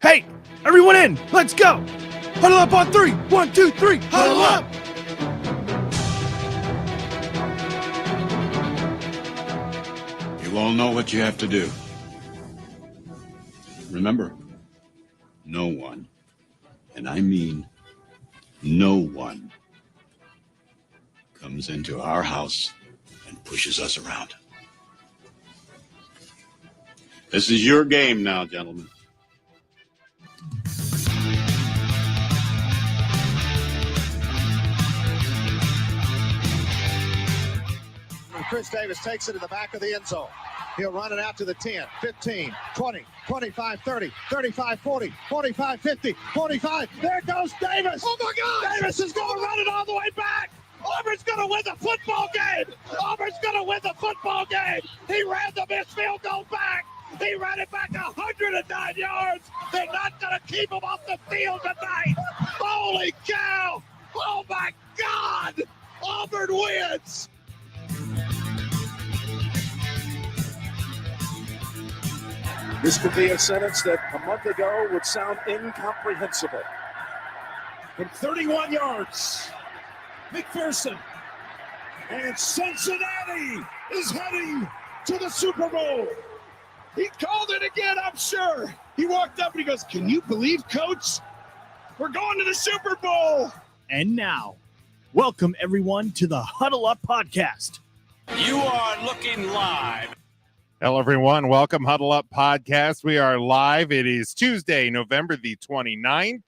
Hey, everyone in. Let's go. Huddle up on 3. 1, 2, 3. Huddle up. You all know what you have to do. Remember, no one, and I mean no one, comes into our house and pushes us around. This is your game now, gentlemen. Chris Davis takes it in the back of the end zone. He'll run it out to the 10, 15, 20, 25, 30, 35, 40, 45, 50, 45. There goes Davis. Oh, my God. Davis is going to run it all the way back. Auburn's going to win the football game. Auburn's going to win the football game. He ran the missed field goal back. He ran it back 109 yards. They're not going to keep him off the field tonight. Holy cow. Oh, my God. Auburn wins. This could be a sentence that a month ago would sound incomprehensible. From 31 yards, McPherson, and Cincinnati is heading to the Super Bowl. He called it again, I'm sure. He walked up and he goes, "Can you believe, Coach? We're going to the Super Bowl." And now, welcome everyone to the Huddle Up Podcast. You are looking live. Hello, everyone. Welcome, Huddle Up Podcast. We are live. It is Tuesday, November the 29th,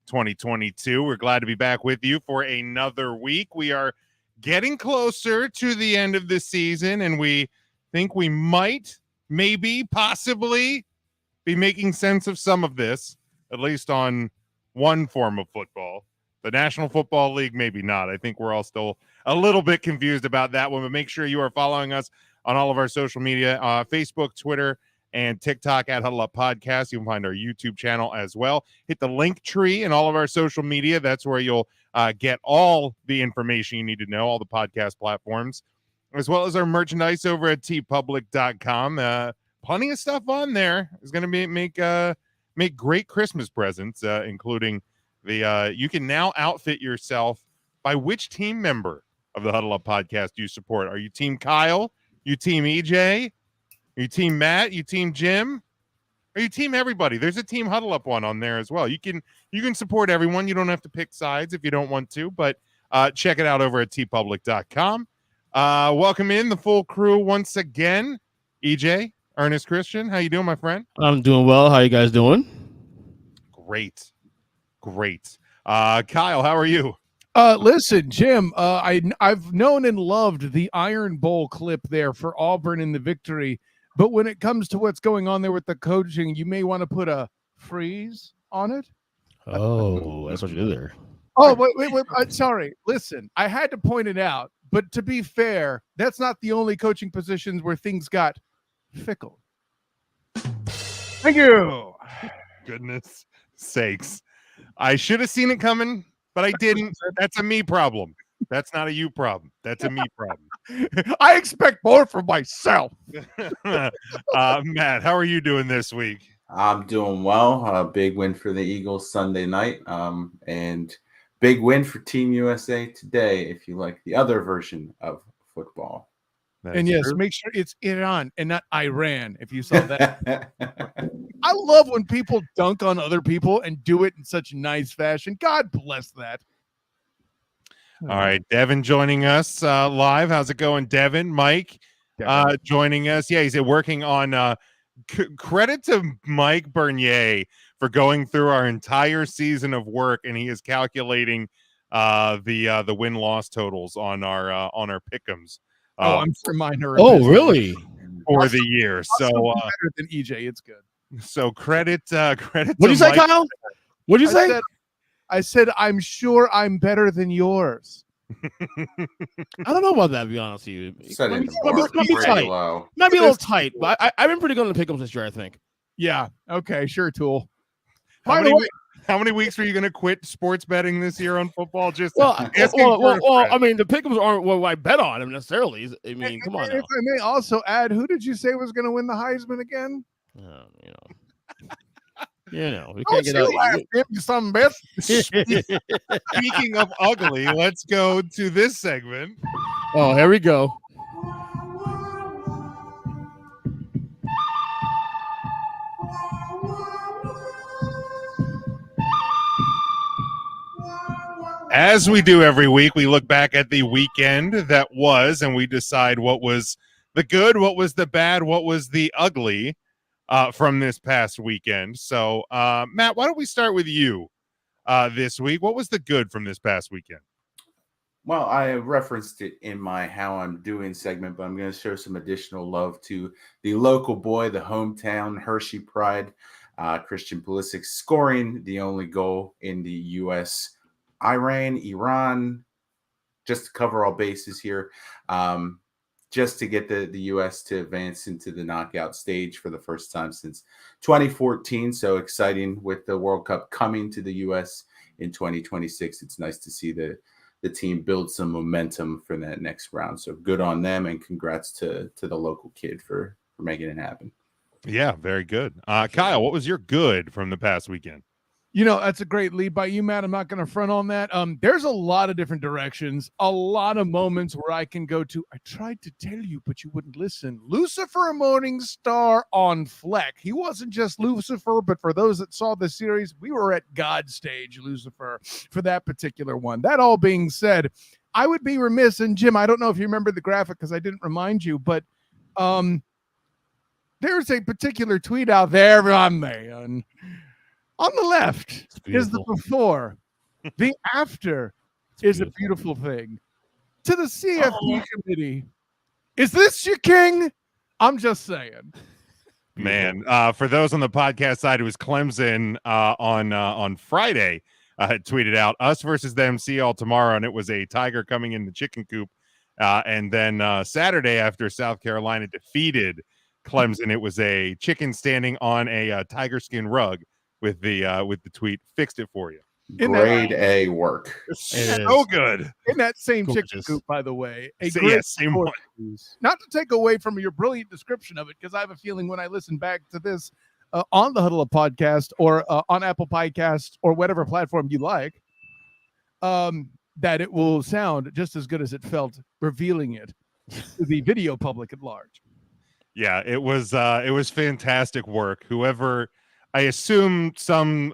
2022. We're glad to be back with you for another week. We are getting closer to the end of the season, and we think we might, maybe, possibly be making sense of some of this, at least on one form of football. The National Football League, maybe not. I think we're all still a little bit confused about that one, but make sure you are following us on all of our social media, Facebook, Twitter, and TikTok at Huddle Up Podcast. You can find our YouTube channel as well. Hit the link tree in all of our social media. That's where you'll get all the information you need to know, all the podcast platforms, as well as our merchandise over at tpublic.com. Plenty of stuff on there. It's going to make great Christmas presents, including the you can now outfit yourself by which team member of the Huddle Up Podcast you support. Are you Team Kyle? You team EJ? Are you team Matt? You team Jim? Are you team everybody? There's a team Huddle Up one on there as well. You can support everyone. You don't have to pick sides if you don't want to, but check it out over at tpublic.com. Welcome in the full crew once again. EJ, Ernest Christian, how you doing, my friend? I'm doing well. How you guys doing? Great. Kyle, how are you? Listen, Jim, I've known and loved the Iron Bowl clip there for Auburn in the victory, but when it comes to what's going on there with the coaching, you may want to put a freeze on it. Oh, that's what you do there. Oh, wait, sorry. Listen, I had to point it out, but to be fair, that's not the only coaching positions where things got fickle. Thank you. Goodness sakes. I should have seen it coming, but I didn't. That's a me problem. That's not a you problem. That's a me problem. I expect more from myself. Matt, how are you doing this week? I'm doing well. A big win for the Eagles Sunday night, and big win for Team USA today, if you like the other version of football. And yes, make sure it's Iran and not Iran, if you saw that. I love when people dunk on other people and do it in such nice fashion. God bless that. All right, Devin joining us live. How's it going, Devin? Mike joining us. Yeah, he's working on credit to Mike Bernier for going through our entire season of work, and he is calculating the win-loss totals on our pick'ems. I'm sure mine are. Oh, really? For the year. So better than EJ. It's good. So credit. What did you say, Kyle? What did you say? I said, I'm sure I'm better than yours. I don't know about that, to be honest with you. Might be a little tight, but I've been pretty good on the pick'ems this year, I think. Yeah. Okay. Sure, Tool. How many weeks are you going to quit sports betting this year on football? Well, I mean, the pick'ems aren't what I bet on them necessarily. I mean, come on. If I may also add, who did you say was going to win the Heisman again? You know, we can't get out. You some bitch. Speaking of ugly, let's go to this segment. Oh, here we go. As we do every week, we look back at the weekend that was, and we decide what was the good, what was the bad, what was the ugly from this past weekend. So, Matt, why don't we start with you this week? What was the good from this past weekend? Well, I referenced it in my How I'm Doing segment, but I'm going to show some additional love to the local boy, the hometown Hershey Pride, Christian Pulisic, scoring the only goal in the U.S. Iran, just to cover all bases here, just to get the U.S. to advance into the knockout stage for the first time since 2014. So exciting with the World Cup coming to the U.S. in 2026. It's nice to see the team build some momentum for that next round. So good on them, and congrats to the local kid for making it happen. Yeah, very good. Kyle, what was your good from the past weekend? You know, that's a great lead by you, Matt. I'm not going to front on that. There's a lot of different directions, a lot of moments where I can go to. I tried to tell you, but you wouldn't listen. Lucifer Morningstar on Fleck. He wasn't just Lucifer, but for those that saw the series, we were at God stage Lucifer for that particular one. That all being said, I would be remiss, and Jim, I don't know if you remember the graphic because I didn't remind you, but there's a particular tweet out there on man. On the left is the before. The after is a beautiful thing. To the CFB committee, is this your king? I'm just saying. Man, for those on the podcast side, it was Clemson on Friday had tweeted out, us versus them, see y'all tomorrow. And it was a tiger coming in the chicken coop. And then Saturday, after South Carolina defeated Clemson, it was a chicken standing on a tiger skin rug. With the tweet, fixed it for you. Grade A work. So good. In that same chicken coop, by the way. Same one. Not to take away from your brilliant description of it, because I have a feeling when I listen back to this on the Huddle Up podcast or on Apple Podcasts or whatever platform you like, that it will sound just as good as it felt revealing it to the video public at large. Yeah, it was fantastic work. Whoever, I assume some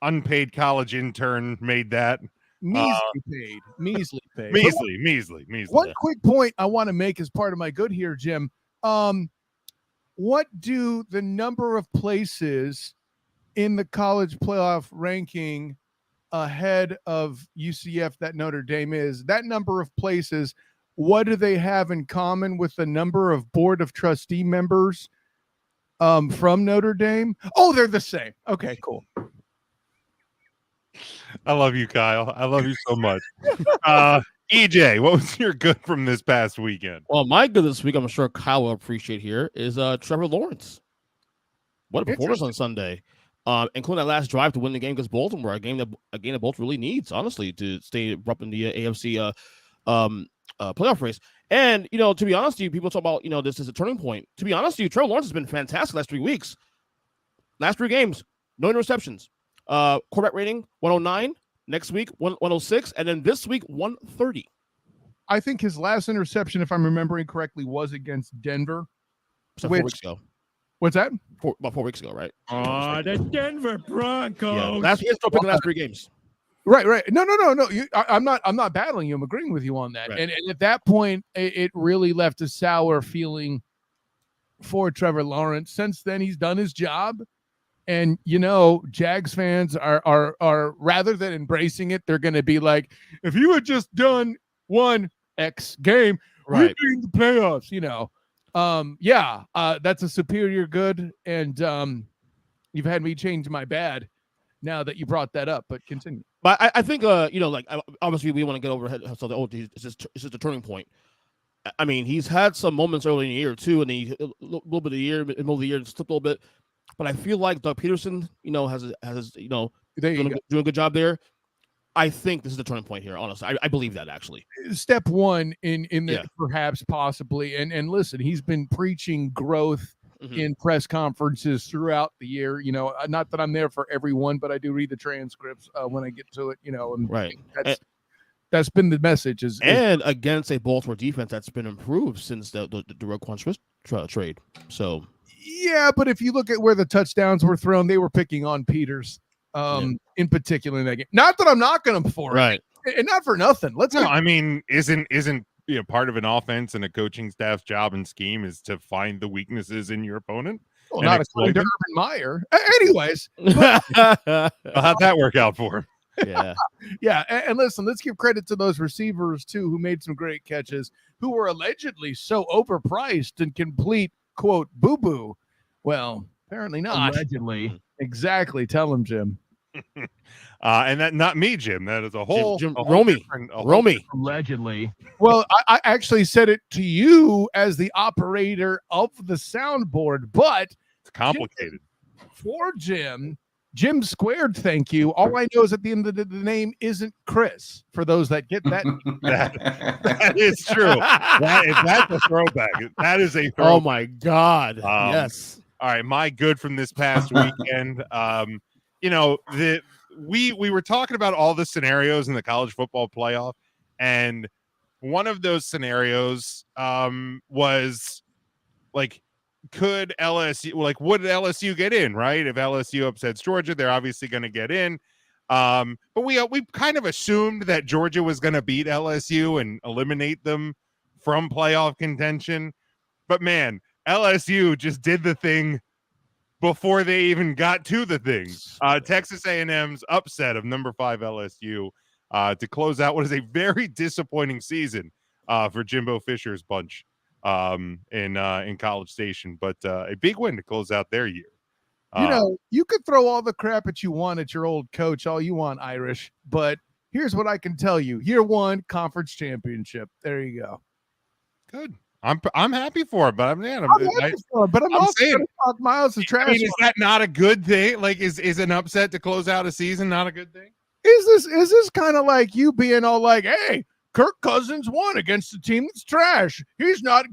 unpaid college intern made that. Measly paid. Measly. One quick point I want to make as part of my good here, Jim. What do the number of places in the college playoff ranking ahead of UCF that Notre Dame is, that number of places, what do they have in common with the number of board of trustee members from Notre Dame? Oh, they're the same. Okay, cool. I love you, Kyle. I love you so much. EJ, what was your good from this past weekend? Well, my good this week, I'm sure Kyle will appreciate here, is Trevor Lawrence. What a performance on Sunday, including that last drive to win the game against Baltimore, a game that Baltimore really needs, honestly, to stay up in the AFC playoff race. And, you know, to be honest with you, people talk about, you know, this is a turning point. To be honest with you, Trevor Lawrence has been fantastic last 3 weeks. Last 3 games, no interceptions. Quarterback rating, 109. Next week, 106. And then this week, 130. I think his last interception, if I'm remembering correctly, was against Denver. So 4 weeks ago. What's that? About 4 weeks ago, right? Oh, the Denver Broncos. Yeah, he's still picking the last 3 games. Right. No. I'm not battling you. I'm agreeing with you on that. Right. And at that point, it really left a sour feeling for Trevor Lawrence. Since then, he's done his job. And, you know, Jags fans are rather than embracing it, they're going to be like, if you had just done one X game, we'd be in the playoffs, you know. That's a superior good. And you've had me change my bad now that you brought that up, but continue. But I think, you know, like, obviously we want to get over it. So it's just a turning point. I mean, he's had some moments early in the year, too, and a little bit of the year, middle of the year, just slipped a little bit. But I feel like Doug Peterson, you know, has you know, doing a good job there. I think this is the turning point here, honestly. I believe that, actually. Step one in the perhaps possibly. And listen, he's been preaching growth in press conferences throughout the year. You know, not that I'm there for everyone, but I do read the transcripts when I get to it. You know, and Right. that's been the message. And against a Baltimore defense that's been improved since the Roquan Smith trade. So yeah, but if you look at where the touchdowns were thrown, they were picking on Peters in particular in that game. Not that I'm knocking him for it, and not for nothing. I mean, isn't part of an offense and a coaching staff's job and scheme is to find the weaknesses in your opponent? Well, not according to Urban Meyer. Anyways, how'd that work out for him? Yeah. And listen, let's give credit to those receivers too, who made some great catches, who were allegedly so overpriced and complete quote boo-boo. Well, apparently not. Allegedly. Exactly. Tell him, Jim. And that not me, Jim. That is a whole Romy. Allegedly. Well, I actually said it to you as the operator of the soundboard, but it's complicated. For Jim squared, thank you. All I know is at the end of the name isn't Chris, for those that get that. that is true. That's a throwback. That is a throwback. Oh, my God. Yes. All right, my good from this past weekend. You know, we were talking about all the scenarios in the college football playoff, and one of those scenarios was like, would LSU get in, right? If LSU upsets Georgia, they're obviously going to get in. But we kind of assumed that Georgia was going to beat LSU and eliminate them from playoff contention. But man, LSU just did the thing before they even got to the thing. Texas A&M's upset of number 5 LSU to close out what is a very disappointing season for Jimbo Fisher's bunch in College Station, but a big win to close out their year. You know, you could throw all the crap that you want at your old coach, all you want, Irish, but here's what I can tell you. Year 1 conference championship. There you go. Good. I'm happy for it, but I'm also saying, talk miles of trash. I mean, is that not a good thing? Like, is an upset to close out a season not a good thing? Is this kind of like you being all like, hey, Kirk Cousins won against a team that's trash. He's not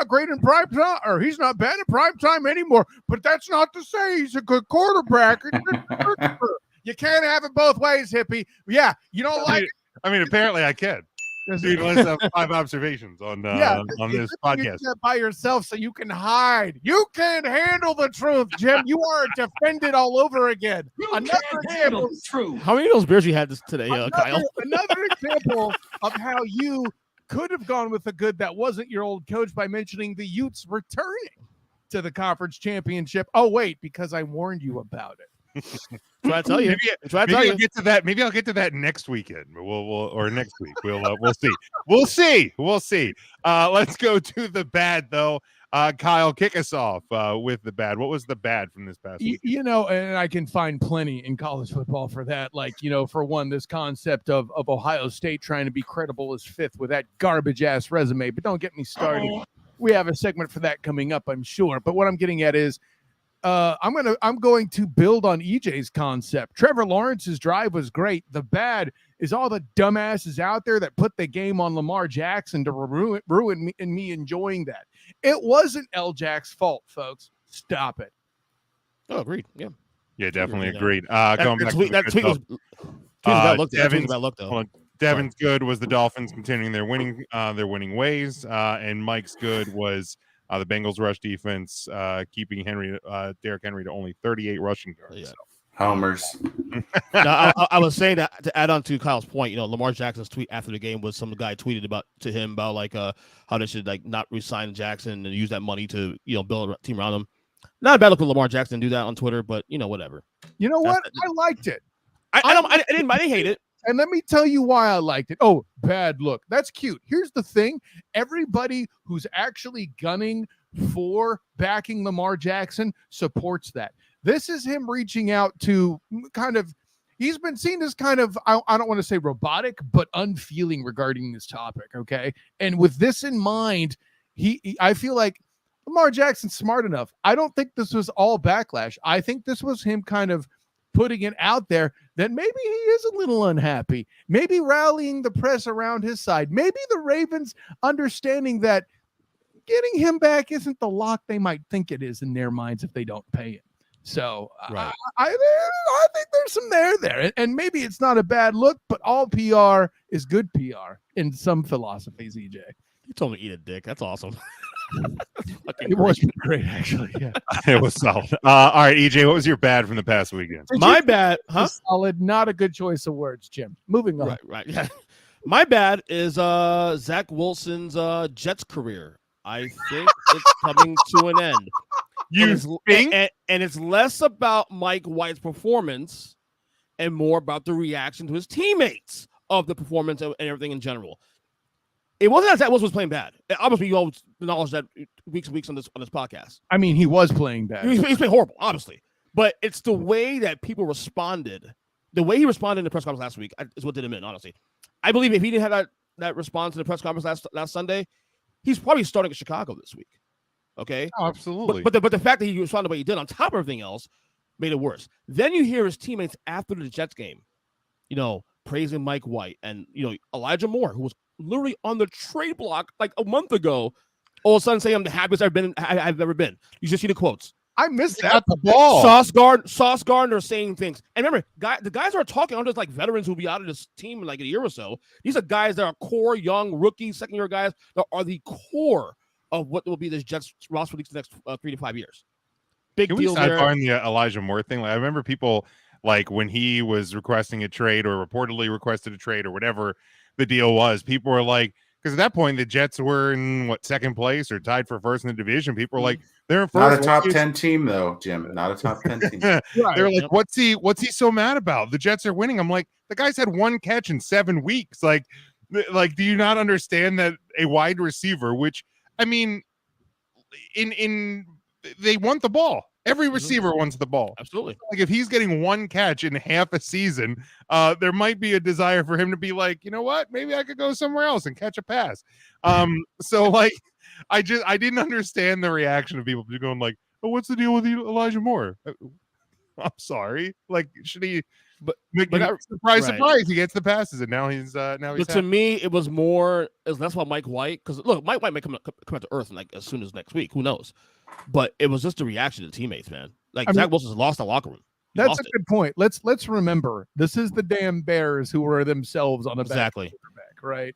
great in prime time, or he's not bad in prime time anymore. But that's not to say he's a good quarterback. You can't have it both ways, hippie. Yeah, you don't like it. I mean, apparently I can. Dude, let's have 5 observations on this podcast. By yourself, so you can hide. You can't handle the truth, Jim. You are defended all over again. Another example. How many of those beers you had today, Kyle? Another example of how you could have gone with a good that wasn't your old coach by mentioning the Utes returning to the conference championship. Oh wait, because I warned you about it. Try to tell you. Maybe I'll get to that. Maybe I'll get to that next weekend. Or next week. We'll see. We'll see. Let's go to the bad though. Kyle, kick us off with the bad. What was the bad from this past week? You know, and I can find plenty in college football for that. Like, you know, for one, this concept of Ohio State trying to be credible as 5th with that garbage ass resume. But don't get me started. We have a segment for that coming up, I'm sure. But what I'm getting at is, I'm going to build on EJ's concept. Trevor Lawrence's drive was great. The bad is all the dumbasses out there that put the game on Lamar Jackson to ruin me enjoying that. It wasn't L-Jack's fault, folks. Stop it. Oh, agreed. Yeah. Yeah, definitely agreed. Going back to that tweet was Devin's good was the Dolphins continuing their winning ways, and Mike's good was the Bengals rush defense, keeping Derrick Henry to only 38 rushing yards. Yeah. Homers. Now, I was saying that to add on to Kyle's point, you know, Lamar Jackson's tweet after the game was some guy tweeted to him about like how they should like not resign Jackson and use that money to, you know, build a team around him. Not a bad look for Lamar Jackson to do that on Twitter, but you know, whatever. You know what? I liked it. I didn't hate it. And let me tell you why I liked it. Oh, bad look. That's cute. Here's the thing. Everybody who's actually gunning for backing Lamar Jackson supports that. This is him reaching out to he's been seen as kind of, I don't want to say robotic, but unfeeling regarding this topic, okay? And with this in mind, I feel like Lamar Jackson's smart enough. I don't think this was all backlash. I think this was him kind of putting it out there that maybe he is a little unhappy, maybe rallying the press around his side, maybe the Ravens understanding that, getting him back isn't the lock they might think it is in their minds if they don't pay him. So Right. I think there's some there. And maybe it's not a bad look, but all PR is good PR in some philosophies, EJ. You told me to eat a dick. That's awesome. It was great, actually. Yeah. It was solid. All right, EJ, what was your bad from the past weekend? My bad, huh? Solid, not a good choice of words, Jim. Moving on. Right. Yeah. My bad is Zach Wilson's Jets career. I think it's coming to an end. You think? And it's less about Mike White's performance and more about the reaction to his teammates of the performance and everything in general. It wasn't that Zach Wilson was playing bad. Obviously, you all acknowledge that weeks and weeks on this podcast. I mean, he was playing bad. He's playing horrible, obviously. But it's the way that people responded. The way he responded in the press conference last week is what did him in, honestly. I believe if he didn't have that response in the press conference last Sunday, he's probably starting in Chicago this week. Okay? Oh, absolutely. But the fact that he responded the way he did on top of everything else made it worse. Then you hear his teammates after the Jets game, praising Mike White and, Elijah Moore, who was literally on the trade block like a month ago, all of a sudden saying I'm the happiest I've ever been. You should see the quotes. I missed that. Got the ball. Sauce Gardner saying things. And remember, the guys are talking aren't just like veterans who'll be out of this team in like a year or so. These are guys that are core, young, rookie, second-year guys that are the core of what will be this Jets roster for the next 3 to 5 years. Big Can deal we there. sidebar on the Elijah Moore thing? Like, I remember people like when he was requesting a trade or reportedly requested a trade or whatever the deal was, people were like, because at that point the Jets were in second place or tied for first in the division. People were like, they're in first. Not a top 10 team though, Jim. Not a top 10 team. Right. They're like, what's he so mad about? The Jets are winning. I'm like, the guy's had one catch in 7 weeks. Like, do you not understand that a wide receiver, which I mean, they want the ball. Every receiver wants the ball. Absolutely. Like if he's getting one catch in half a season, there might be a desire for him to be like, you know what? Maybe I could go somewhere else and catch a pass. So like, I didn't understand the reaction of people going like, oh, what's the deal with Elijah Moore? I'm sorry. Like, should he? But surprise, he gets the passes, and now he's to me, it was less about Mike White because look, Mike White may come out to earth as soon as next week. Who knows? But it was just the reaction to teammates, man. Like Zach Wilson's lost the locker room. That's a good point. Let's remember this is the damn Bears who were themselves on a exactly quarterback, right?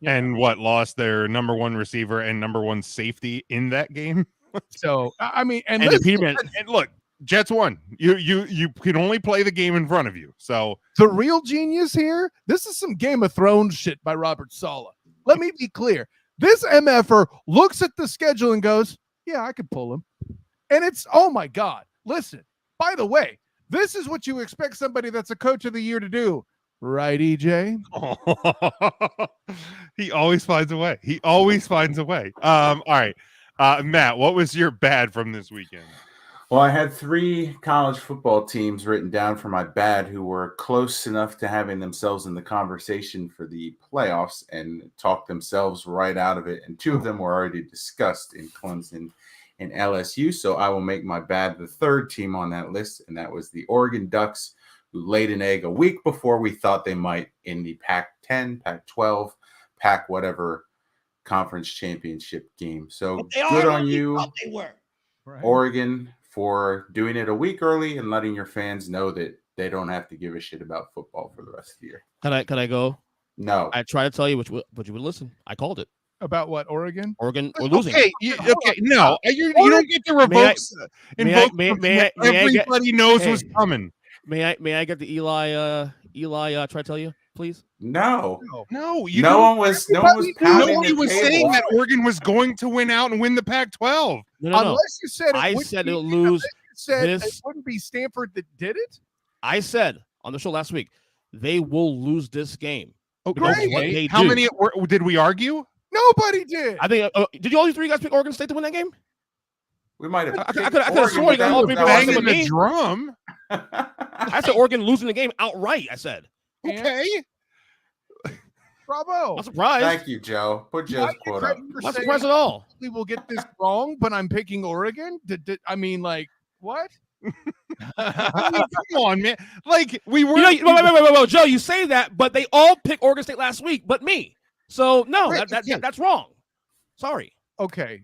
And lost their number one receiver and number one safety in that game. So I mean, and look, Jets won. You can only play the game in front of you. So the real genius here, this is some Game of Thrones shit by Robert Saleh. Let me be clear. This MFer looks at the schedule and goes, yeah, I could pull him. And it's, oh my God. Listen, by the way, this is what you expect somebody that's a coach of the year to do. Right, EJ? He always finds a way. All right. Matt, what was your bad from this weekend? Well, I had 3 college football teams written down for my bad who were close enough to having themselves in the conversation for the playoffs and talked themselves right out of it. And 2 of them were already discussed in Clemson and LSU. So I will make my bad the 3rd team on that list, and that was the Oregon Ducks, who laid an egg a week before we thought they might in the Pac-10, Pac-12, Pac whatever conference championship game. So good on you, Oregon, for doing it a week early and letting your fans know that they don't have to give a shit about football for the rest of the year. Can I go? No. I tried to tell you, but you would listen. I called it. About what, Oregon? Oregon, we're losing. Okay, no. You don't get to revoke. Everybody knows what's coming. May I get the Eli try to tell you, please? No. No one was nobody was saying that Oregon was going to win out and win the Pac-12. No. Unless you said I said it'll lose. It wouldn't be Stanford that did it. I said on the show last week they will lose this game. Okay. How many did we argue? Nobody did. I think. Did you all 3 guys pick Oregon State to win that game? We might have. I could have sworn you all people banging the drum. I said Oregon losing the game outright. I said. Okay. Bravo. Not surprised. Thank you, Joe. Put Joe's quote up. Not surprised at all. We will get this wrong, but I'm picking Oregon. I mean, like, what? Come on, man. Like, we were. Wait, Joe, you say that, but they all picked Oregon State last week, but me. So, no, that's wrong. Sorry. Okay.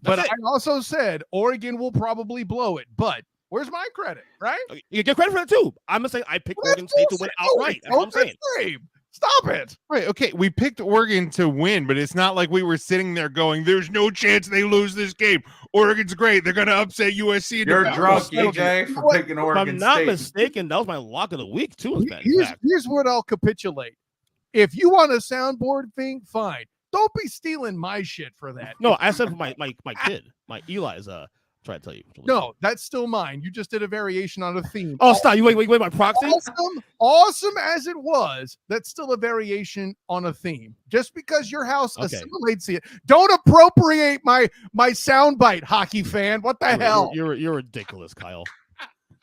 That's But it. I also said Oregon will probably blow it. But where's my credit, right? You get credit for that too. I'm gonna say I picked Oregon State to win outright. That's what I'm saying. Stop it. Right. Okay. We picked Oregon to win, but it's not like we were sitting there going, there's no chance they lose this game. Oregon's great. They're going to upset USC. You're drunk, EJ, for picking If Oregon I'm not State. mistaken, that was my lock of the week too. In fact. Here's what I'll capitulate. If you want a soundboard thing, fine. Don't be stealing my shit for that. No, I said for my kid. My Eli's trying to tell you. No, that's still mine. You just did a variation on a theme. Oh, stop. You wait, my proxy? Awesome as it was, that's still a variation on a theme. Just because your house assimilates it. Don't appropriate my soundbite, hockey fan. What the hell? You're ridiculous, Kyle.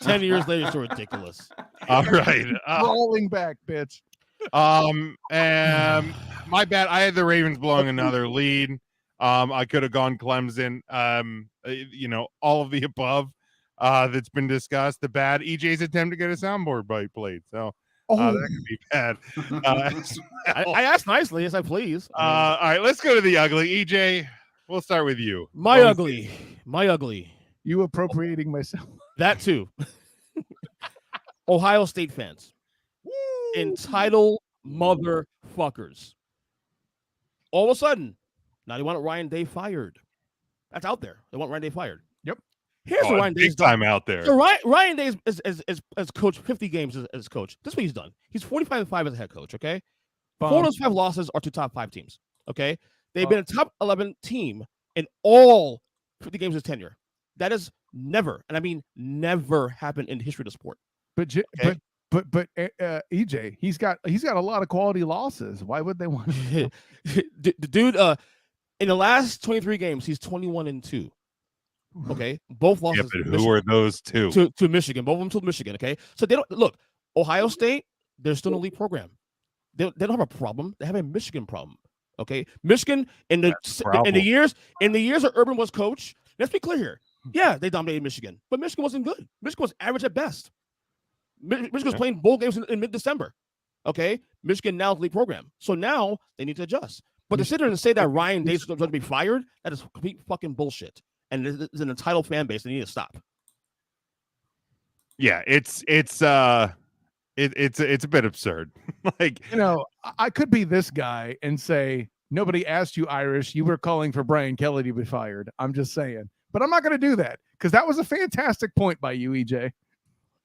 10 years later, you're ridiculous. All right. Rolling back, bitch. My bad. I had the Ravens blowing another lead. I could have gone Clemson. All of the above that's been discussed. The bad EJ's attempt to get a soundboard bite played. So that could be bad. I asked nicely, yes, I please. All right, let's go to the ugly. EJ, we'll start with you. My ugly. You appropriating myself. That too. Ohio State fans. Entitled motherfuckers. All of a sudden, now they want Ryan Day fired. That's out there. They want Ryan Day fired. Yep. Here's what Ryan Day's done. Time out there. So Ryan Day has coached 50 games as coach. This is what he's done. He's 45-5 as a head coach, okay? 4 of those 5 losses are to top 5 teams, okay? They've been a top 11 team in all 50 games of his tenure. That has never, and I mean never, happened in the history of the sport. But EJ, he's got a lot of quality losses. Why would they want to? The dude, in the last 23 games, he's 21-2. Okay, both losses. Yeah, but who are those two? To Michigan, both of them to Michigan. Okay, so they don't look. Ohio State, they're still an elite program. They don't have a problem. They have a Michigan problem. Okay, Michigan in the years that Urban was coach. Let's be clear here. Yeah, they dominated Michigan, but Michigan wasn't good. Michigan was average at best. Michigan was playing bowl games in mid-December. Okay, Michigan now is the league program, so now they need to adjust. But to sit there and say that Ryan Day is going to be fired, that is complete fucking bullshit. And there's an entitled fan base. They need to stop. Yeah, it's a bit absurd. Like, I could be this guy and say nobody asked you, Irish. You were calling for Brian Kelly to be fired. I'm just saying, but I'm not going to do that because that was a fantastic point by you, EJ.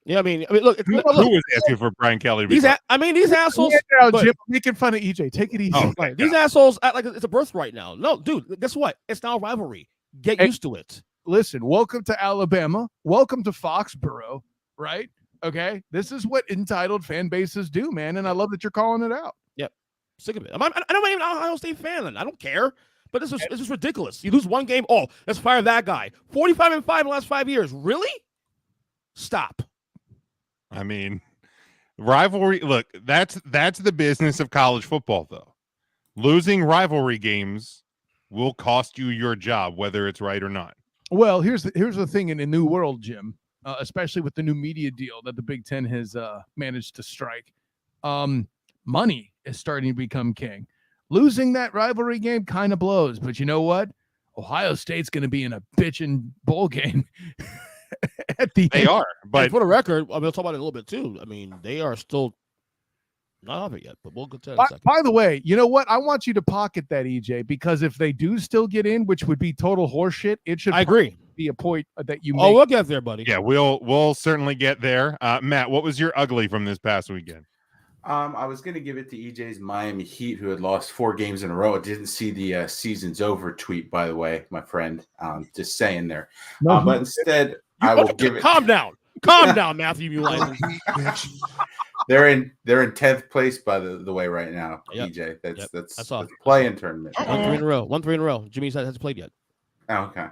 Yeah, I mean, look. Who was asking for Brian Kelly? These assholes. Jim, making fun of EJ. Take it easy. Oh, right. These assholes act like it's a birthright now. No, dude. Guess what? It's now a rivalry. Get used to it. Listen, welcome to Alabama. Welcome to Foxborough. Right? Okay. This is what entitled fan bases do, man. And I love that you're calling it out. Yep. Sick of it. I'm not even an Ohio State fan. I don't care. But this is ridiculous. You lose one game. Oh, let's fire that guy. 45-5 in the last 5 years. Really? Stop. I mean, rivalry. Look, that's the business of college football, though. Losing rivalry games will cost you your job, whether it's right or not. Well, here's the thing in a new world, Jim, especially with the new media deal that the Big Ten has managed to strike. Money is starting to become king. Losing that rivalry game kind of blows, but you know what? Ohio State's going to be in a bitchin' bowl game. They are, but for the record, we'll talk about it a little bit too. I mean, they are still not off it yet, but we'll get to that in a second. By the way, you know what? I want you to pocket that, EJ, because if they do still get in, which would be total horseshit, it should. I agree. Be a point that you. We'll get there, buddy. Yeah, we'll certainly get there. Matt, what was your ugly from this past weekend? I was going to give it to EJ's Miami Heat, who had lost 4 games in a row. Didn't see the season's over tweet, by the way, my friend. Just saying there. But instead, I will give it. Calm down, Matthew. You like They're in 10th place by the way right now. Yep. EJ, that's play-in tournament. 1-3 in a row. 1-3 in a row. Jimmy hasn't played yet. Oh, okay.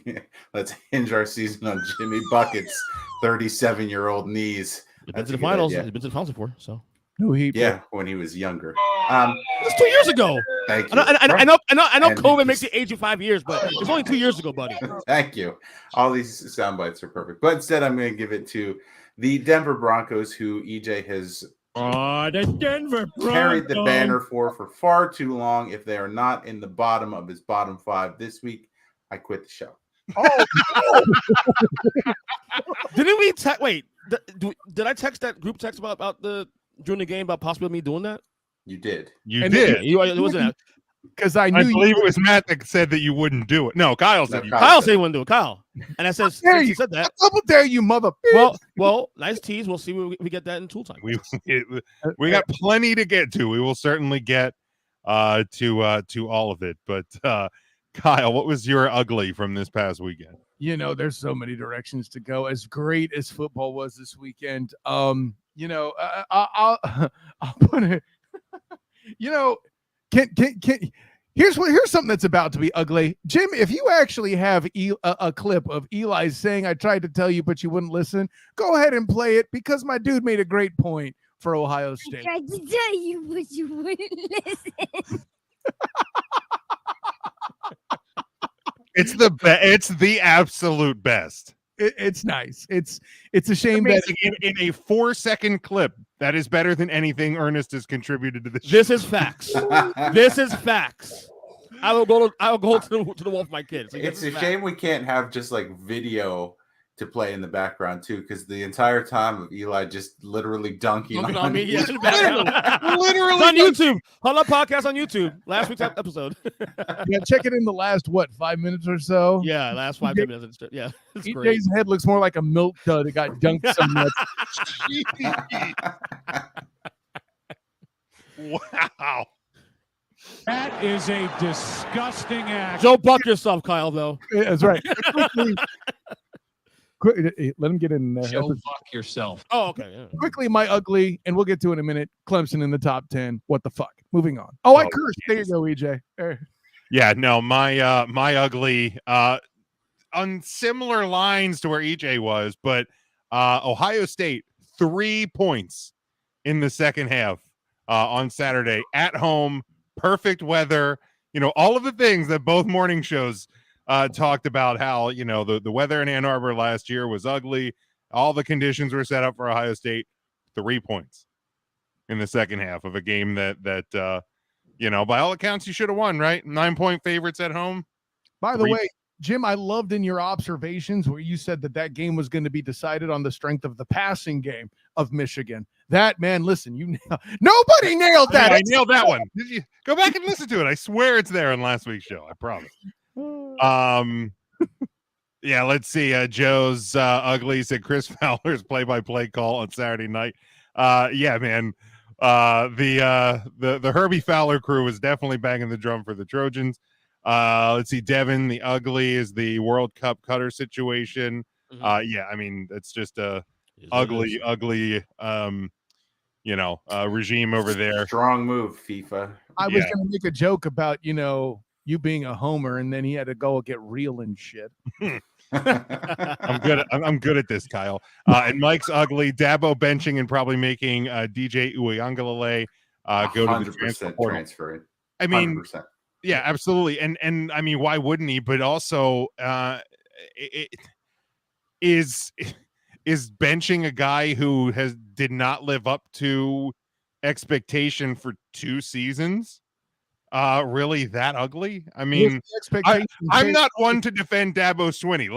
Yeah. Let's hinge our season on Jimmy Bucket's 37-year-old knees. He's been to the finals. He's been to the finals before. So no, when he was younger. That's 2 years ago. Thank you. I know COVID makes you age you 5 years, but it's only 2 years ago, buddy. Thank you. All these sound bites are perfect. But instead, I'm going to give it to the Denver Broncos, who EJ has Oh, the Denver Broncos carried the banner for far too long. If they are not in the bottom of his bottom 5 this week, I quit the show. Oh, Didn't we wait? Did I text that group text about the during the game about possibly me doing that? You did. You did. It wasn't because I knew I believe it was Matt that said that you wouldn't do it. No, Kyle said you. Kyle said he wouldn't do it. Kyle, and I said since he said that. How dare you, mother? Well, nice tease. We'll see when we get that in tool time. We got plenty to get to. We will certainly get to all of it. But Kyle, what was your ugly from this past weekend? There's so many directions to go. As great as football was this weekend, I'll put it. Here's something that's about to be ugly. Jim, if you actually have a clip of Eli saying, "I tried to tell you, but you wouldn't listen," go ahead and play it, because my dude made a great point for Ohio State. I tried to tell you, but you wouldn't listen. It's the absolute best. It's nice. It's a shame that in a 4-second clip, that is better than anything Ernest has contributed to this. This is facts. This is facts. I will go to the wall for my kids. Like, it's a shame we can't have just like video to play in the background too, because the entire time of Eli just literally dunking on me. you. Yeah, literally it's on YouTube. Huddle Up Podcast on YouTube. Last week's episode. Yeah, check it in the last 5 minutes or so. Yeah, last 5-10 minutes. Yeah, it's great. EJ's head looks more like a milk dud. It got dunked so much. Wow. That is a disgusting act. Joe, buck yourself, Kyle, though. Yeah, that's right. Let him get in there. Joe, fuck yourself. Oh, okay. Yeah. Quickly, my ugly, and we'll get to it in a minute. Clemson in the top 10. What the fuck? Moving on. I cursed. There you go, EJ. Yeah, no, my ugly, on similar lines to where EJ was, but Ohio State 3 points in the second half on Saturday at home, perfect weather, all of the things that both morning shows talked about, how the weather in Ann Arbor last year was ugly. All the conditions were set up for Ohio State. 3 points in the second half of a game that by all accounts you should have won, right? 9-point favorites at home. By the way, Jim, I loved in your observations where you said that game was going to be decided on the strength of the passing game of Michigan. That, man, listen, nobody nailed that. I nailed that one. Did you go back and listen to it? I swear it's there in last week's show. I promise. Yeah, let's see. Joe's ugly said Chris Fowler's play-by-play call on Saturday night. Yeah, man. The Herbie Fowler crew was definitely banging the drum for the Trojans. Let's see. Devin, the ugly is the World Cup cutter situation. Mm-hmm. Yeah, I mean, it's just a ugly regime over there. Strong move, FIFA. I was going to make a joke about, you being a homer, and then he had to go get real and shit. I'm good at this, Kyle. And Mike's ugly. Dabo benching and probably making DJ Uiagalelei go to the transfer. I mean, 100%. Yeah, absolutely. And I mean, why wouldn't he? But also, is benching a guy who did not live up to expectation for 2 seasons really that ugly? I mean, I'm not one to defend Dabo Swinney.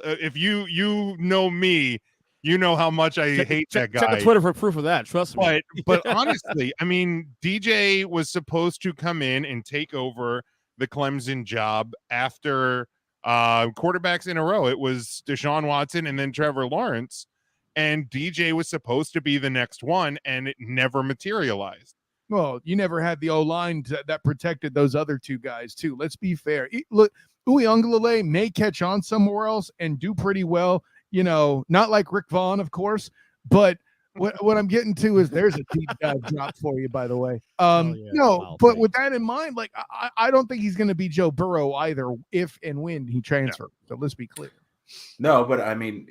If you know me, you know how much I hate that guy. Check the Twitter for proof of that. Trust me. But honestly, I mean, DJ was supposed to come in and take over the Clemson job after quarterbacks in a row. It was Deshaun Watson and then Trevor Lawrence, and DJ was supposed to be the next one, and it never materialized. Well, you never had the O-line that protected those other 2 guys, too. Let's be fair. Look, Uiagalelei may catch on somewhere else and do pretty well. Not like Rick Vaughn, of course, but what I'm getting to is there's a deep dive drop for you, by the way. But with that in mind, like I don't think he's going to be Joe Burrow either if and when he transfers. So let's be clear. No, but I mean,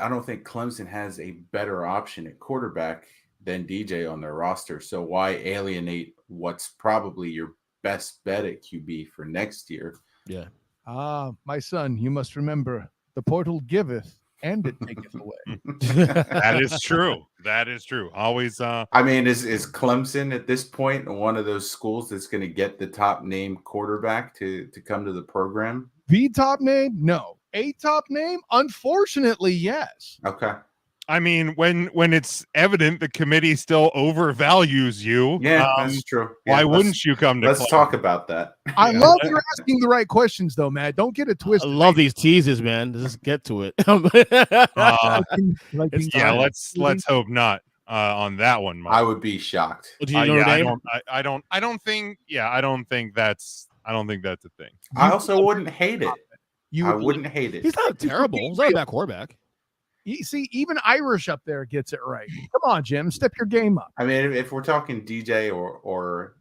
I don't think Clemson has a better option at quarterback than DJ on their roster. So why alienate what's probably your best bet at QB for next year? Yeah. My son, you must remember, the portal giveth, and it taketh away. That is true. That is true. Always. I mean, is Clemson at this point one of those schools that's going to get the top name quarterback to come to the program? The top name? No. A top name? Unfortunately, yes. Okay. I mean, when it's evident the committee still overvalues you, Yeah, that's true. Yeah, why wouldn't you come to? Let's talk about that. I love you're asking the right questions, though, Matt. Don't get it twisted. I love these teases, man. Just get to it. Let's hope not on that one, Mike. I would be shocked. I don't think that's a thing. I also wouldn't hate it. I wouldn't hate it. He's not terrible. He's not a bad quarterback. You see, even Irish up there gets it right. Come on, Jim, step your game up. I mean, if we're talking DJ or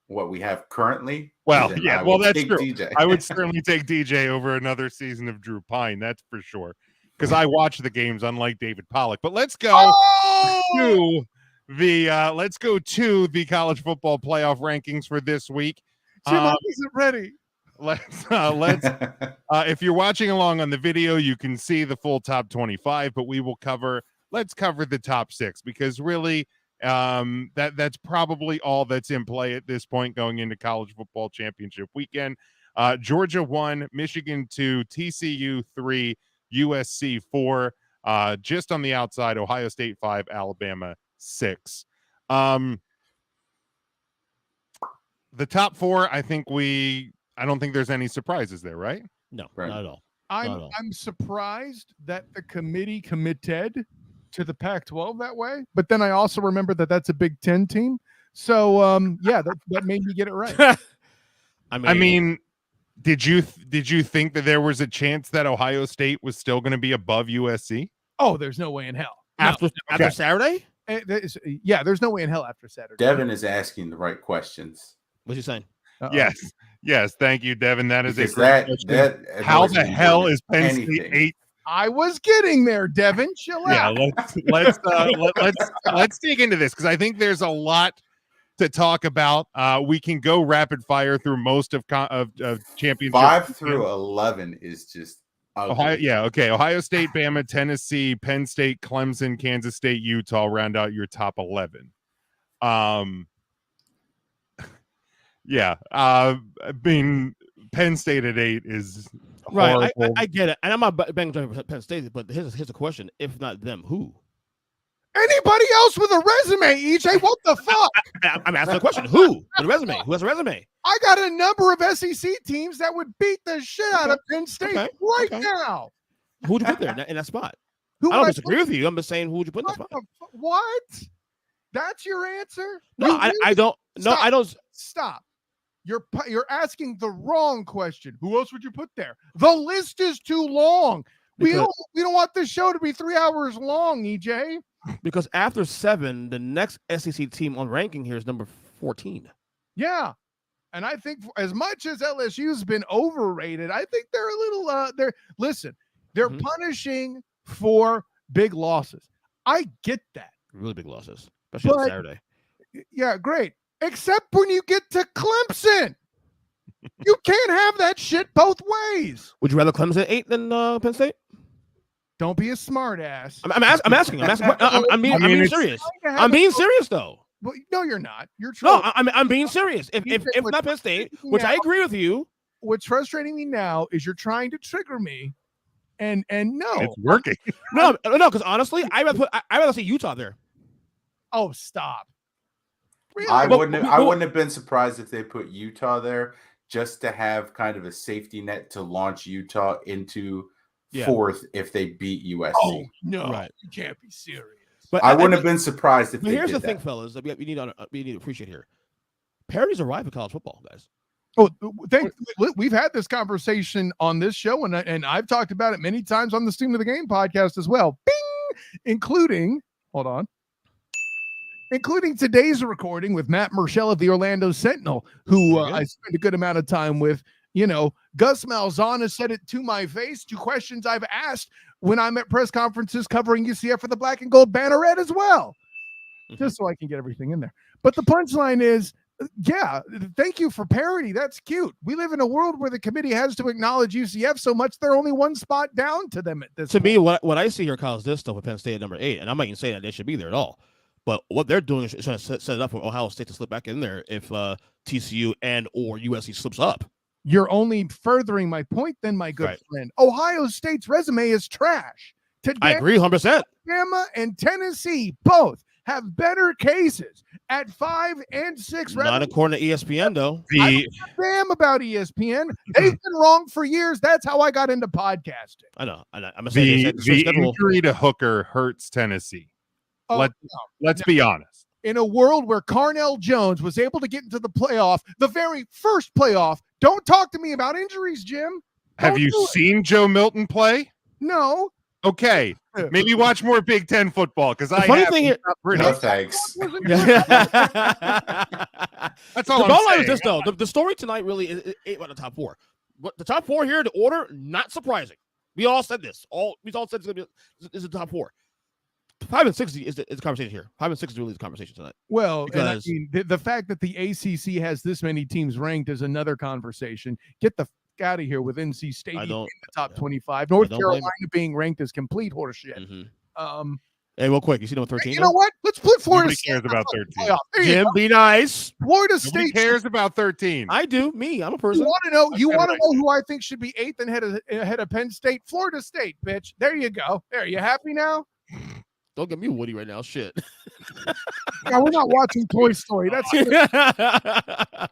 what we have currently, well, yeah, well, that's true. DJ. I would certainly take DJ over another season of Drew Pine. That's for sure. Because I watch the games, unlike David Pollock. But let's go to the college football playoff rankings for this week. Jim, I wasn't ready. Let's if you're watching along on the video, you can see the full top 25, but let's cover the top 6, because really that's probably all that's in play at this point going into college football championship weekend. Georgia 1, Michigan 2, TCU 3, USC 4, just on the outside, Ohio State 5, Alabama 6. The top 4, I don't think there's any surprises there, right? No, right. Not at all. I'm surprised that the committee committed to the Pac-12 that way, but then I also remember that that's a Big Ten team. So that made me get it right. I mean, did you think that there was a chance that Ohio State was still going to be above USC? Oh, there's no way in hell. After Saturday? There's no way in hell after Saturday. Devin is asking the right questions. What's he saying? Yes. Thank you, Devin. That is because a great question. How the hell is Penn State 8? I was getting there, Devin. Chill out. Yeah, let's dig into this, because I think there's a lot to talk about. We can go rapid fire through most of championship. 5 through 11 is just ugly. Ohio State, Bama, Tennessee, Penn State, Clemson, Kansas State, Utah round out your top 11. I mean, Penn State at 8 is right. I get it, and I'm not banging on Penn State, but here's the question: if not them, who? Anybody else with a resume, EJ? What the fuck? I'm asking the question: who with a resume? Who has a resume? I got a number of SEC teams that would beat the shit out of Penn State now. Who would you put there in that spot? I don't disagree with you. I'm just saying, who would you put in that spot? What? That's your answer? No, I don't. No, I don't. Stop. You're asking the wrong question. Who else would you put there? The list is too long. We don't want this show to be 3 hours long, EJ. Because after 7, the next SEC team on ranking here is number 14. Yeah. And I think as much as LSU's been overrated, I think they're a little they're punishing for big losses. I get that. Really big losses, especially on Saturday. Yeah, great. Except when you get to Clemson. You can't have that shit both ways. Would you rather Clemson 8 than Penn State? Don't be a smart ass. I'm asking. I'm being serious. I'm being serious, though. Well, no, you're not. You're trolling. No, I'm being serious. If not Penn State, which I agree with you. What's frustrating me now is you're trying to trigger me, and no, it's working. No, because honestly, I rather see Utah there. Oh, stop. Really? I wouldn't have been surprised if they put Utah there, just to have kind of a safety net to launch Utah into 4th if they beat USC. Oh, no, right. You can't be serious. But I wouldn't have been surprised if. Here's the thing, fellas, that we need to appreciate here. Parity's arrived in college football, guys. Oh, we've had this conversation on this show, and I've talked about it many times on the Student of the Game podcast as well. Bing! Including today's recording with Matt Murschel of the Orlando Sentinel, who I spent a good amount of time with. Gus Malzahn has said it to my face. 2 questions I've asked when I'm at press conferences covering UCF for the Black and Gold Banneret as well, just so I can get everything in there. But the punchline is Yeah, thank you for parody. That's cute. We live in a world where the committee has to acknowledge UCF so much they're only one spot down to them at this To point. me, what I see here, Kyle, is this stuff with Penn State at number 8, and I'm not even saying that they should be there at all. But what they're doing is trying to set it up for Ohio State to slip back in there if TCU and or USC slips up. You're only furthering my point then, my good friend. Ohio State's resume is trash. Today, I agree 100%. Alabama and Tennessee both have better cases at 5 and 6. Not according to ESPN, though. I don't give a damn about ESPN. They've been wrong for years. That's how I got into podcasting. I know. I'm saying the injury to Hooker hurts Tennessee. Let's be honest. In a world where Carnell Jones was able to get into the playoff, the very first playoff, don't talk to me about injuries, Jim. Have you seen Joe Milton play? No. Okay, maybe watch more Big Ten football because I funny have. thing No thanks. That's all the I'm bottom line saying. is this, though. The story tonight really is 8 about the top 4. But the top 4 here, the order, not surprising. We all said this. We all said this is the top 4. 5 and 6 is the conversation here. 5 and 6 is really the conversation tonight. Well, and I mean, the fact that the ACC has this many teams ranked is another conversation. Get the out of here with NC State in the top 25. North Carolina being ranked as complete horseshit. Hey, real quick, you see number 13? You know what? Let's put Florida Nobody State cares about 13. Jim, be nice. Florida Nobody State cares about 13. I do. I'm a person. You want to know who I think should be 8th and ahead of Penn State? Florida State, bitch. There you go. There, you happy now? Don't get me Woody right now. Shit. Yeah, we're not watching Toy Story. That's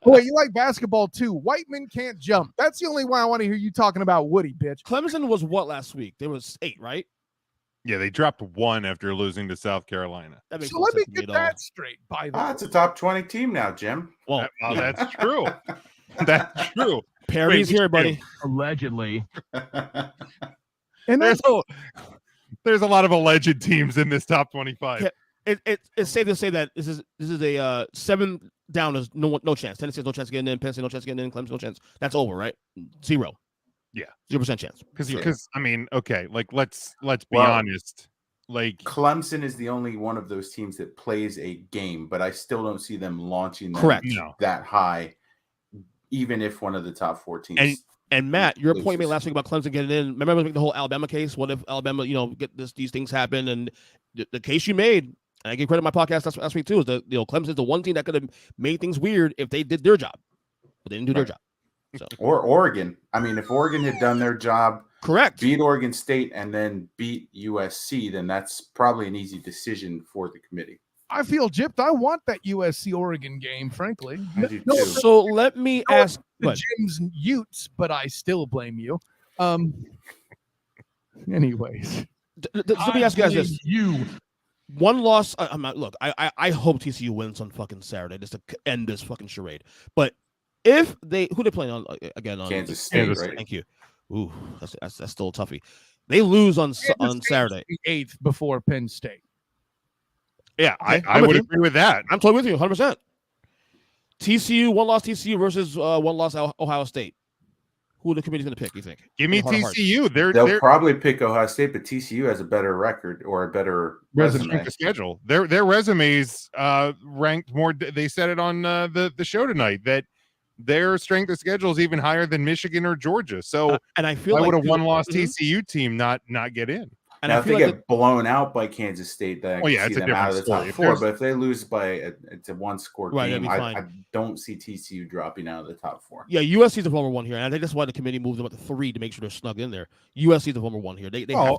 wait, you like basketball too? White men can't jump. That's the only way I want to hear you talking about Woody, bitch. Clemson was what last week? There was 8, right? Yeah, they dropped 1 after losing to South Carolina. So let me get that straight. By the way, It's a top 20 team now, Jim. Well, that's true. That's true. Perry's here, buddy. Allegedly. And there's a lot of alleged teams in this top 25. It's safe to say that this is a 7 down is no chance. Tennessee has no chance of getting in. Penn State no chance of getting in. Clemson no chance. That's over, right? 0. Yeah, 0% chance. Because I mean, okay, like let's be honest. Like Clemson is the only one of those teams that plays a game, but I still don't see them launching that high, even if one of the top 4 teams. And Matt, your point you made last week about Clemson getting in. Remember the whole Alabama case? What if Alabama, get these things happen? And the case you made, and I give credit to my podcast last week too, is that Clemson's the one team that could have made things weird if they did their job, but they didn't do their job. So. Or Oregon. I mean, if Oregon had done their job, correct, beat Oregon State and then beat USC, then that's probably an easy decision for the committee. I feel gypped. I want that USC Oregon game, frankly. I do too. So let me ask Jim's Utes, but I still blame you. Anyways, let me ask you guys this: one loss. I'm not. Look, I hope TCU wins on fucking Saturday just to end this fucking charade. But if who they playing on again? On Kansas State, right? Thank you. Ooh, that's still a toughie. They lose on Saturday. 8th before Penn State. Yeah, I would agree with that. I'm totally with you, 100%. TCU, one loss TCU versus one loss Ohio State. Who are the committee's going to pick, you think? Give me TCU. They'll probably pick Ohio State, but TCU has a better record or a better resume. Schedule. Their resumes ranked more. They said it on the show tonight that their strength of schedule is even higher than Michigan or Georgia. So, and I feel why like would a one-loss TCU team not get in? And now, I if they get blown out by Kansas State, then I can see them out of the top 4. But if they lose by it's a one-score game, I don't see TCU dropping out of the top 4. Yeah, USC is the number 1 here, and I think that's why the committee moved them up to 3 to make sure they're snug in there. USC is the number 1 here.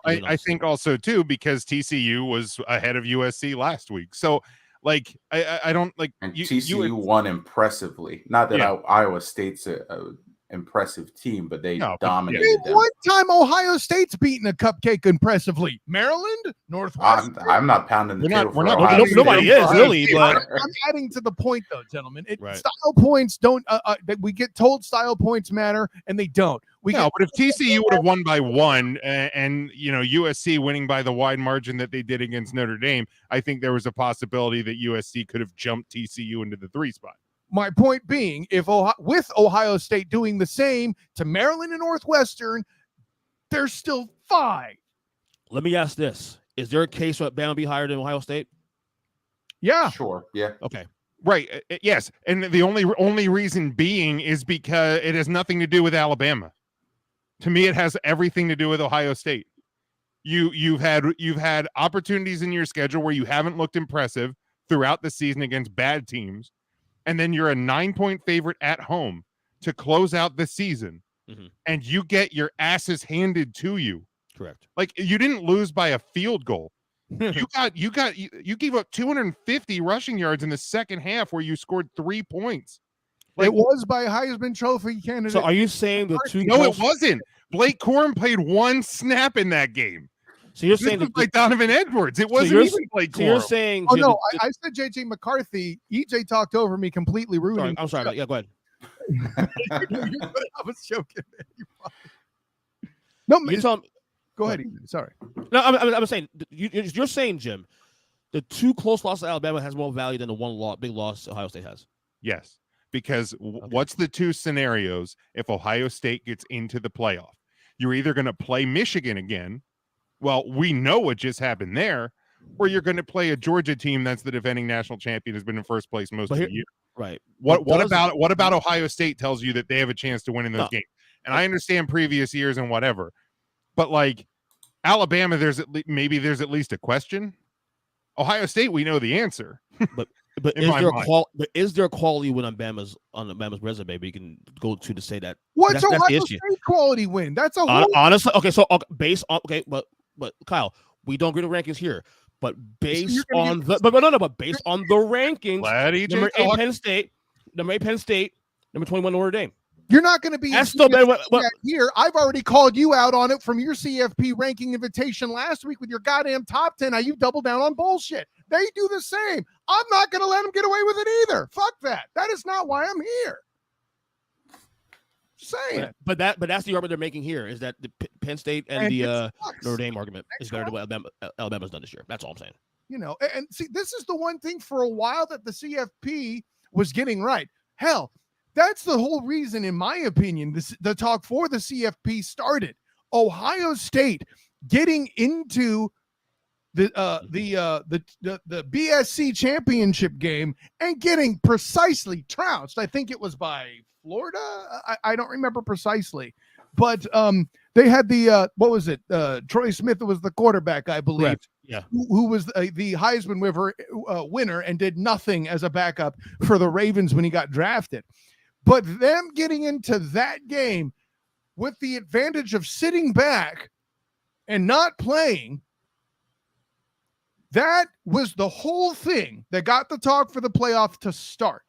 I think also too because TCU was ahead of USC last week. So, like, I don't like. And TCU won impressively. Not that Iowa State's a impressive team, but they dominated them. One time Ohio State's beaten a cupcake impressively. Maryland, Northwestern. I'm not pounding the table. Nobody is really, but I'm adding to the point though, gentlemen. Style points don't. We get told style points matter, and they don't. But if TCU would have won by 1, and USC winning by the wide margin that they did against Notre Dame, I think there was a possibility that USC could have jumped TCU into the 3 spot. My point being, with Ohio State doing the same to Maryland and Northwestern, there's still 5. Let me ask this: is there a case where Bama be higher than Ohio State? Yeah, sure. Yeah. Okay. Right. Yes. And the only reason being is because it has nothing to do with Alabama. To me, it has everything to do with Ohio State. You've had opportunities in your schedule where you haven't looked impressive throughout the season against bad teams, and then you're a 9-point favorite at home to close out the season, and you get your asses handed to you. Correct. Like, you didn't lose by a field goal. You gave up 250 rushing yards in the second half where you scored 3 points. It was by a Heisman Trophy candidate. So are you saying the two? No, it wasn't. Blake Corum played 1 snap in that game. So you're This saying was like Donovan Edwards. It wasn't even Blake Corum. So you're saying? Oh Jim, no, I said JJ McCarthy. EJ talked over me, completely ruining. I'm sorry. Yeah, go ahead. I was joking. No, you tell me. Go ahead. Sorry. No, I'm saying you're saying, Jim, the 2 close losses to Alabama has more value than the 1 big loss Ohio State has. Yes, because what's the 2 scenarios if Ohio State gets into the playoff? You're either going to play Michigan again. Well, we know what just happened there, or you're going to play a Georgia team that's the defending national champion, has been in first place most of the year. Right. What about Ohio State tells you that they have a chance to win in those games? And I understand previous years and whatever, but like Alabama, there's at least a question. Ohio State, we know the answer. But is there quality win on Bama's resume? We can go to say that. What's Ohio State quality win? That's a whole honestly. Okay, so based on but Kyle, we don't agree the rankings here. But based on the rankings, number 8 Penn State, number 21 Notre Dame. You're not going to be that's still better here. I've already called you out on it from your CFP ranking invitation last week with your goddamn top 10. Now you double down on bullshit. They do the same. I'm not going to let them get away with it either. Fuck that. That is not why I'm here. Saying. But that's the argument they're making here is that the Penn State and the Notre Dame argument is better than what Alabama's done this year. That's all I'm saying. You know, and see, this is the one thing for a while that the CFP was getting right. Hell, that's the whole reason, in my opinion, the talk for the CFP started. Ohio State getting into the BSC championship game and getting precisely trounced. I think it was by Florida. I don't remember precisely, but they had the what was it? Troy Smith was the quarterback, I believe. Correct. Yeah, who was the Heisman winner and did nothing as a backup for the Ravens when he got drafted. But them getting into that game with the advantage of sitting back and not playing, that was the whole thing that got the talk for the playoff to start.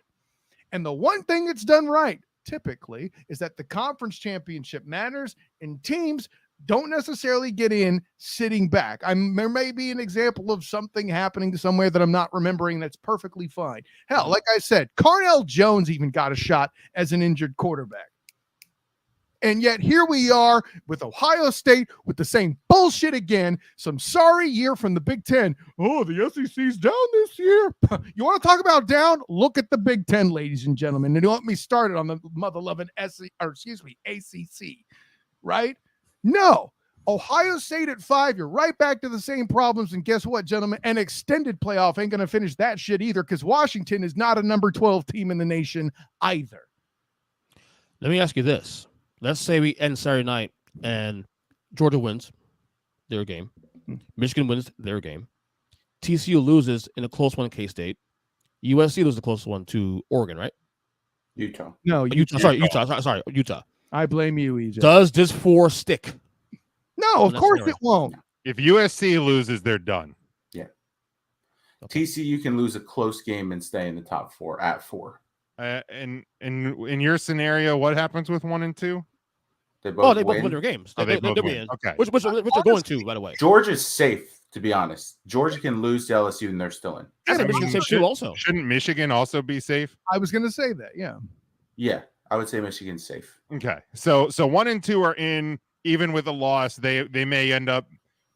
And the one thing it's done right, typically, is that the conference championship matters and teams don't necessarily get in sitting back. There may be an example of something happening somewhere that I'm not remembering. That's perfectly fine. Hell, like I said, Carnell Jones even got a shot as an injured quarterback. And yet here we are with Ohio State with the same bullshit again. Some sorry year from the Big Ten. Oh, the SEC's down this year. You want to talk about down? Look at the Big Ten, ladies and gentlemen. And you want me started on the mother-loving ACC, right? No. Ohio State at 5, you're right back to the same problems. And guess what, gentlemen? An extended playoff ain't going to finish that shit either because Washington is not a number 12 team in the nation either. Let me ask you this. Let's say we end Saturday night and Georgia wins their game. Michigan wins their game. TCU loses in a close one in K-State. USC loses the close one to Oregon, right? Utah. No, Utah. Sorry, Utah. I blame you, EJ. Does this 4 stick? No, of course it won't. If USC loses, they're done. Yeah. Okay. TCU can lose a close game and stay in the top 4 at 4. And in your scenario, what happens with 1 and 2? They both win their games. They both win. Okay. Which they're going to, by the way. Georgia's safe, to be honest. Georgia can lose to LSU and they're still in. Yeah, Michigan's safe too also. Shouldn't Michigan also be safe? I was going to say that, yeah. Yeah, I would say Michigan's safe. Okay. So 1 and 2 are in, even with a loss, they may end up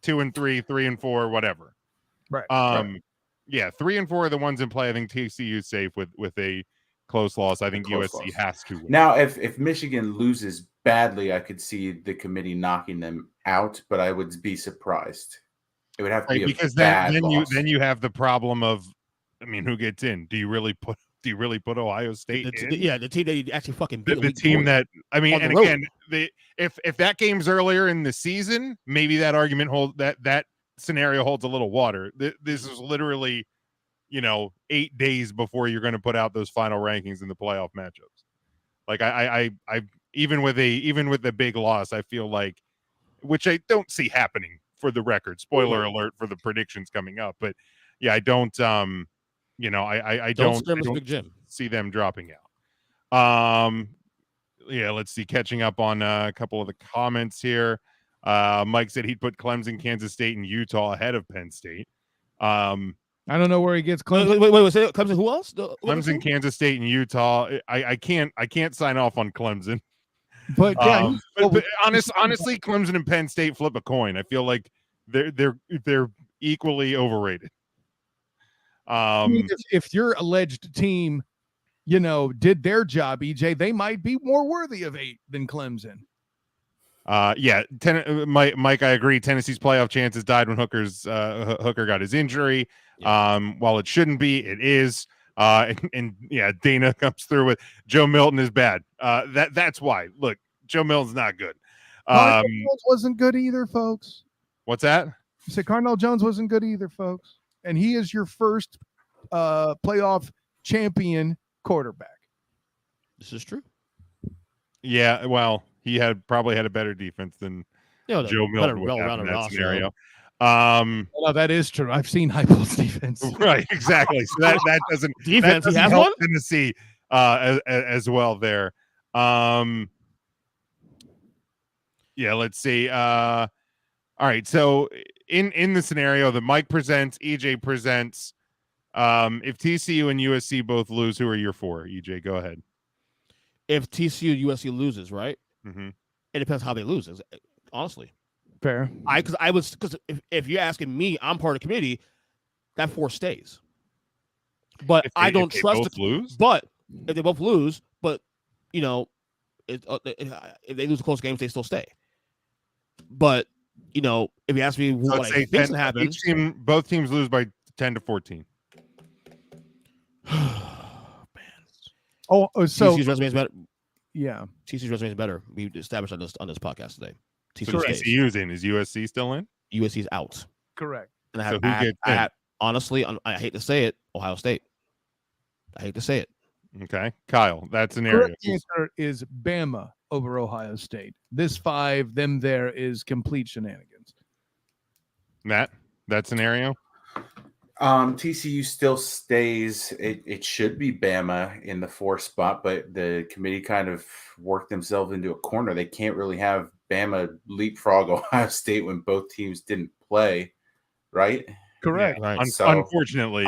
2 and 3, 3 and 4, whatever. Right. Yeah, 3 and 4 are the ones in play. I think TCU is safe with a close loss. I think USC has to win. Now, if Michigan loses badly, I could see the committee knocking them out, but I would be surprised. It would have to be because bad then loss. you have the problem of I mean, who gets in? Do you really put Ohio State in? The team that you actually fucking beat. The team that I mean, and road. again, if that game's earlier in the season, maybe that argument that scenario holds a little water. This is literally, 8 days before you're going to put out those final rankings in the playoff matchups. Like I even with the big loss, I feel like, which I don't see happening for the record. Spoiler alert for the predictions coming up, but yeah, I don't. I don't Big Jim. see them dropping out. Yeah, let's see. Catching up on a couple of the comments here. Mike said he'd put Clemson, Kansas State, and Utah ahead of Penn State. I don't know where he gets Clemson. Wait, Clemson? Who else? Clemson, Kansas State, and Utah. I can't sign off on Clemson. But yeah, but honestly, Clemson and Penn State flip a coin. I feel like they're equally overrated. If your alleged team, did their job, EJ, they might be more worthy of 8 than Clemson. Yeah, Mike, I agree. Tennessee's playoff chances died when Hooker got his injury. Yeah. While it shouldn't be, it is. And yeah, Dana comes through with Joe Milton is bad. That's why. Look, Joe Milton's not good. Cardinal Jones wasn't good either, folks. What's that? You said Cardinal Jones wasn't good either, folks. And he is your first playoff champion quarterback. This is true. Yeah, well, he probably had a better defense than Joe Milton would have in that scenario. Well, that is true. I've seen Heupel's defense. Right, exactly. So that doesn't defense. That doesn't he has help one. Tennessee as well there. Yeah, let's see. All right, so in the scenario that Mike presents, EJ presents, if TCU and USC both lose, who are your 4? EJ, go ahead. If TCU and USC loses, right? Mm-hmm. It depends how they lose. Honestly, fair. Because if you're asking me, I'm part of the committee. That 4 stays. But I don't trust lose. But if they both lose, but if they lose a close games, they still stay. But if you ask me what I think is going to happen, both teams lose by 10 to 14. So TCU's resume is better. Yeah, TCU's resume is better. We established on this podcast today. TCU's in. Is USC still in? USC's out. Correct. And honestly, I hate to say it, Ohio State. I hate to say it. Okay, Kyle, that's an area. Correct answer is Bama over Ohio State. This 5, them there is complete shenanigans. Matt, that scenario? TCU still stays. It should be Bama in the 4 spot, but the committee kind of worked themselves into a corner. They can't really have Bama leapfrog Ohio State when both teams didn't play, right? Correct. Yeah, right. Unfortunately,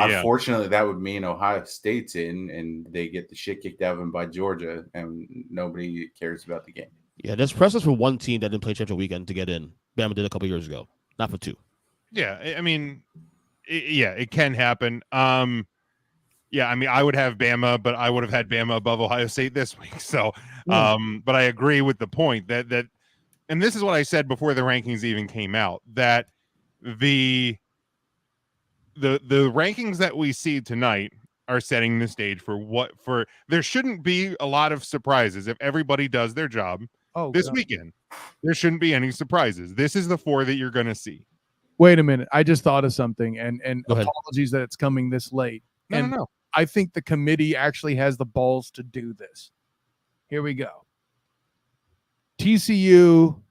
that would mean Ohio State's in, and they get the shit kicked out of them by Georgia, and nobody cares about the game. Yeah, there's precedence for one team that didn't play championship weekend to get in. Bama did a couple years ago, not for 2. Yeah, I mean, it can happen. Yeah, I mean, I would have Bama, but I would have had Bama above Ohio State this week. So, but I agree with the point that, and this is what I said before the rankings even came out, that the rankings that we see tonight are setting the stage for there shouldn't be a lot of surprises if everybody does their job this weekend. There shouldn't be any surprises. This is the 4 that you're going to see. Wait a minute. I just thought of something, and apologies that it's coming this late. No. I think the committee actually has the balls to do this. Here we go. TCU,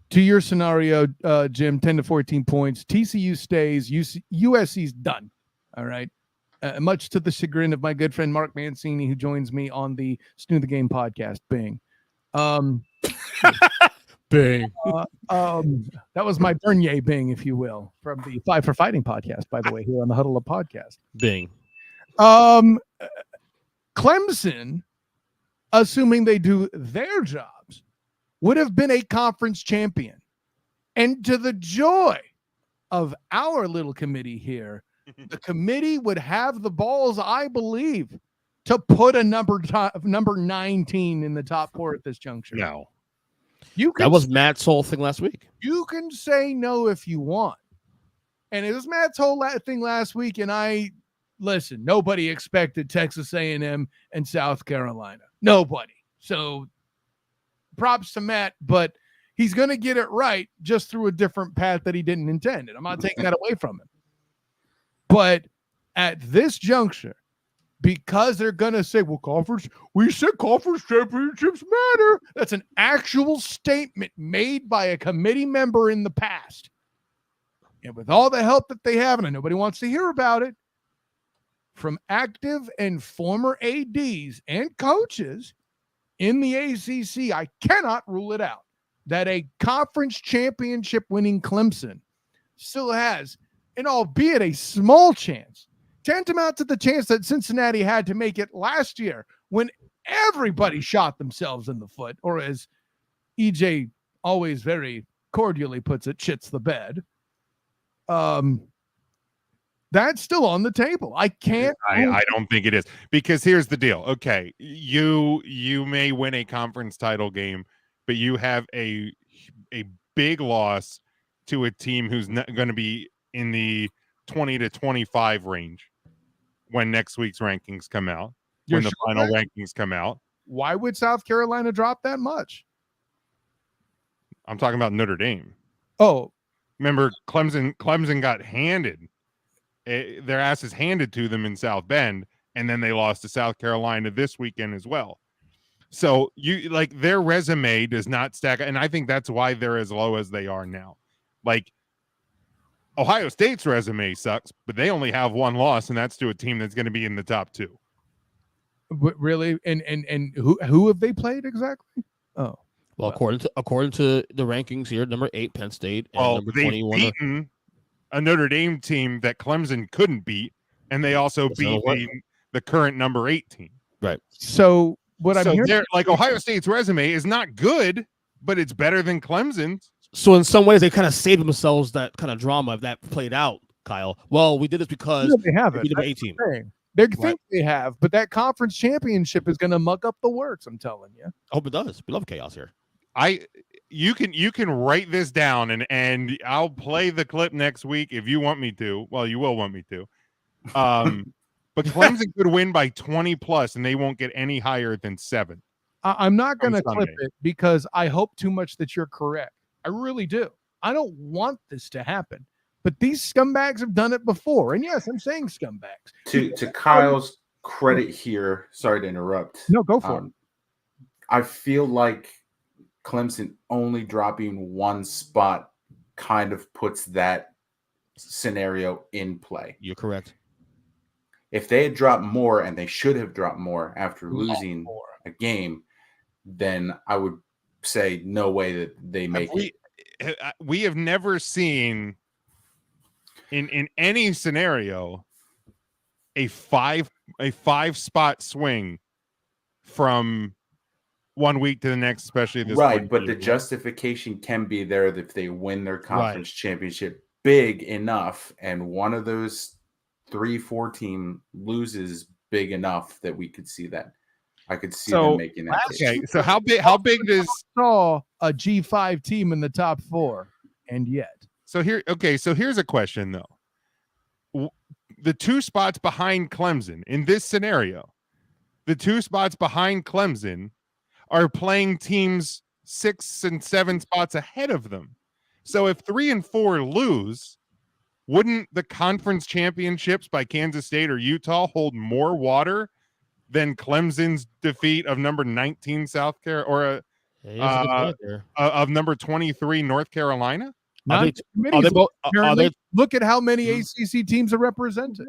to your scenario, Jim, 10 to 14 points. TCU stays. USC's done. All right. Much to the chagrin of my good friend Mark Mancini, who joins me on the Snoo the Game podcast. Bing. Bing. That was my Bernier Bing, if you will, from the 5 for Fighting podcast, by the way, here on the Huddle Up podcast. Bing. Clemson, assuming they do their jobs, would have been a conference champion. And to the joy of our little committee here, the committee would have the balls, I believe, to put a number 19 in the top 4 at this juncture. No. That was Matt's whole thing last week. You can say no if you want. And it was Matt's whole thing last week, and I listen, nobody expected Texas A&M and South Carolina. Nobody. So props to Matt, but he's going to get it right just through a different path that he didn't intend. And I'm not taking that away from him. But at this juncture, because they're going to say, well, we said conference championships matter. That's an actual statement made by a committee member in the past. And with all the help that they have, and nobody wants to hear about it, from active and former ADs and coaches in the ACC, I cannot rule it out that a conference championship winning Clemson still has, and albeit a small chance, tantamount to the chance that Cincinnati had to make it last year when everybody shot themselves in the foot, or as EJ always very cordially puts it, shits the bed. That's still on the table. I don't think it is, because here's the deal. Okay, you may win a conference title game, but you have a big loss to a team who's not going to be in the 20 to 25 range when next week's rankings come out. When the final rankings come out. Why would South Carolina drop that much? I'm talking about Notre Dame. Oh, remember Clemson got handed. Their asses handed to them in South Bend, and then they lost to South Carolina this weekend as well. So their resume does not stack, and I think that's why they're as low as they are now. Like, Ohio State's resume sucks, but they only have one loss, and that's to a team that's going to be in the top two. Really? And who have they played exactly? Oh, well, according to the rankings here, number 8 Penn State, and number 21 beaten a Notre Dame team that Clemson couldn't beat, and they also beat the current number 8 team. Right. So I'm hearing, Ohio State's resume is not good, but it's better than Clemson's. So in some ways, they kind of saved themselves that kind of drama if that played out, Kyle. Well, we did this because they have it. The 18. They think they have, but that conference championship is going to muck up the works. I'm telling you. I hope it does. We love chaos here. You can write this down, and I'll play the clip next week if you want me to. Well, you will want me to. But Clemson could win by 20 plus, and they won't get any higher than 7. I'm not going to clip it because I hope too much that you're correct. I really do. I don't want this to happen, but these scumbags have done it before. And yes, I'm saying scumbags. To Kyle's credit here, sorry to interrupt. No, go for it. I feel like Clemson only dropping one spot kind of puts that scenario in play. You're correct. If they had dropped more, and they should have dropped more after losing a game, then I would say no way that they make it. We have never seen in any scenario a five spot swing from one week to the next, especially this right. But the justification can be there that if they win their conference championship big enough, and one of those 3-4 team loses big enough that we could see that. I could see them making that. Okay, so how big does saw a G5 team in the top 4, and yet? So here's a question though. The 2 spots behind Clemson in this scenario, the 2 spots behind Clemson are playing teams 6 and 7 spots ahead of them. So if 3 and 4 lose, wouldn't the conference championships by Kansas State or Utah hold more water than Clemson's defeat of number 19 South Carolina or of number 23 North Carolina? Look at how many ACC teams are represented.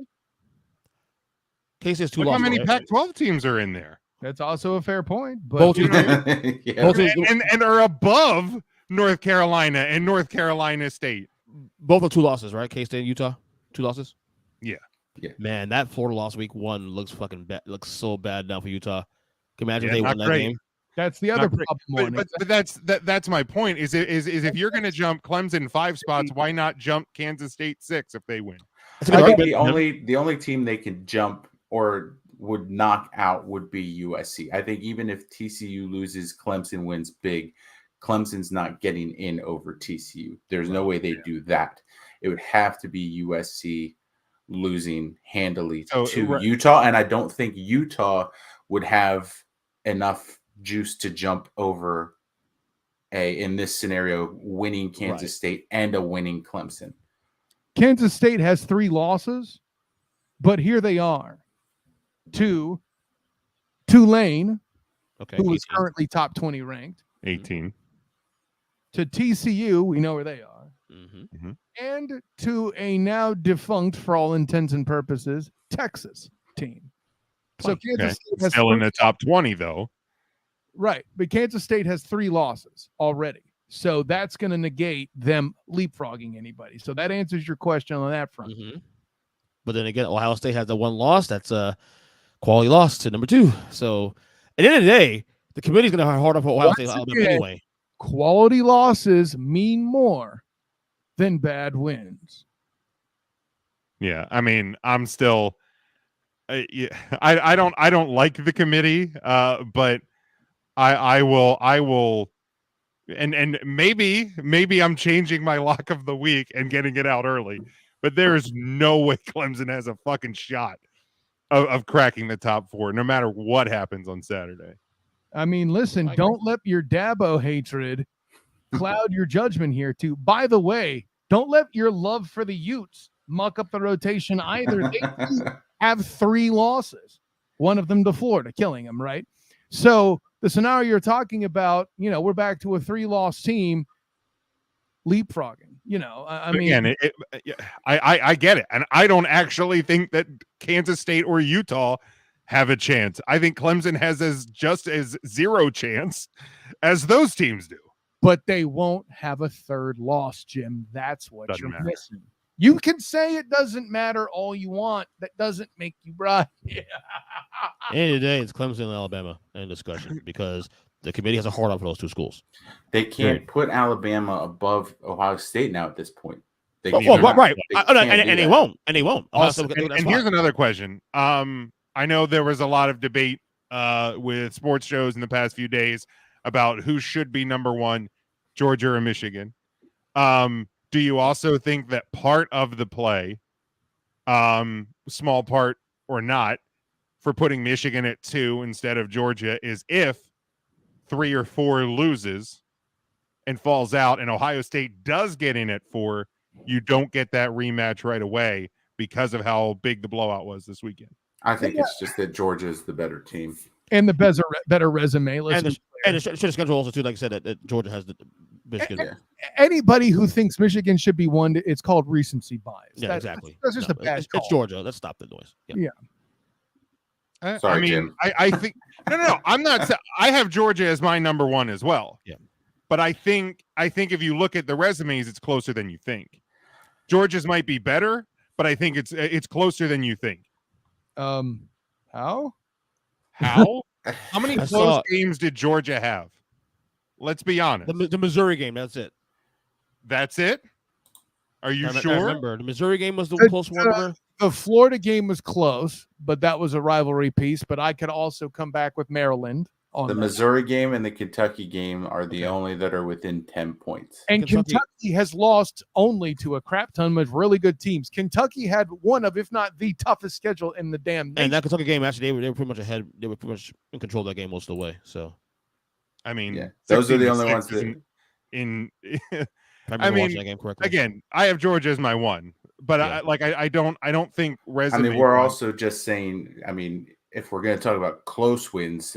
K-State's 2 Look losses. How many Pac-12 teams are in there? That's also a fair point. But both and are above North Carolina and North Carolina State. Both are 2 losses, right? K-State and Utah, 2 losses. Yeah. Man, that Florida loss week 1 looks fucking bad. Looks so bad now for Utah. Can you imagine if they won that game? That's the other problem. But that's my point. Is if you're going to jump Clemson 5 spots, why not jump Kansas State 6 if they win? I think the only team they can jump or would knock out would be USC. I think even if TCU loses, Clemson wins big. Clemson's not getting in over TCU. There's no way they do that. It would have to be USC losing handily Oh, to right. Utah, and I don't think Utah would have enough juice to jump over in this scenario, winning Kansas State and a winning Clemson. Kansas State has 3 losses, but here they are. To Tulane, who is 18. currently top 20 ranked. 18. To TCU, we know where they are. Mm-hmm. And to a now defunct, for all intents and purposes, Texas team. So Kansas State has still in the top 20, though. Right. But Kansas State has 3 losses already. So that's going to negate them leapfrogging anybody. So that answers your question on that front. Mm-hmm. But then again, Ohio State has the 1 loss. That's a quality loss to number 2. So at the end of the day, the committee's going to have hard up for Ohio State anyway. Quality losses mean more than bad wins. Yeah, I mean, I'm still. I don't like the committee, but I will, and maybe I'm changing my lock of the week and getting it out early, but there is no way Clemson has a fucking shot of cracking the top 4, no matter what happens on Saturday. I mean, listen, don't let your Dabo hatred cloud your judgment here, too. By the way, don't let your love for the Utes muck up the rotation either. They have 3 losses, one of them to Florida, killing them, right? So the scenario you're talking about, we're back to a 3-loss team leapfrogging. I mean, again, I get it, and I don't actually think that Kansas State or Utah have a chance. I think Clemson has just as 0 chance as those teams do. But they won't have a 3rd loss, Jim. That's what Doesn't you're matter. missing. You can say it doesn't matter all you want. That doesn't make you right. End of the day, it's Clemson and Alabama in discussion because the committee has a hard on for those 2 schools. They can't put Alabama above Ohio State now at this point. Right. And they won't. And they won't. Also, and here's another question. I know there was a lot of debate with sports shows in the past few days about who should be number 1, Georgia or Michigan. Do you also think that part of the play, small part or not, for putting Michigan at 2 instead of Georgia is if 3 or 4 loses and falls out and Ohio State does get in at 4, you don't get that rematch right away because of how big the blowout was this weekend? I think it's just that Georgia is the better team. And the better resume. And the schedule also, too, like I said, that Georgia has the Michigan. Anybody who thinks Michigan should be 1, it's called recency bias. Yeah, exactly. That's just a bad call. It's Georgia. Let's stop the noise. Yeah. Sorry, I mean, Jim. I think no. I'm not. I have Georgia as my number 1 as well. Yeah. But I think if you look at the resumes, it's closer than you think. Georgia's might be better, but I think it's closer than you think. How? How many close games did Georgia have? Let's be honest. The Missouri game. That's it. That's it. Are you sure? I remember the Missouri game was the close one. The Florida game was close, but that was a rivalry piece. But I could also come back with Maryland on the Missouri game and the Kentucky game are the only that are within 10 points. And Kentucky has lost only to a crap ton of really good teams. Kentucky had one of, if not the toughest schedule in the damn nation. And that Kentucky game, actually, they were pretty much ahead. They were pretty much in control of that game most of the way. So, I mean, yeah, those are the only ones that I mean, that game correctly. Again, I have Georgia as my 1, but yeah. I don't think resume. I mean, we're also just saying. I mean, if we're going to talk about close wins,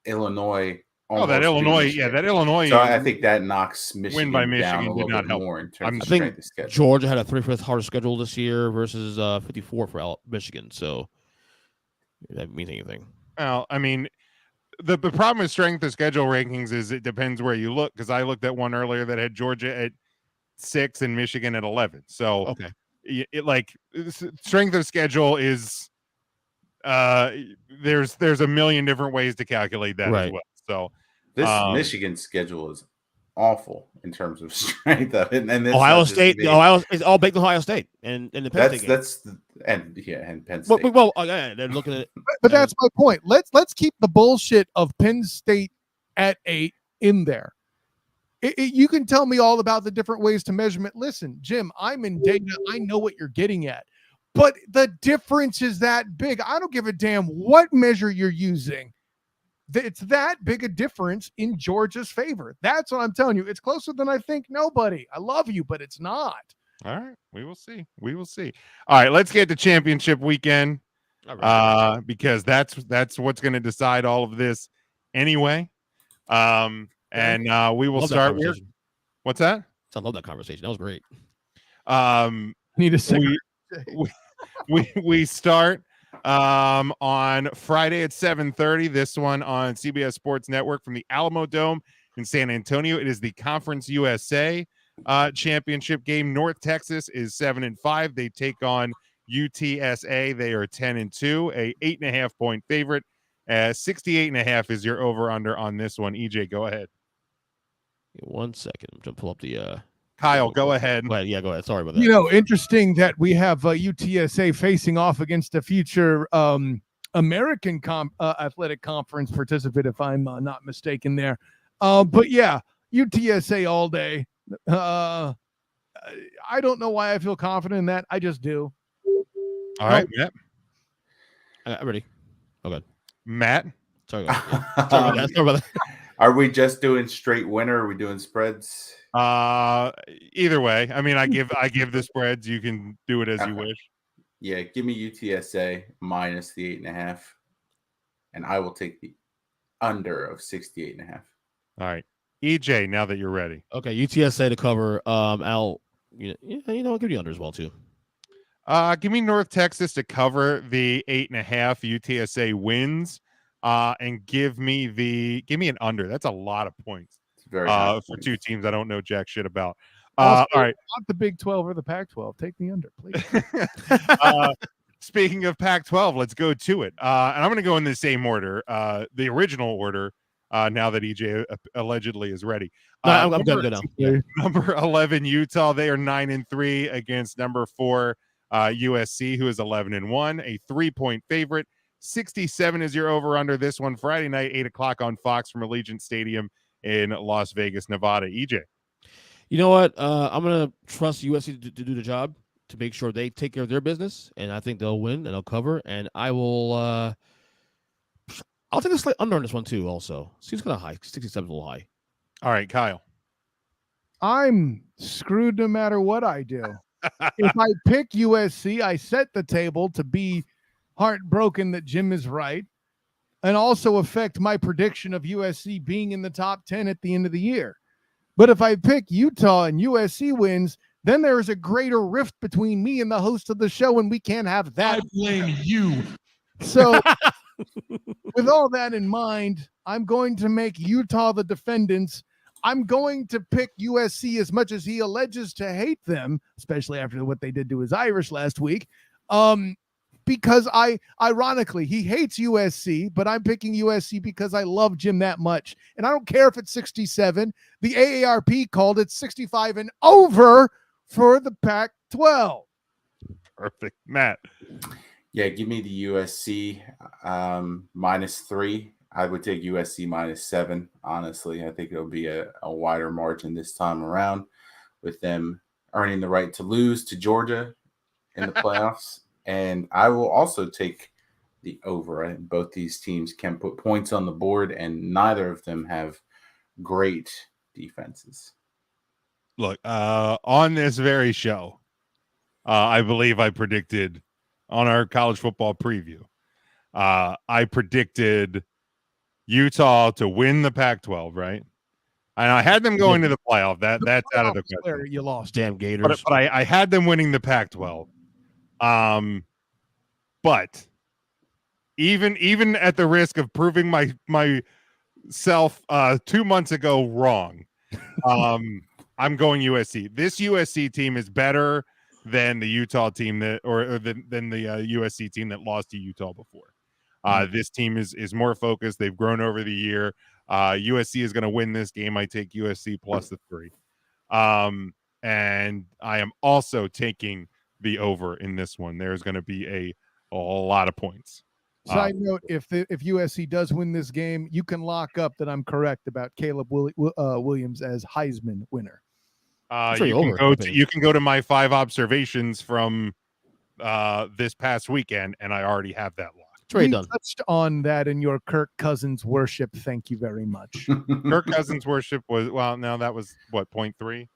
Illinois. That Illinois. So I think that knocks Michigan win by Michigan down a little did not bit help. more in terms of strength of schedule. Georgia had a 35th hardest schedule this year versus 54 for Michigan. So if that means anything. Well, I mean, the problem with strength of schedule rankings is it depends where you look. Because I looked at one earlier that had Georgia at 6 and Michigan at 11. So okay, strength of schedule is. There's a million different ways to calculate that as well. So this Michigan schedule is awful in terms of strength of it. And Ohio State, it's all baked in Ohio State and the Penn State game. And Penn State. They're looking at. But that's my point. Let's keep the bullshit of Penn State at 8 in there. You can tell me all about the different ways to measurement. Listen, Jim, I'm in data. I know what you're getting at. but the difference is that big. I don't give a damn what measure you're using. It's that big a difference in Georgia's favor. That's what I'm telling you. It's closer than I think. Nobody. I love you, but it's not. All right, we will see. We will see. All right, let's get to championship weekend, because that's what's going to decide all of this anyway. And we will start with what's that? I love that conversation. That was great. Need a second. We start on Friday at 7:30. This one on CBS Sports Network from the Alamo Dome in San Antonio. It is the Conference USA championship game. North Texas is 7-5. They take on UTSA. They are 10-2, a 8.5 point favorite. 68.5 is your over under on this one. EJ, go ahead. 1 second. I'm going to pull up the Kyle, go ahead. Yeah, go ahead. Sorry about that. You know, interesting that we have UTSA facing off against a future American athletic conference participant, if I'm not mistaken there. But yeah, UTSA all day. I don't know why I feel confident in that. I just do. All right, Matt. I'm ready. Okay. Matt. Sorry about that. Are we just doing straight winner? Or are we doing spreads? Either way. I mean, I give the spreads. You can do it as you wish. Yeah, give me UTSA minus the 8.5, and I will take the under of 68.5. All right, EJ. Now that you're ready. Okay, UTSA to cover. I'll I'll give you under as well too. Give me North Texas to cover the 8.5. UTSA wins. And give me an under. That's a lot of points. It's very for two teams I don't know jack shit about. All right, not the Big 12 or the Pac-12. Take the under, please. Speaking of Pac-12, let's go to it. And I'm going to go in the same order, the original order. Now that EJ allegedly is ready. I'm good now. Yeah. Number 11 Utah. They are 9-3 against number 4 USC, who is 11-1, a 3-point favorite. 67 is your over under this one. Friday night, 8 o'clock on Fox from Allegiant Stadium in Las Vegas, Nevada. EJ. You know what? I'm going to trust USC to do the job, to make sure they take care of their business, and I think they'll win and they'll cover. And I will I'll take a slight under on this one too also. Seems kind of high. 67 is a little high. All right, Kyle. I'm screwed no matter what I do. If I pick USC, I set the table to be heartbroken that Jim is right, and also affect my prediction of USC being in the top 10 at the end of the year. But if I pick Utah and USC wins, then there is a greater rift between me and the host of the show, and we can't have that. I blame you. So with all that in mind, I'm going to make Utah the defendants. I'm going to pick USC as much as he alleges to hate them, especially after what they did to his Irish last week. Because ironically, he hates USC, but I'm picking USC because I love Jim that much. And I don't care if it's 67. The AARP called it 65 and over for the Pac-12. Perfect. Matt. Yeah, give me the USC -3. I would take USC -7. Honestly, I think it'll be a wider margin this time around, with them earning the right to lose to Georgia in the playoffs. And I will also take the over. I think both these teams can put points on the board, and neither of them have great defenses. Look, on this very show, I believe I predicted on our college football preview, I predicted Utah to win the Pac-12, right? And I had them going to the playoff. That's out of the question. You lost. Damn Gators. But I had them winning the Pac-12. But even at the risk of proving myself 2 months ago wrong, I'm going USC. This USC team is better than the Utah team than the USC team that lost to Utah before. This team is more focused. They've grown over the year. USC is going to win this game. I take USC plus the 3. And I am also taking the over in this one. There's going to be a lot of points. Side note, if USC does win this game, you can lock up that I'm correct about Caleb Williams as Heisman winner. You can go to my 5 observations from this past weekend, and I already have that lock. Trade You done. touched on that in your Kirk Cousins worship. Thank you very much. Kirk Cousins worship was no, that was what 0.3.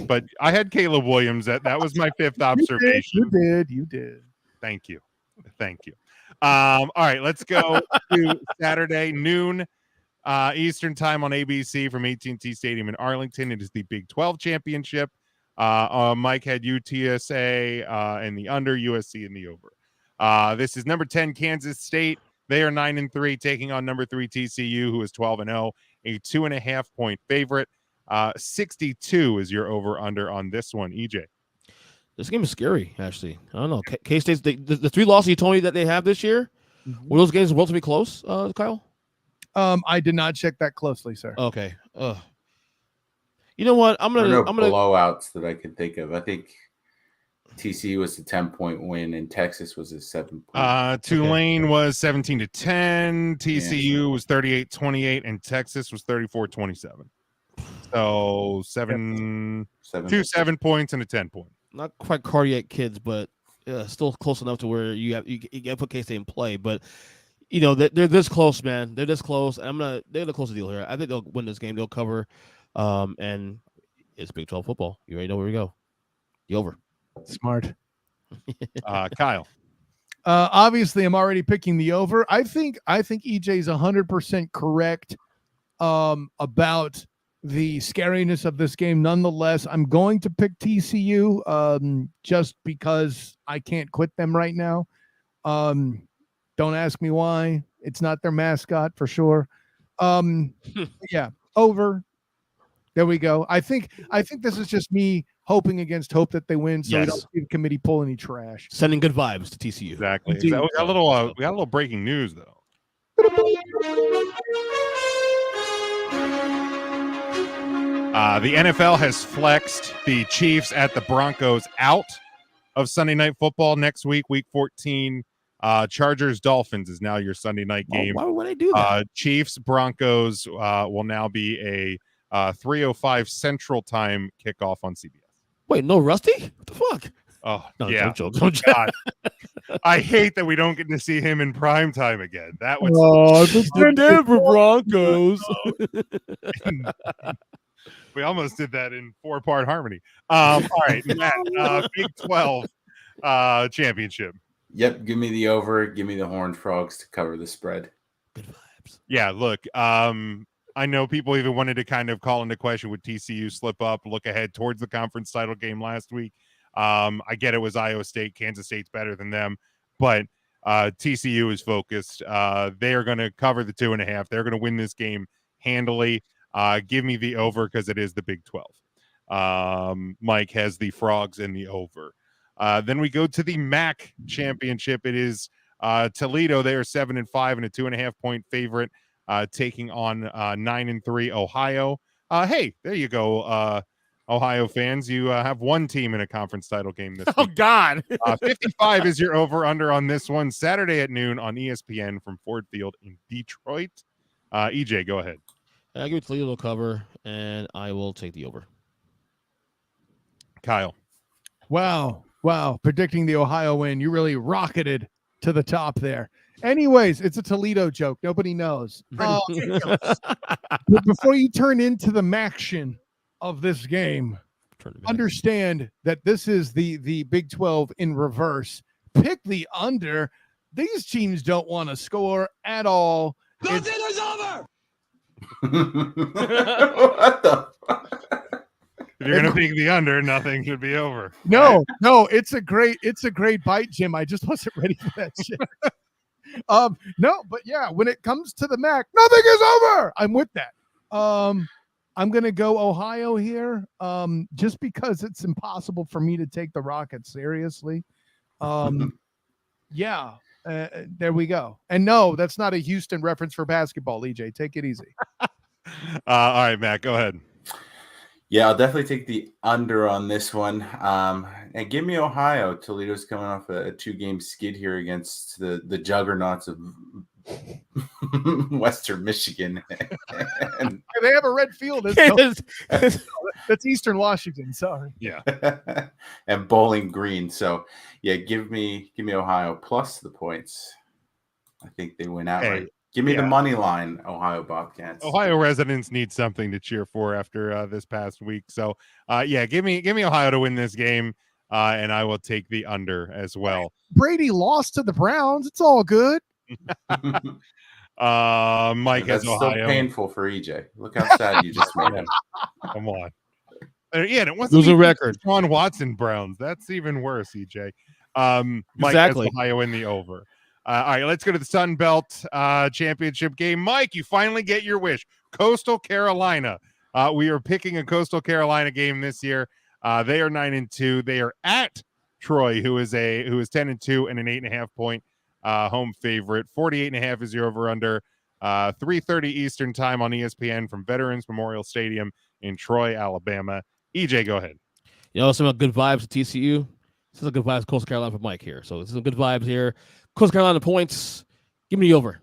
But I had Caleb Williams. That was my fifth observation. You did. Thank you. All right, let's go to Saturday noon Eastern time on ABC from AT&T Stadium in Arlington. It is the Big 12 championship. Mike had UTSA in the under, USC in the over. This is number 10 Kansas State. They are 9-3, taking on number 3 TCU, who is 12-0, a 2.5 point favorite. 62 is your over under on this one, EJ. This game is scary, actually. I don't know. K-State's the 3 losses you told me that they have this year. Were those games relatively close, Kyle? I did not check that closely, sir. Okay. You know what? I'm gonna blowouts that I can think of. I think TCU was a 10-point win and Texas was a 7-point. Tulane was 17-10. TCU was 38-28, and Texas was 34-27. So 7 points and a 10 point. Not quite cardiac kids, but still close enough to where you got to put K-State in play. But you know they're this close, man. They're this close. They're gonna close the deal here. I think they'll win this game. They'll cover, and it's Big 12 football. You already know where we go. The over. Smart. Kyle. Obviously, I'm already picking the over. I think EJ's 100% correct about the scariness of this game. Nonetheless, I'm going to pick TCU just because I can't quit them right now. Don't ask me why. It's not their mascot for sure. Yeah, over. There we go. I think this is just me hoping against hope that they win, so we don't see the committee pull any trash. Sending good vibes to TCU. Exactly. We got a little breaking news though. The NFL has flexed the Chiefs at the Broncos out of Sunday Night Football next week, Week 14. Chargers Dolphins is now your Sunday night game. Why would they do that? Chiefs Broncos will now be a 3:05 Central Time kickoff on CBS. Wait, no Rusty? What the fuck? Oh, no, yeah. Don't joke. I hate that we don't get to see him in prime time again. That was the Denver Broncos. We almost did that in 4-part harmony. All right, Matt, Big 12 championship. Yep, give me the over. Give me the Horned Frogs to cover the spread. Good vibes. Yeah, look, I know people even wanted to kind of call into question, would TCU slip up, look ahead towards the conference title game last week. I get it was Iowa State. Kansas State's better than them, but TCU is focused. They are going to cover the 2.5. They're going to win this game handily. Give me the over because it is the Big 12. Mike has the Frogs in the over. Then we go to the MAC championship. It is Toledo. They are 7-5 and a 2.5 point favorite, taking on 9-3 Ohio. Hey, there you go, Ohio fans. You have one team in a conference title game this week. God. 55 is your over under on this one. Saturday at noon on ESPN from Ford Field in Detroit. EJ, go ahead. I give Toledo cover, and I will take the over. Kyle. Wow. Predicting the Ohio win. You really rocketed to the top there. Anyways, it's a Toledo joke. Nobody knows. But before you turn into the Maction of this game, understand that this is the Big 12 in reverse. Pick the under. These teams don't want to score at all. Nothing is over. What the fuck? If you're gonna pick the under, nothing should be over. No, it's a great bite, Jim. I just wasn't ready for that shit. No, but yeah, when it comes to the MAC, nothing is over. I'm with that. I'm gonna go Ohio here, just because it's impossible for me to take the Rockets seriously. Yeah. There we go. And no, that's not a Houston reference for basketball, EJ. Take it easy. All right, Matt, go ahead. Yeah, I'll definitely take the under on this one. And give me Ohio. Toledo's coming off a 2-game skid here against the juggernauts of Western Michigan. And They have a red field. That's Eastern Washington. Sorry. Yeah. and Bowling Green. So yeah, give me Ohio plus the points. I think they win outright. Give me the money line, Ohio Bobcats. Ohio residents need something to cheer for after this past week. So give me Ohio to win this game. And I will take the under as well. Brady lost to the Browns. It's all good. Mike has That's Ohio. still painful for EJ. Look how sad you just made him. Come on. And it wasn't lose a record. Sean Watson Browns. That's even worse, EJ. Mike Exactly. has Ohio in the over. All right, let's go to the Sun Belt championship game. Mike, you finally get your wish. Coastal Carolina. We are picking a Coastal Carolina game this year. They are 9-2. They are at Troy, who is 10-2 and an 8.5 point home favorite. 48.5 is your over under. 3:30 Eastern time on ESPN from Veterans Memorial Stadium in Troy, Alabama. EJ, go ahead. Some good vibes at TCU. This is a good vibes Coastal Carolina for Mike here. So this is some good vibes here. Coastal Carolina points. Give me the over.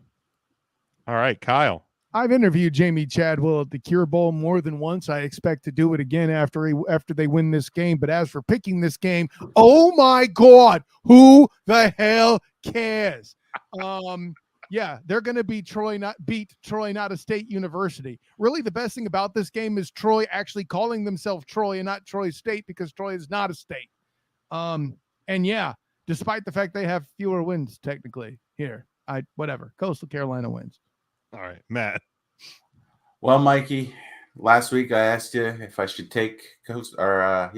All right, Kyle. I've interviewed Jamie Chadwell at the Cure Bowl more than once. I expect to do it again after they win this game. But as for picking this game, oh my God, who the hell cares? They're going to beat Troy, not a State University. Really, the best thing about this game is Troy actually calling themselves Troy and not Troy State, because Troy is not a state. Despite the fact they have fewer wins technically here, Coastal Carolina wins. All right, Matt. Well, Mikey, last week I asked you if I should take Coastal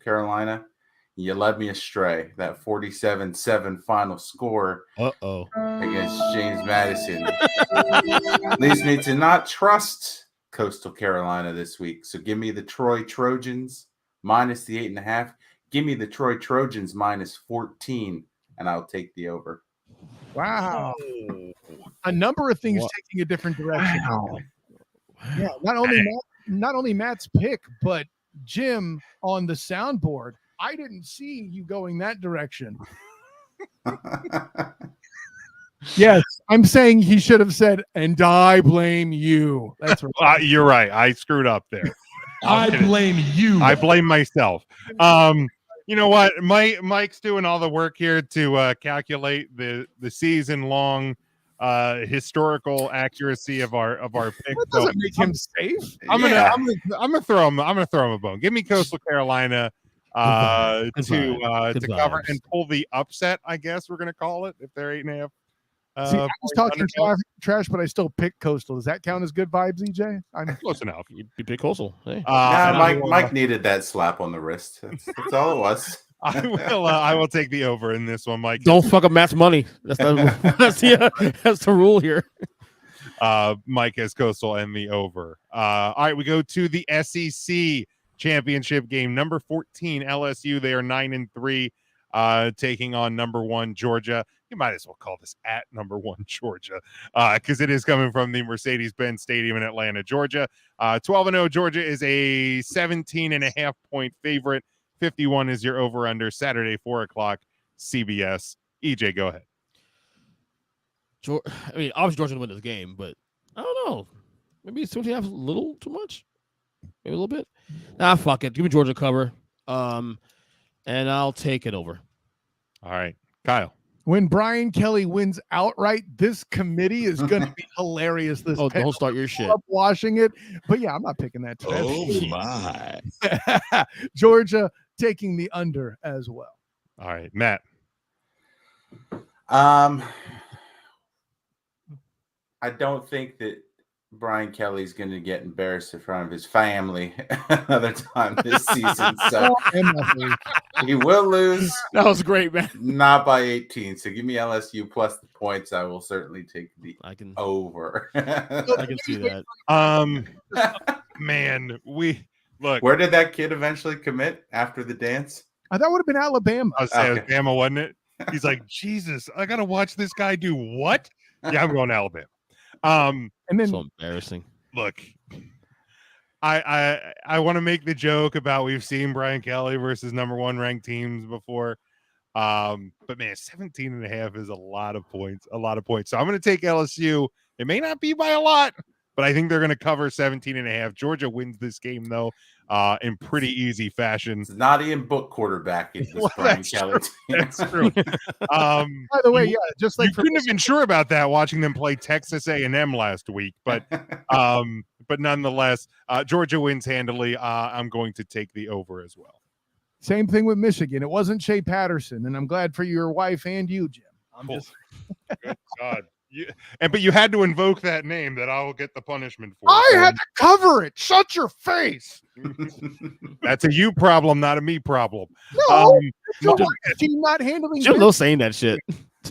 Carolina. You led me astray. That 47-7 final score against James Madison leads me to not trust Coastal Carolina this week. So give me the Troy Trojans minus the 8.5. Give me the Troy Trojans minus 14, and I'll take the over. Wow. A number of things taking a different direction. Wow. Yeah, not only Matt's pick, but Jim on the soundboard. I didn't see you going that direction. Yes, I'm saying he should have said, and I blame you. That's right. You're right. I screwed up there. I blame you. I blame myself. You know what? Mike's doing all the work here to calculate the season-long historical accuracy of our picks. That doesn't make him safe. I'm gonna throw him a bone. Give me Coastal Carolina to cover and pull the upset. I guess we're gonna call it if they're 8.5. See, I was talking trash, but I still pick Coastal. Does that count as good vibes, EJ? I'm close enough. You pick Coastal. Hey. Mike needed that slap on the wrist. That's all it was. I will take the over in this one, Mike. Don't fuck up Matt's money. That's the rule here. Mike has Coastal and the over. All right, we go to the SEC championship game. Number 14 LSU. They are 9-3, taking on number 1 Georgia. You might as well call this at number 1 Georgia, because it is coming from the Mercedes-Benz Stadium in Atlanta, Georgia. 12-0 Georgia is a 17.5 point favorite. 51 is your over-under. Saturday, 4:00, CBS. EJ, go ahead. Obviously Georgia will win this game, but I don't know. Maybe it's 2.5 a little too much. Maybe a little bit. Nah, fuck it. Give me Georgia cover, and I'll take it over. All right, Kyle. When Brian Kelly wins outright, this committee is going to be hilarious. Don't start your shit. Watching it, but yeah, I'm not picking that. Oh my! Georgia taking the under as well. All right, Matt. I don't think that Brian Kelly's going to get embarrassed in front of his family another time this season. So he will lose. That was great, man. Not by 18. So give me LSU plus the points. I will certainly take the over. I can see that. Man, look. Where did that kid eventually commit after the dance? That would have been Alabama. I was saying Alabama, wasn't it? He's like, Jesus, I got to watch this guy do what? Yeah, I'm going to Alabama. And then so embarrassing. Look, I want to make the joke about we've seen Brian Kelly versus number 1 ranked teams before. But man, 17.5 is a lot of points. So I'm going to take LSU. It may not be by a lot, but I think they're going to cover 17.5. Georgia wins this game though, in pretty easy fashion. It's not Ian Book quarterback. It was Well, Brian that's Kelly. That's true. By the way, yeah, just like you couldn't have been sure about that watching them play Texas A&M last week, but nonetheless, Georgia wins handily. I'm going to take the over as well. Same thing with Michigan. It wasn't Shea Patterson, and I'm glad for your wife and you, Jim. I'm just good God. But you had to invoke that name that I will get the punishment for. I had to cover it. Shut your face. That's a you problem, not a me problem. No, team not handling. Jim Lowe saying that shit.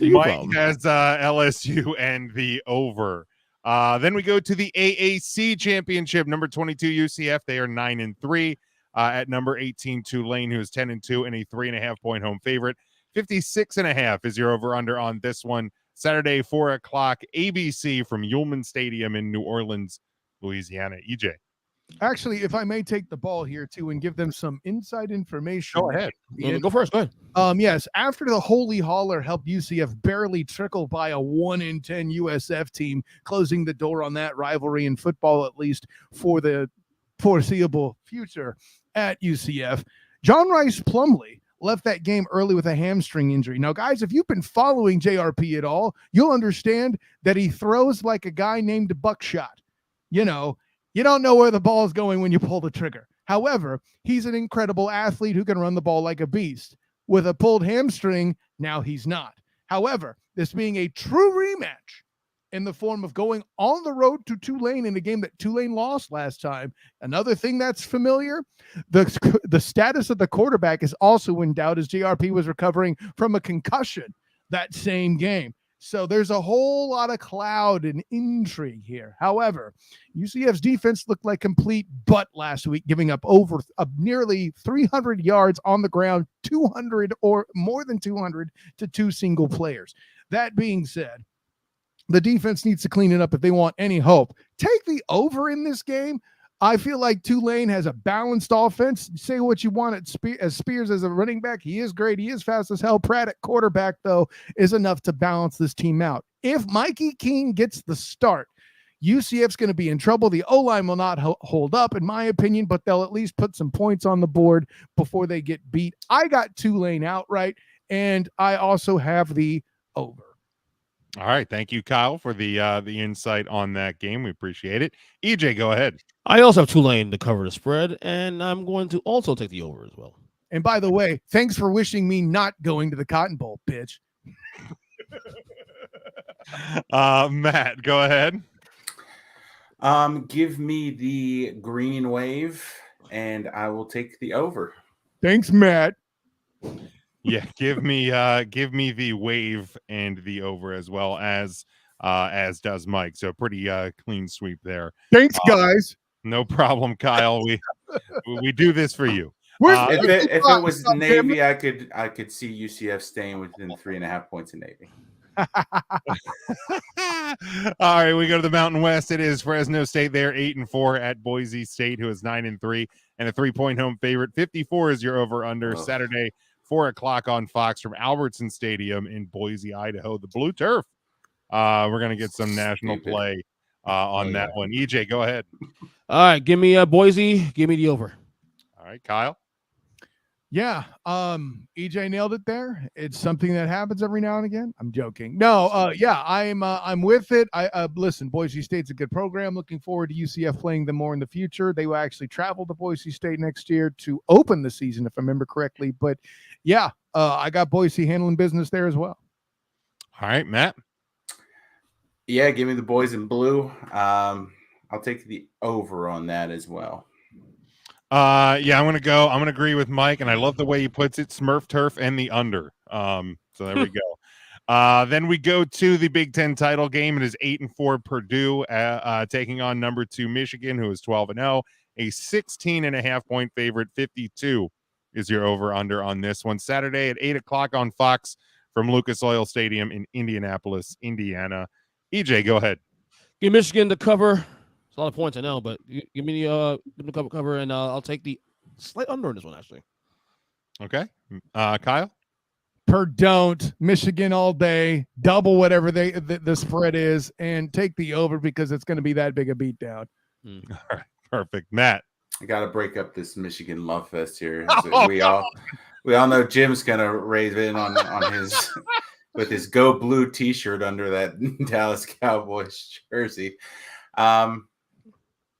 Mike has LSU and the over. Then we go to the AAC championship. Number 22 UCF. They are 9-3. At number 18 Tulane, who is 10-2 and a 3.5 point home favorite. 56.5 is your over under on this one. Saturday, 4:00 ABC from Ullman Stadium in New Orleans, Louisiana. EJ. Actually, if I may take the ball here too and give them some inside information. Go ahead. Go first. Go ahead. Yes, after the Holy Hauler helped UCF barely trickle by a 1-10 USF team, closing the door on that rivalry in football, at least for the foreseeable future at UCF. John Rice Plumlee left that game early with a hamstring injury. Now, guys, if you've been following JRP at all, you'll understand that he throws like a guy named Buckshot. You know, you don't know where the ball is going when you pull the trigger. However, he's an incredible athlete who can run the ball like a beast. With a pulled hamstring, now he's not. However, this being a true rematch in the form of going on the road to Tulane in a game that Tulane lost last time. Another thing that's familiar, the status of the quarterback is also in doubt as JRP was recovering from a concussion that same game. So there's a whole lot of cloud and intrigue here. However, UCF's defense looked like complete butt last week, giving up over nearly 300 yards on the ground, 200 or more than 200 to two single players. That being said, the defense needs to clean it up if they want any hope. Take the over in this game. I feel like Tulane has a balanced offense. Say what you want at Spears as a running back. He is great. He is fast as hell. Pratt at quarterback, though, is enough to balance this team out. If Mikey King gets the start, UCF's going to be in trouble. The O-line will not hold up, in my opinion, but they'll at least put some points on the board before they get beat. I got Tulane outright, and I also have the over. All right. Thank you, Kyle, for the insight on that game. We appreciate it. EJ, go ahead. I also have Tulane to cover the spread, and I'm going to also take the over as well. And by the way, thanks for wishing me not going to the Cotton Bowl, bitch. Matt, go ahead. Give me the green wave, and I will take the over. Thanks, Matt. Yeah, give me the wave and the over as well as does Mike. So pretty clean sweep there. Thanks, guys. No problem, Kyle. We do this for you. If it was Navy, I could see UCF staying within 3.5 points in Navy. All right, we go to the Mountain West. It is Fresno State. They're 8-4 at Boise State, who is 9-3 and a 3-point home favorite. 54 is your over under. Saturday, 4:00 on Fox from Albertson Stadium in Boise, Idaho. The blue turf. We're gonna get some national play on that one. EJ, go ahead. All right, give me Boise. Give me the over. All right, Kyle. Yeah, EJ nailed it there. It's something that happens every now and again. I'm joking. No, yeah, I'm with it. I listen, Boise State's a good program. Looking forward to UCF playing them more in the future. They will actually travel to Boise State next year to open the season, if I remember correctly. But yeah, I got Boise handling business there as well. All right, Matt. Yeah, give me the boys in blue. I'll take the over on that as well. Yeah, I'm gonna agree with Mike, and I love the way he puts it, Smurf turf and the under. So there we go. Then we go to the Big Ten title game. It is 8-4 Purdue taking on number 2 Michigan, who is 12-0, a 16.5 point favorite. 52 is your over under on this one. Saturday at 8:00 on Fox from Lucas Oil Stadium in Indianapolis, Indiana. EJ, go ahead. Give Michigan to cover. It's a lot of points, I know, but give me the cover, and I'll take the slight under on this one, actually. Okay. Kyle? per don't. Michigan all day, double whatever the spread is, and take the over because it's going to be that big a beatdown. All right, perfect. Matt. I got to break up this Michigan love fest here. We all know Jim's going to raise in on his with his Go Blue T-shirt under that Dallas Cowboys jersey.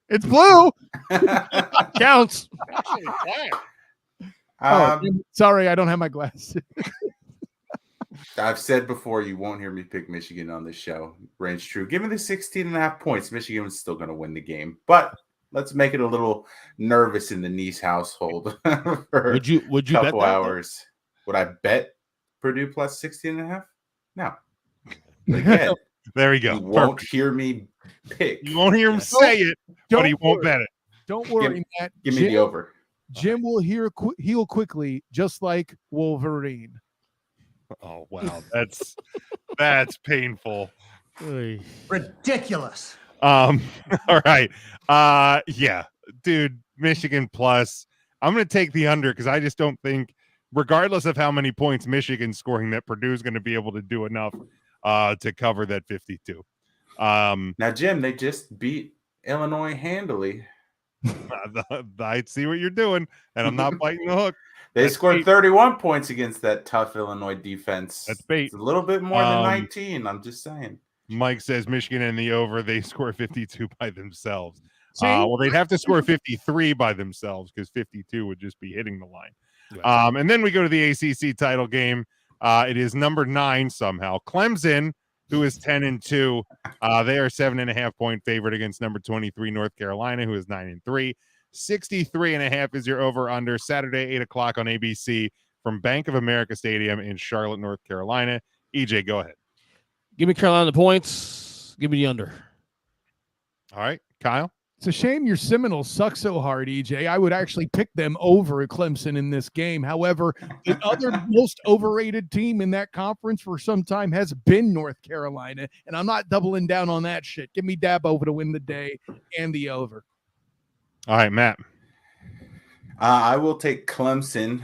It's blue. Counts. Sorry, I don't have my glasses. I've said before, you won't hear me pick Michigan on this show. Range true. Give me the 16.5 points. Michigan was still going to win the game, but let's make it a little nervous in the Nice household. For Would you bet that, hours? Would I bet Purdue plus 16.5? No. But again, there we go. You won't hear me pick. You won't hear him say it, but he won't bet it. Don't worry, Matt. Give me the over. Jim will heal quickly, just like Wolverine. Oh wow, that's painful. Ridiculous. All right. Yeah, dude, Michigan plus. I'm gonna take the under because I just don't think, regardless of how many points Michigan's scoring, that Purdue's gonna be able to do enough to cover that 52. Now, Jim, they just beat Illinois handily. I see what you're doing, and I'm not biting the hook. They scored 31 points against that tough Illinois defense. That's bait. It's a little bit more than 19. I'm just saying. Mike says Michigan in the over. They score 52 by themselves. Well, they'd have to score 53 by themselves because 52 would just be hitting the line. Right. And then we go to the ACC title game. It is number 9 somehow. Clemson, who is 10-2. They are 7.5 point favorite against number 23 North Carolina, who is 9-3. 63.5 is your over under. Saturday, 8:00 on ABC from Bank of America Stadium in Charlotte, North Carolina. EJ, go ahead. Give me Carolina the points. Give me the under. All right, Kyle. It's a shame your Seminoles suck so hard, EJ. I would actually pick them over Clemson in this game. However, the other most overrated team in that conference for some time has been North Carolina, and I'm not doubling down on that shit. Give me Dabo to win the day and the over. All right, Matt. I will take Clemson.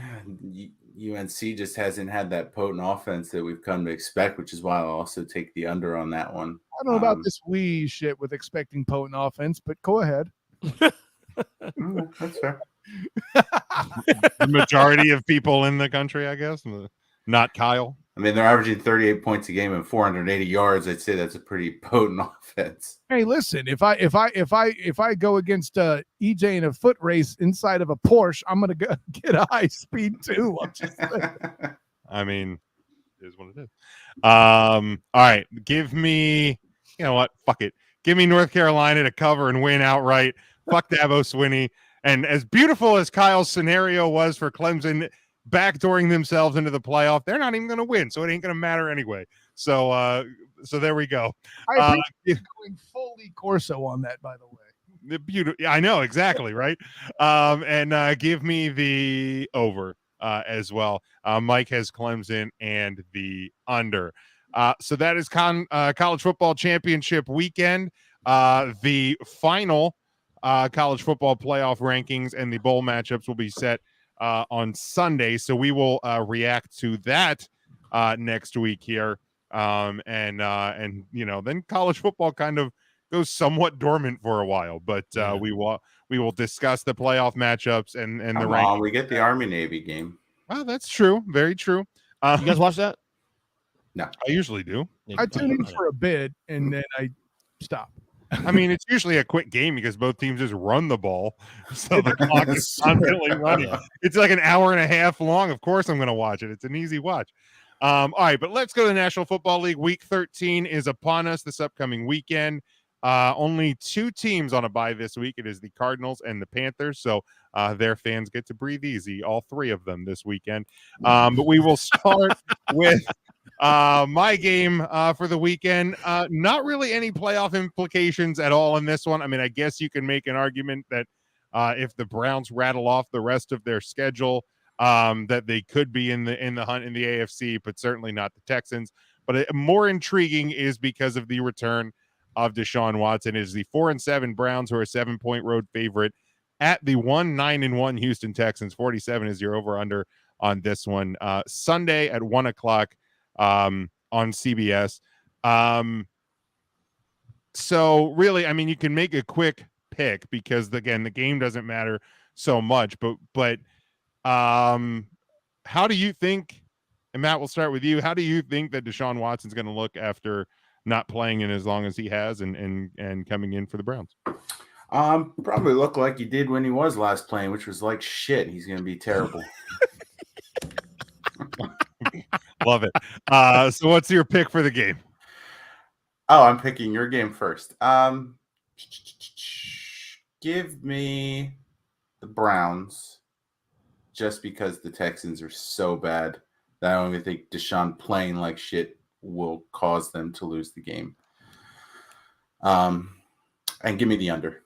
UNC just hasn't had that potent offense that we've come to expect, which is why I'll also take the under on that one. I don't know about this wee shit with expecting potent offense, but go ahead. That's fair. The majority of people in the country, I guess, not Kyle. I mean, they're averaging 38 points a game and 480 yards. I'd say that's a pretty potent offense. Hey, listen, if I go against EJ in a foot race inside of a Porsche, I'm gonna get a high speed too. I mean, it is what it is. All right, give me. You know what? Fuck it. Give me North Carolina to cover and win outright. Fuck Dabo Swinney. And as beautiful as Kyle's scenario was for Clemson backdooring themselves into the playoff, they're not even going to win, so it ain't going to matter anyway. So there we go. I appreciate going fully Corso on that, by the way. I know exactly, right? And give me the over as well. Mike has Clemson and the under. So that is college football championship weekend. The final college football playoff rankings and the bowl matchups will be set on Sunday. So we will react to that next week here. And you know, then college football kind of goes somewhat dormant for a while, but we will discuss the playoff matchups and the rankings. We get the Army Navy game. Well, that's true. Very true. You guys watch that? No, I usually do. I tune in for a bit and then I stop. I mean, it's usually a quick game because both teams just run the ball, so the clock is constantly running. It's like an hour and a half long. Of course, I'm going to watch it. It's an easy watch. All right, but let's go to the National Football League. Week 13 is upon us this upcoming weekend. Only 2 teams on a bye this week. It is the Cardinals and the Panthers, so their fans get to breathe easy, all 3 of them this weekend. But we will start with my game for the weekend. Not really any playoff implications at all in this one. I mean, I guess you can make an argument that if the Browns rattle off the rest of their schedule, that they could be in the hunt in the AFC, but certainly not the Texans. But more intriguing is because of the return of Deshaun Watson. It is the 4-7 Browns, who are a 7-point road favorite at the 9-1 Houston Texans. 47 is your over under on this one. Sunday at 1 o'clock on CBS. So really, I mean, you can make a quick pick because again, the game doesn't matter so much. But how do you think? And Matt, we'll start with you. How do you think that Deshaun Watson's going to look after not playing in as long as he has and coming in for the Browns? Probably look like he did when he was last playing, which was like shit. He's going to be terrible. Love it. So what's your pick for the game? Oh, I'm picking your game first. Give me the Browns just because the Texans are so bad that I don't even think Deshaun playing like shit will cause them to lose the game. And give me the under.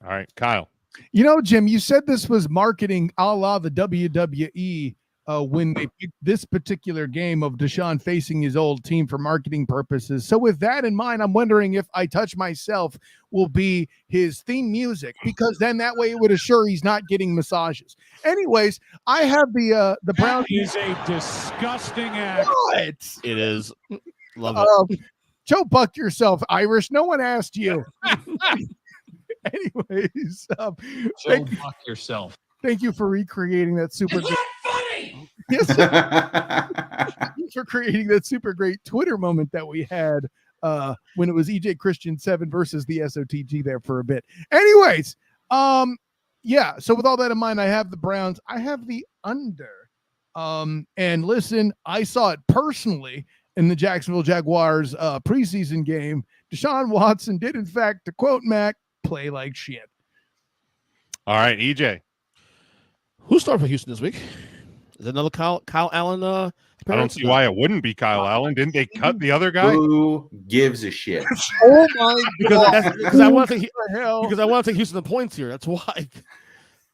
All right, Kyle. You know, Jim, you said this was marketing a la the WWE when they picked this particular game of Deshaun facing his old team for marketing purposes. So with that in mind, I'm wondering if I Touch Myself will be his theme music, because then that way it would assure he's not getting massages. Anyways, I have the Browns. That is a disgusting act. What? It is. Love it. Joe, buck yourself, Irish. No one asked you. Anyways, Joe, buck yourself. Thank you for recreating that super. It's not funny. Yes, thank you for creating that super great Twitter moment that we had when it was EJ Christian 7 versus the SOTG there for a bit. Anyways, yeah. So with all that in mind, I have the Browns. I have the under. And listen, I saw it personally in the Jacksonville Jaguars preseason game. Deshaun Watson did, in fact, to quote Mac, play like shit. All right, EJ. Who's starting for Houston this week? Is it another Kyle Allen? I don't see why it wouldn't be Kyle Allen. Didn't they cut the other guy? Who gives a shit? Oh my God! Because I want to take Houston the points here. That's why.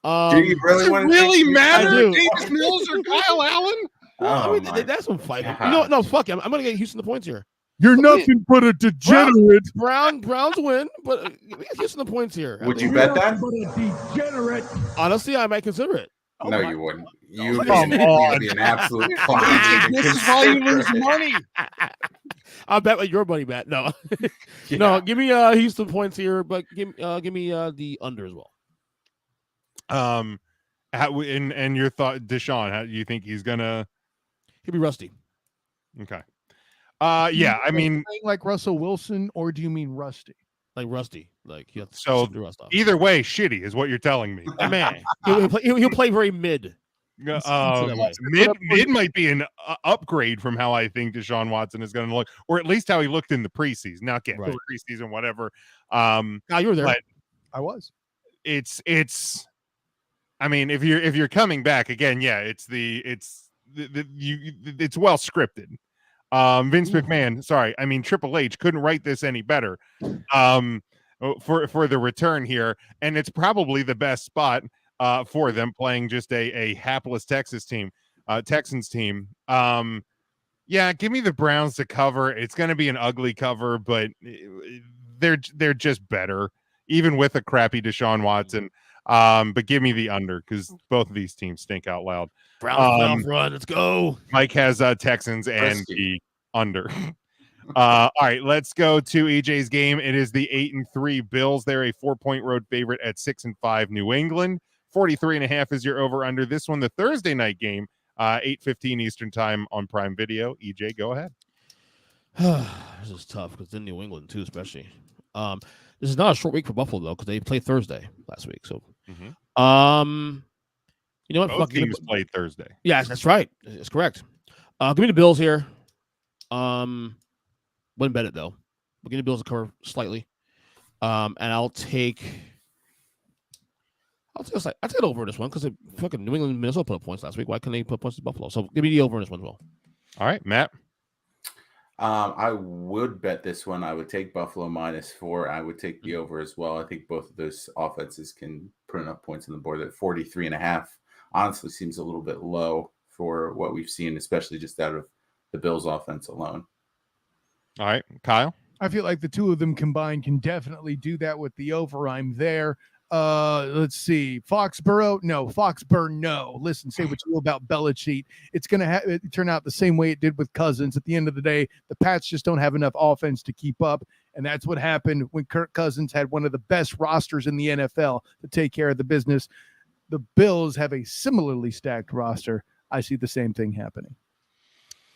Do you really want to matter? Davis Mills or Kyle Allen? Well, I mean, that's some fight. No, fuck it. I'm going to get Houston the points here. You're nothing but a degenerate. Browns win, but Houston the points here. Would you bet that? But a degenerate. Honestly, I might consider it. No, you wouldn't. You'd Come on. be an absolute clown. This is why you lose money. I'll bet with your money, Matt. No, Yeah. no. Give me Houston points here, but give me the under as well. And your thought, Deshaun? How do you think he's gonna? He'll be rusty. Okay. Yeah. I mean, Playing like Russell Wilson, or do you mean rusty? Like rusty. Like he has to so shake the rust off. either way, shitty is what you're telling me. Man, he'll play very mid. Mid might be an upgrade from how I think Deshaun Watson is going to look, or at least how he looked in the preseason. Now, again, Right. preseason, whatever. Now you were there. But I was. it's. I mean, if you're coming back again, yeah, it's well scripted. Vince McMahon, sorry, I mean Triple H couldn't write this any better. For the return here, and it's probably the best spot for them, playing just a hapless Texans team. Yeah, give me the Browns to cover. It's going to be an ugly cover, but they're just better, even with a crappy Deshaun Watson. But give me the under, because both of these teams stink out loud. Browns run. Let's go. Mike has Texans and the under. All right, let's go to EJ's game. It is the 8-3 Bills. They're a 4-point road favorite at 6-5 New England. 43.5 is your over under. This one, the Thursday night game, 8:15 Eastern time on Prime Video. EJ, go ahead. This is tough because in New England too, especially. This is not a short week for Buffalo though, because they played Thursday last week. So, you know what? Both teams played Thursday. Yes, that's right. It's correct. Give me the Bills here. Wouldn't bet it though. We're going to Bills to cover slightly. And I'll take it over this one because fucking New England, Minnesota put up points last week. Why couldn't they put points to Buffalo? So give me the over in this one as well. All right, Matt. I would bet this one. I would take Buffalo -4. I would take the over as well. I think both of those offenses can put enough points on the board. At 43.5 honestly seems a little bit low for what we've seen, especially just out of the Bills offense alone. All right, Kyle. I feel like the two of them combined can definitely do that with the over. I'm there. Let's see. Foxborough. No. Listen, say what you will about Belichick. It's going to turn out the same way it did with Cousins. At the end of the day, the Pats just don't have enough offense to keep up. And that's what happened when Kirk Cousins had one of the best rosters in the NFL to take care of the business. The Bills have a similarly stacked roster. I see the same thing happening.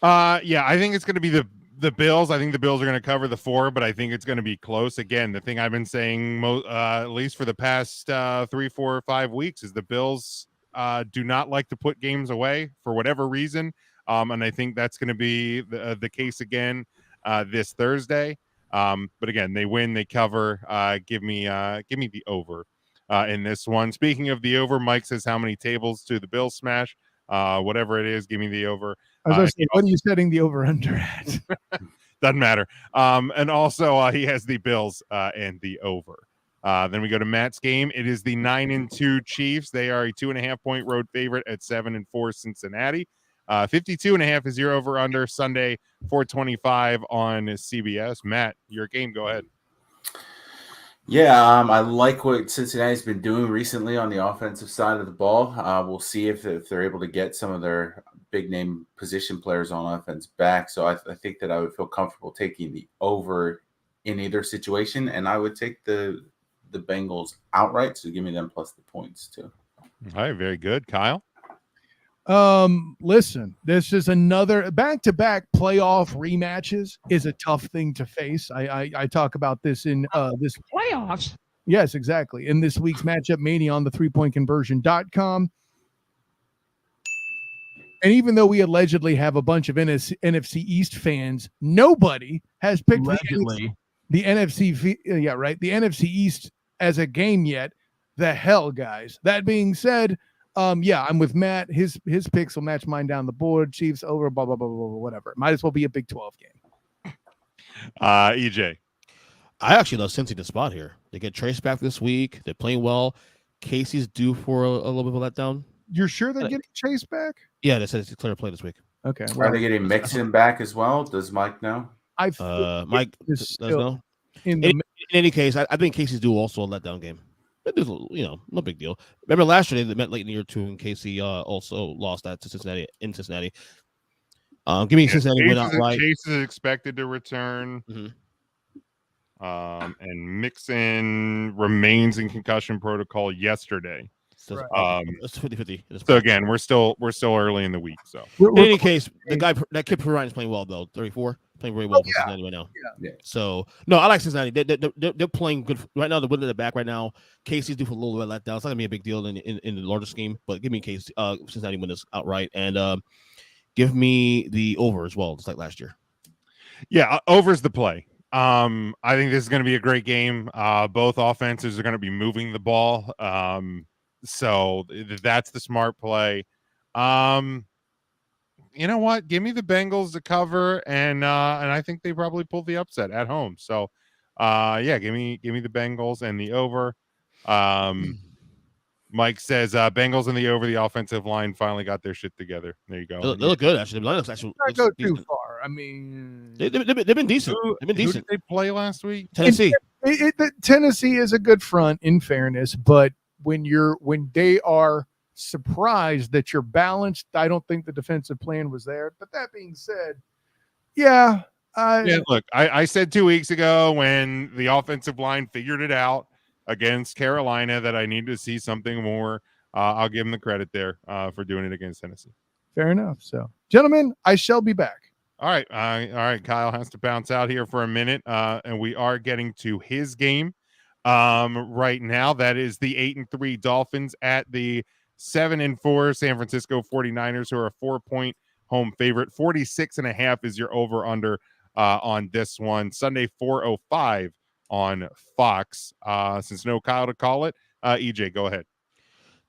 Yeah, I think it's going to be the Bills. I think the Bills are going to cover the 4, but I think it's going to be close. Again, the thing I've been saying at least for the past 3, 4, or 5 weeks is the Bills do not like to put games away for whatever reason. And I think that's going to be the case again this Thursday. But again, they win, they cover. Give me the over in this one. Speaking of the over, Mike says how many tables to the Bills smash? Whatever it is, give me the over. I was going to say, what are you setting the over under at? Doesn't matter. And also he has the Bills and the over. Then we go to Matt's game. It is the 9-2 Chiefs. They are a 2.5-point road favorite at 7-4 Cincinnati. 52.5 is your over under. Sunday 4:25 on CBS. Matt, your game. Go ahead. Yeah, I like what Cincinnati's been doing recently on the offensive side of the ball. We'll see if they're able to get some of their big name position players on offense back. So I think that I would feel comfortable taking the over in either situation, and I would take the Bengals outright. So give me them plus the points too. All right, very good, Kyle. Listen, this is another back-to-back playoff rematches is a tough thing to face. I talk about this in this Playoffs. Yes, exactly. In this week's matchup mania on the 3pointconversion.com. And even though we allegedly have a bunch of NFC East fans, nobody has picked the NFC. Yeah, right. The NFC East as a game yet. The hell, guys. That being said, yeah, I'm with Matt. His picks will match mine down the board. Chiefs over, blah, blah, blah, blah, blah, whatever. Might as well be a Big 12 game. EJ. I actually love Cincy the spot here. They get Trace back this week. They're playing well. Casey's due for a little bit of a letdown. You're sure they're getting Chase back? Yeah, they said it's a clear play this week. Okay. Well, are they getting Mixon back as well? Does Mike know? Mike does know. In any case, I think Casey's due also a letdown game. No big deal. Remember last year they met late in the year too, and Casey also lost that to Cincinnati in Cincinnati. Give me Cincinnati win outright. Chase is expected to return. Mm-hmm. And Mixon remains in concussion protocol yesterday. So, it's 50-50. So again, we're still early in the week. So in any case, that kid Perrine is playing well though. 34, playing very well for Cincinnati right now. Yeah. So no, I like Cincinnati. They're playing good right now. They're winning the back right now. Casey's due for a little bit letdown. It's not gonna be a big deal in the larger scheme, but give me Cincinnati win this outright and give me the over as well, just like last year. Yeah, over's the play. I think this is going to be a great game. Both offenses are going to be moving the ball. So that's the smart play. You know what? Give me the Bengals to cover, and I think they probably pull the upset at home. So, yeah, give me the Bengals and the over. Mike says Bengals and the over. The offensive line finally got their shit together. There you go. They look good actually. The line looks actually not go too far. I mean, they've been decent. They've been decent. Who did they play last week? Tennessee. Tennessee is a good front, in fairness, but when they are surprised that you're balanced, I don't think the defensive plan was there. But that being said, yeah. Look, I said 2 weeks ago when the offensive line figured it out against Carolina that I need to see something more. I'll give them the credit there for doing it against Tennessee. Fair enough. So, gentlemen, I shall be back. All right. Kyle has to bounce out here for a minute, and we are getting to his game right now. That is the 8-3 Dolphins at the 7-4 San Francisco 49ers, who are a 4-point home favorite. 46.5 is your over under on this one. Sunday 4:05 on Fox. Since no Kyle to call it, EJ, go ahead.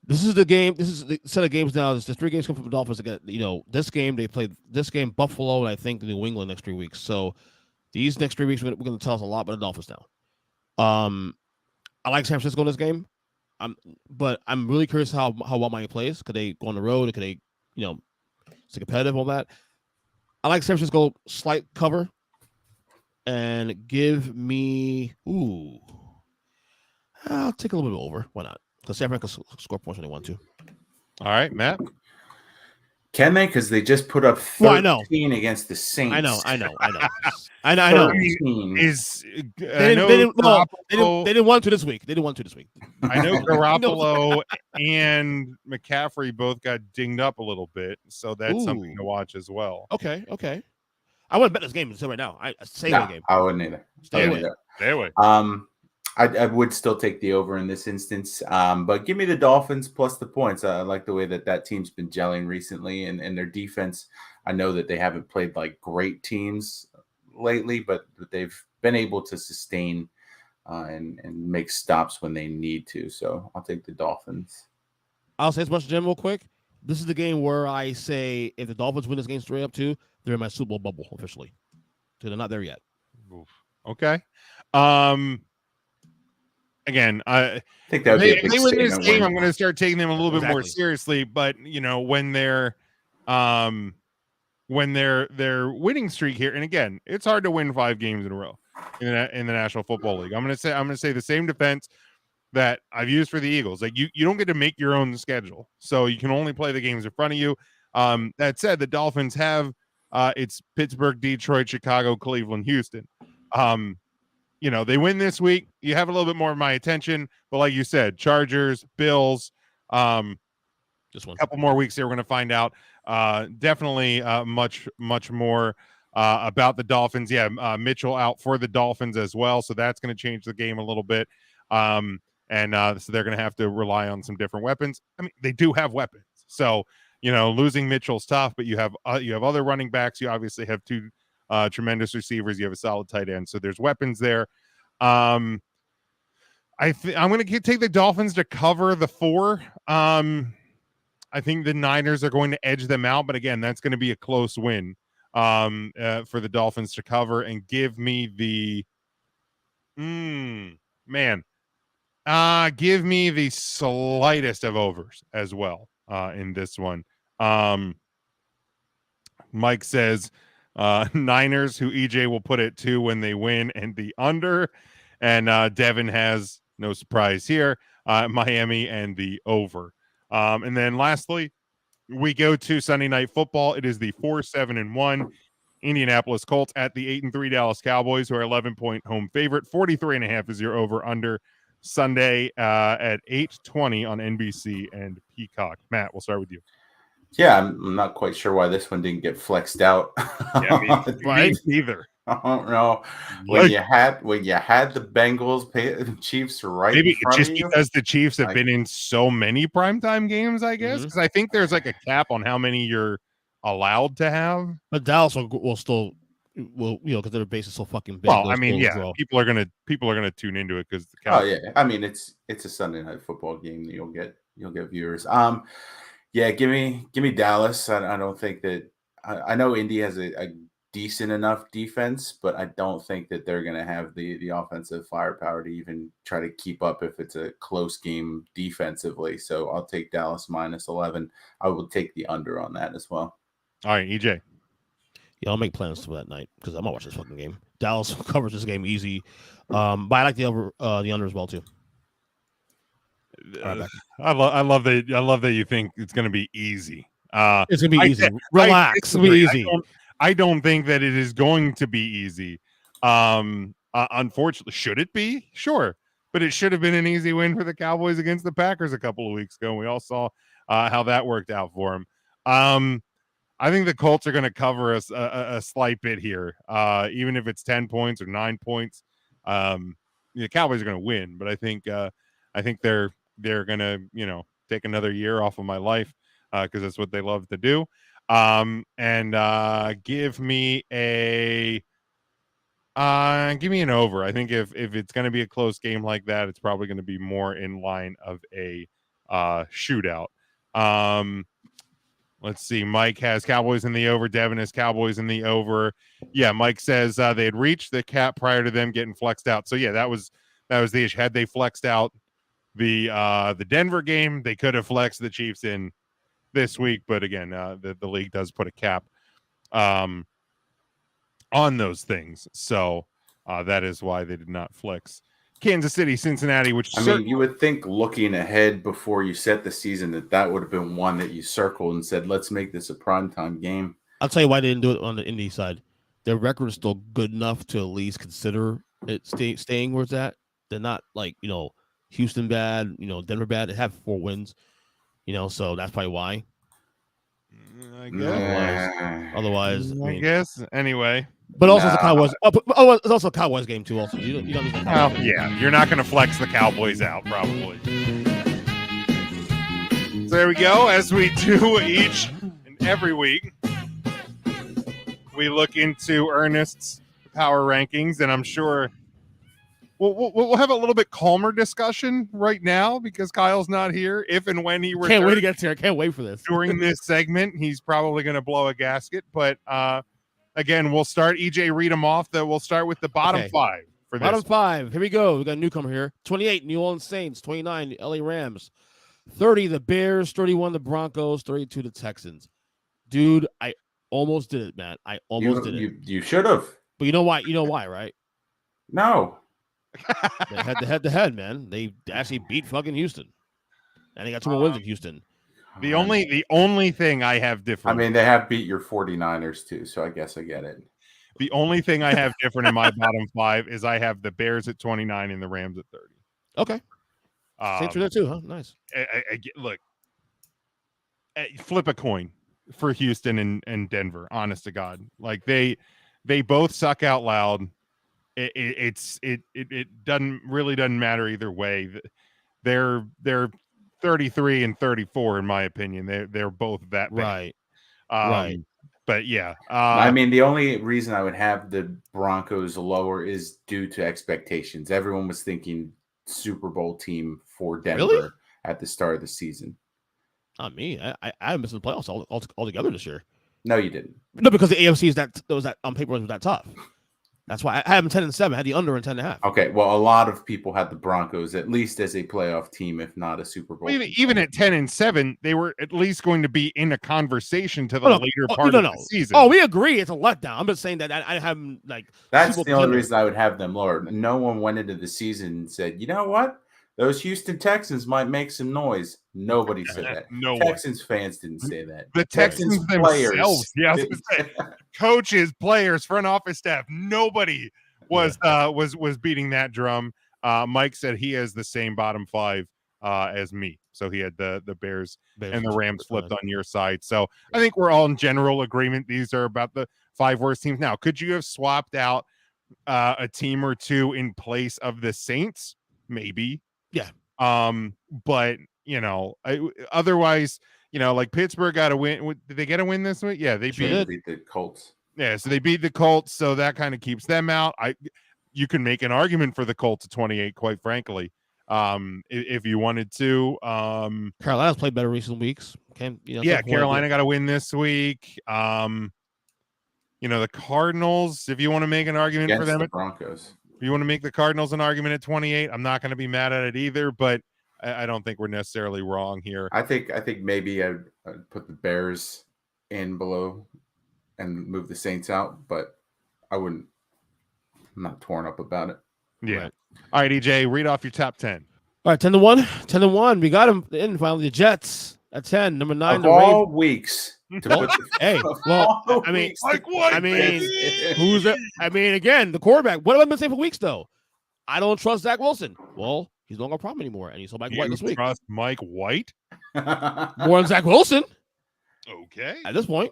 This is the game. This is the set of games now. There's 3 games come from the Dolphins. Again, this game they played. This game Buffalo and I think the New England next 3 weeks. So these next 3 weeks we're going to tell us a lot about the Dolphins now. I like San Francisco in this game. But I'm really curious how well Miami plays. Could they go on the road? Could they, stay competitive? All that. I like San Francisco slight cover, and give me I'll take a little bit over. Why not? Because San Fran can score points when they want to. All right, Matt. Can they? Because they just put up 13 Well, I know. against the Saints. I know. I know. 13. Is They didn't want to this week. I know Garoppolo and McCaffrey both got dinged up a little bit, so that's something to watch as well. Okay. I wouldn't bet this game until right now. I stay away game. I wouldn't either. Stay away. Stay away. I would still take the over in this instance, but give me the Dolphins plus the points. I like the way that team's been gelling recently, and their defense. I know that they haven't played like great teams lately, but they've been able to sustain and make stops when they need to. So I'll take the Dolphins. I'll say as much, Jim, real quick. This is the game where I say if the Dolphins win this game straight up too, they're in my Super Bowl bubble officially. So they're not there yet. Okay. Again, I think that would be a big they win this statement game. win. I'm going to start taking them a little bit more seriously. But when their winning streak here, and again, it's hard to win 5 games in a row in the National Football League. I'm going to say the same defense that I've used for the Eagles. Like you don't get to make your own schedule, so you can only play the games in front of you. That said, the Dolphins have it's Pittsburgh, Detroit, Chicago, Cleveland, Houston. They win this week. You have a little bit more of my attention, but like you said, Chargers, Bills, just one couple more weeks here. We're going to find out definitely much more about the Dolphins. Yeah, Mitchell out for the Dolphins as well, so that's going to change the game a little bit. So they're going to have to rely on some different weapons. I mean, they do have weapons, so losing Mitchell's tough, but you have other running backs. You obviously have 2 tremendous receivers. You have a solid tight end, so there's weapons there. I'm going to take the Dolphins to cover the 4. I think the Niners are going to edge them out, but again, that's going to be a close win for the Dolphins to cover and give me the give me the slightest of overs as well in this one. Mike says Niners, who EJ will put at 2 when they win, and the under. And Devin has no surprise here, Miami and the over. And then lastly, we go to Sunday Night Football. It is the 4-7-1 Indianapolis Colts at the 8-3 Dallas Cowboys, who are 11-point home favorite. 43.5 is your over under Sunday at 8:20 on NBC and Peacock. Matt, we'll start with you. Yeah, I'm not quite sure why this one didn't get flexed out. Yeah, me either. I don't know. When you had the Bengals Chiefs right maybe in front just of you, because the Chiefs have been in so many primetime games, I guess. Because I think there's like a cap on how many you're allowed to have. But Dallas will still because their base is so fucking big. Well, I mean, yeah, people are gonna tune into it because yeah, I mean it's a Sunday Night Football game. You'll get viewers. Yeah, give me Dallas. I don't think that I know Indy has a decent enough defense, but I don't think that they're going to have the offensive firepower to even try to keep up if it's a close game defensively. So I'll take Dallas minus 11. I will take the under on that as well. All right, EJ. Yeah, I'll make plans for that night because I'm gonna watch this fucking game. Dallas covers this game easy, but I like the under as well too. I love that you think it's going to be easy. It's going to be easy. Relax. It's going to be easy. I don't think that it is going to be easy. Unfortunately, should it be? Sure. But it should have been an easy win for the Cowboys against the Packers a couple of weeks ago. And we all saw how that worked out for them. I think the Colts are going to cover a slight bit here, even if it's 10 points or 9 points. The Cowboys are going to win, but I think they're going to, take another year off of my life because that's what they love to do. Give me an over. I think if it's going to be a close game like that, it's probably going to be more in line of a shootout. Let's see. Mike has Cowboys in the over. Devin has Cowboys in the over. Yeah, Mike says they had reached the cap prior to them getting flexed out. So yeah, that was the issue. Had they flexed out the Denver game, they could have flexed the Chiefs in this week. But again, the league does put a cap on those things. So that is why they did not flex Kansas City, Cincinnati, which I mean, you would think looking ahead before you set the season that would have been one that you circled and said, let's make this a primetime game. I'll tell you why they didn't do it on the Indy side. Their record is still good enough to at least consider it staying where it's at. They're not like, Houston bad, Denver bad. They have 4 wins, so that's probably why. I guess. Otherwise, I guess. Anyway. But also it's a Cowboys. It's also a Cowboys game too. Also, you don't need yeah, you're not going to flex the Cowboys out probably. So there we go. As we do each and every week, we look into Ernest's power rankings, and I'm sure we'll have a little bit calmer discussion right now because Kyle's not here. If and when he returns, can't wait to get here. I can't wait for this. During this segment, he's probably going to blow a gasket, but again, we'll start. EJ, read them off. We'll start with the bottom 5 for this. Bottom 5. Here we go. We got a newcomer here. 28, New Orleans Saints. 29, LA Rams. 30, the Bears. 31, the Broncos. 32, the Texans. Dude, I almost did it, man. I almost did it. You should have. But you know why? You know why, right? No. They had the head-to-head, man. They actually beat fucking Houston, and they got 2 more wins in Houston. The only thing I have different. I mean, they have beat your 49ers too, so I guess I get it. The only thing I have different in my bottom 5 is I have the Bears at 29 and the Rams at 30. Okay. Saints are there too, huh? Nice. Look, flip a coin for Houston and Denver. Honest to God, like they both suck out loud. It doesn't matter either way. They're 33 and 34 in my opinion. They're both that bad. Right. But yeah, I mean, the only reason I would have the Broncos lower is due to expectations. Everyone was thinking Super Bowl team for Denver at the start of the season. Not me. I missed the playoffs altogether this year. No, you didn't. No, because the AFC is that on paper was that tough. That's why I had them 10-7. I had the under in 10.5. Okay, well, a lot of people had the Broncos at least as a playoff team, if not a Super Bowl. Even at 10-7, they were at least going to be in a conversation to the later part of the season. Oh, we agree. It's a letdown. I'm just saying that I haven't like. That's the only reason I would have them lower. No one went into the season and said, you know what? Those Houston Texans might make some noise. Nobody said that. No Texans fans didn't say that. The Texans themselves, coaches, players, front office staff, nobody was beating that drum. Mike said he has the same bottom 5 as me, so he had the Bears and the Rams flipped on your side. So I think we're all in general agreement. These are about the 5 worst teams. Now, could you have swapped out a team or two in place of the Saints? Maybe. Yeah. But otherwise, like Pittsburgh got a win. Did they get a win this week? Yeah, they beat the Colts. Yeah, so they beat the Colts, so that kind of keeps them out. You can make an argument for the Colts at 28, quite frankly, if you wanted to. Carolina's played better recent weeks. Carolina got a win this week. The Cardinals, if you want to make an argument for them, the Broncos. If you want to make the Cardinals an argument at 28, I'm not going to be mad at it either, but I don't think we're necessarily wrong here. I think maybe I'd put the Bears in below and move the Saints out, but I'm not torn up about it. Yeah. Right. All right, EJ, read off your top 10. All right, 10-1. 10-1. We got them in finally. The Jets at 10. Number 9. Of all weeks. I mean, who's it? I mean, again, the quarterback. What have I been saying for weeks, though? I don't trust Zach Wilson. Well, he's not going to problem anymore, and he saw Mike White this week. Trust Mike White more than Zach Wilson. Okay, at this point,